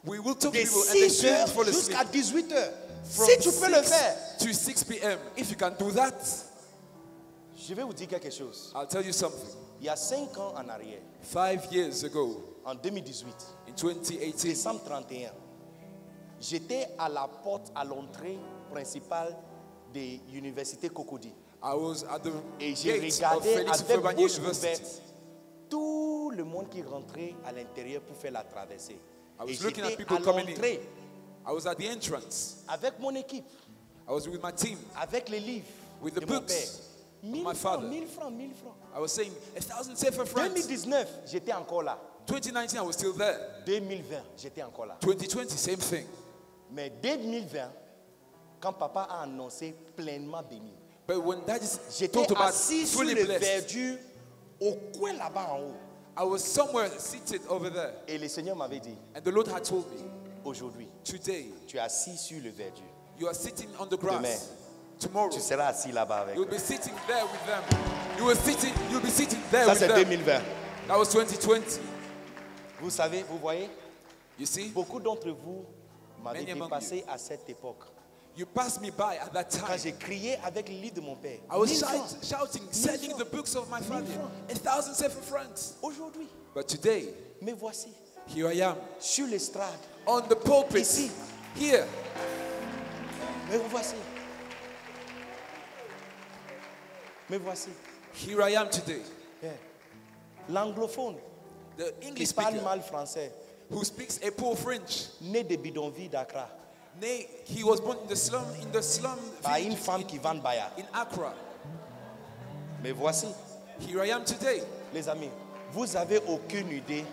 We will talk to De people and they 6 shouldn't heures fall asleep. jusqu'à 18 heures. From Si tu peux le 6 faire, to 6 p.m. If you can do that, je vais vous dire quelque chose. I'll tell you something. Il y a 5 ans en arrière, 5 years ago, en 2018, in 2018, décembre 31, j'étais à la porte, à l'entrée principale de l'université Cocody. I was at the Et j'ai gate of regardé Felix avec Febani bouche University. ouverte tout le monde qui rentrait à l'intérieur pour faire la traversée. I was Et looking at j'étais people à coming in. l'entrée I was at the entrance. avec mon équipe, I was with my team. avec les livres With de the mon books père. of 1000 my francs, father. 1000 francs, 1000 francs. I was saying 1,000 safer friends. 2019, j'étais encore là. 2019, I was still there. 2020, j'étais encore là. 2020, same thing. Mais dès 2020, quand papa a annoncé pleinement béni, But when that is j'étais talked about assis sur fully le blessed, verdure au coin là-bas en haut. I was somewhere seated over there. Et le Seigneur m'avait dit, And the Lord had told me, aujourd'hui, today, tu es assis sur le verdure. you are sitting on the grass. Demain, Tomorrow, Tu seras assis là-bas avec you'll eux. be sitting there with them. You'll be sitting there Ça, with c'est them. 2020. That was 2020. Vous savez, vous voyez, You see, beaucoup d'entre vous m'avez Many among dépassé à cette époque. you passed me by at that Quand time. j'ai crié avec le livre de mon père, I was 1000 francs. shouting, selling francs. the books of my 1000 father. francs. 1,000 safer friends. Aujourd'hui, But today, me voici here I am sur l'estrade. on the pulpit. Ici. Here, Me voici. Me voici. here I am today. Yeah. L'anglophone The qui English parle speaker mal français, who speaks a poor French. né de bidonville d'Accra, Nay, he was born in the slum par une villages femme qui vend Baya. in Accra. Me voici. Here I am today. Les amis, vous n'avez aucune idée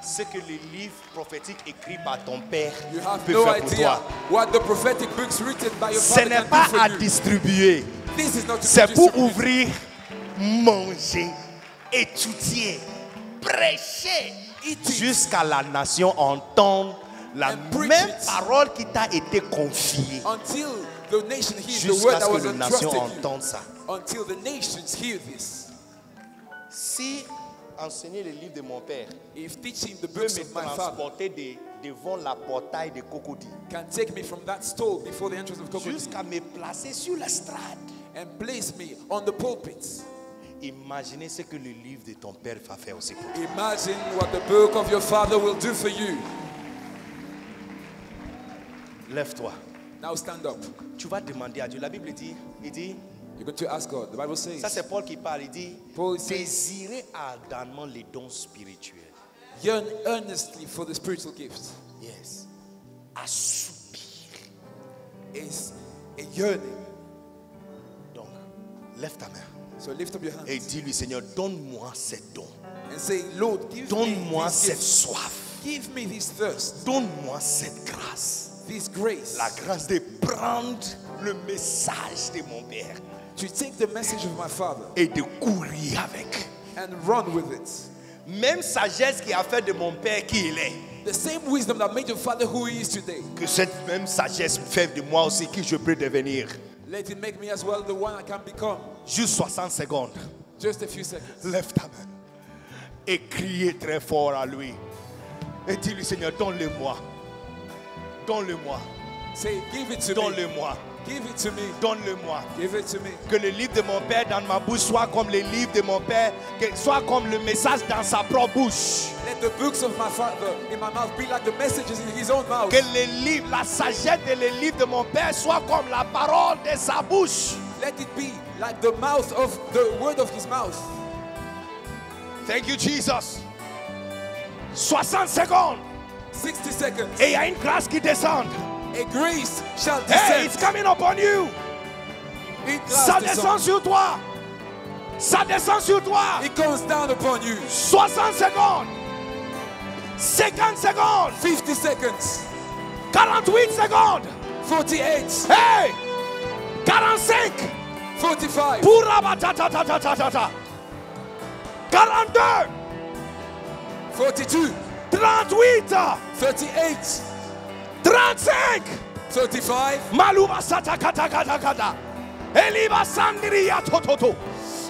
ce que les livres prophétiques écrits par ton père You have peuvent no faire pour idea toi. what the prophetic books written by your Ce father n'est can pas do for à you. distribuer, This is not to c'est be pour distributed. ouvrir, manger, étudier, prêcher, jusqu'à la nation entende la And preach même it. parole qui t'a été confiée. Until the nation hears the word Jusqu'à that ce was que la nation entrusted you. entende ça. Until the nations hear this. Si enseigner le livre de mon père If teaching the peut books me of my father transporter devant la portail de Cocody, can take me from that stall before the entrance of Cocody jusqu'à me placer sur l'estrade, and place me on the pulpit, Imaginez ce que le livre de ton père va faire aussi pour toi. Imagine what the book of your father will do for you. Lève-toi. Now stand up. Tu vas demander à Dieu. La Bible dit, il dit, You're going to ask God. The Bible says, ça c'est Paul qui parle, il dit, Paul says, désirez ardemment les dons spirituels. yearn earnestly for the spiritual gifts. Yes. Assoupir. It's a yearning. Donc, lève ta main So lift up your et hands dis-lui, Seigneur, donne-moi ces dons. and say, Lord, give me Donne-moi this cette gift. soif. Give me this thirst, Donne-moi cette grâce. this grace, La grâce de prendre le message de mon Père to take the message of my Father et de courir avec. and run with it. Même sagesse qui a fait de mon Père qui il est. The same wisdom that made your father who he is today, Que cette même sagesse fait de moi aussi qui je peux devenir. let it make me as well the one I can become. Juste 60 secondes. Just a few seconds. Lève ta main et criez très fort à lui. Et dis-lui, Seigneur, donne-le-moi. Donne-le-moi. Say, give it to me. Donne-le-moi. Give it to me. Donne-le-moi. Give it to me. Que le livre de mon Père dans ma bouche soit comme le livre de mon Père, que soit comme le message dans sa propre bouche. Let the books of my father in my mouth be like the messages in his own mouth. Que le livre, la sagesse de le livre de mon Père soit comme la parole de sa bouche. Let it be like the mouth of the word of his mouth. Thank you, Jesus. 60 secondes. 60 seconds. Et il y a une grâce qui descend. A grace shall Hey, descend. it's coming upon you. It Ça does descend descend. sur toi. Ça descend sur toi. It comes down upon you. 60 secondes. 50 secondes. 50 seconds. 48 secondes. 48. Hey! 45. 45. Pura batata. 42. 42. 38. 38. 35. 35. Maluba sata kata kata kata. Eliba sandria tototo.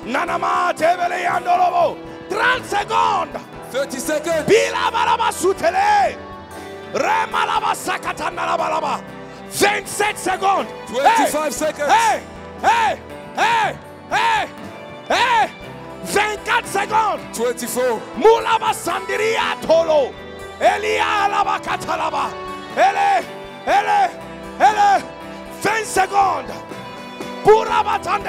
Nanama tebele yandolobo. 30 secondes. 30 seconds. Bila balaba sutele. Remalaba sakata nalabalaba. 27 secondes. 25 seconds. Hey! Hey! Hey! Hey! Hey! 24 secondes. 24. Mulaba sandiria tolo. Elia laba katalaba. Ele. 20 secondes. Pour abattre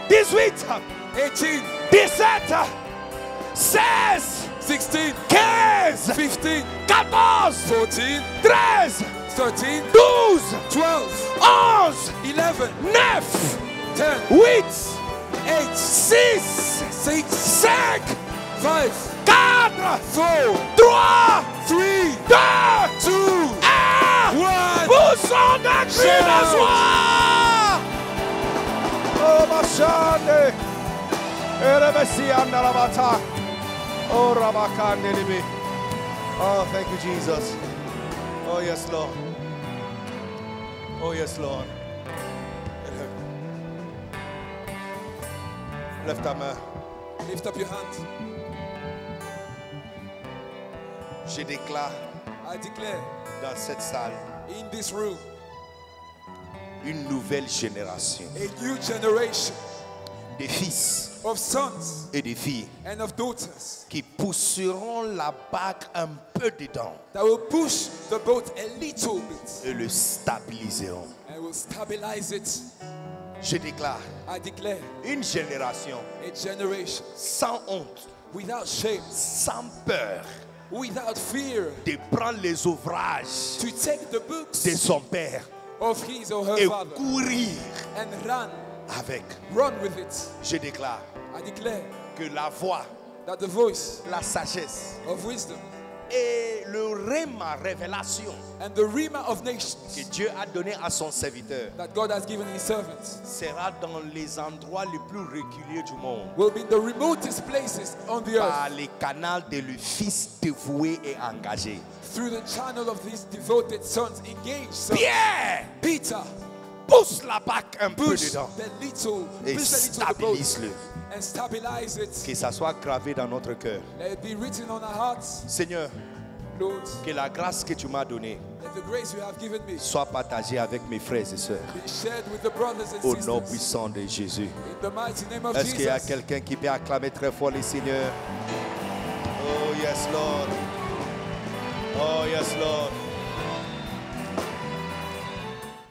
18. 18. 17. 16. 16. 15. 15. 14. 14. 13. 13. 12. 12. 11. 11. 9. 10. 8. 8. 6. 6. 5. 5. 4. 4. 3. 3. 2. 2. 1. 1. Poussons d'un cri de joie. Oh, ma chande. Erebesianda la bata. Oh, Rabakande libi. Oh, thank you, Jesus. Oh, yes, Lord. Oh, yes, Lord. Lève ta main. Lift up your hand. Je déclare I declare dans cette salle in this room une nouvelle génération a new generation de fils of sons et de filles and of daughters qui pousseront la barque un peu dedans that will push the boat a little bit et le stabiliseront. and will stabilize it. Je déclare I declare une génération a generation sans honte, without shame, sans peur without fear, de prendre les ouvrages to take the books de son père of his or her et father courir and avec. run with it. Je déclare I declare que la voix, that the voice la sagesse of wisdom et le réma révélation and the Rima of que nations Dieu a donné à son serviteur that God has given his servants sera dans les endroits les plus reculés du monde will be in the remotest places on the par earth les canaux de le fils dévoué et engagé. through the channel of these devoted sons, engaged sons. Pierre, Peter, pousse la barque un peu push dedans the little, et push the little boat stabilise-le. and stabilize it. Que ça soit gravé dans notre cœur. Let it be written on our hearts. Seigneur, Lord, que la grâce que tu m'as donnée let the grace you have given me soit partagée avec mes frères et sœurs. be shared with the brothers and Au nom sisters. puissant de Jésus. In the mighty name of Est-ce qu'il y a Jesus. quelqu'un qui peut acclamer très fort le Seigneur? Oh yes, Lord. Oh yes, Lord.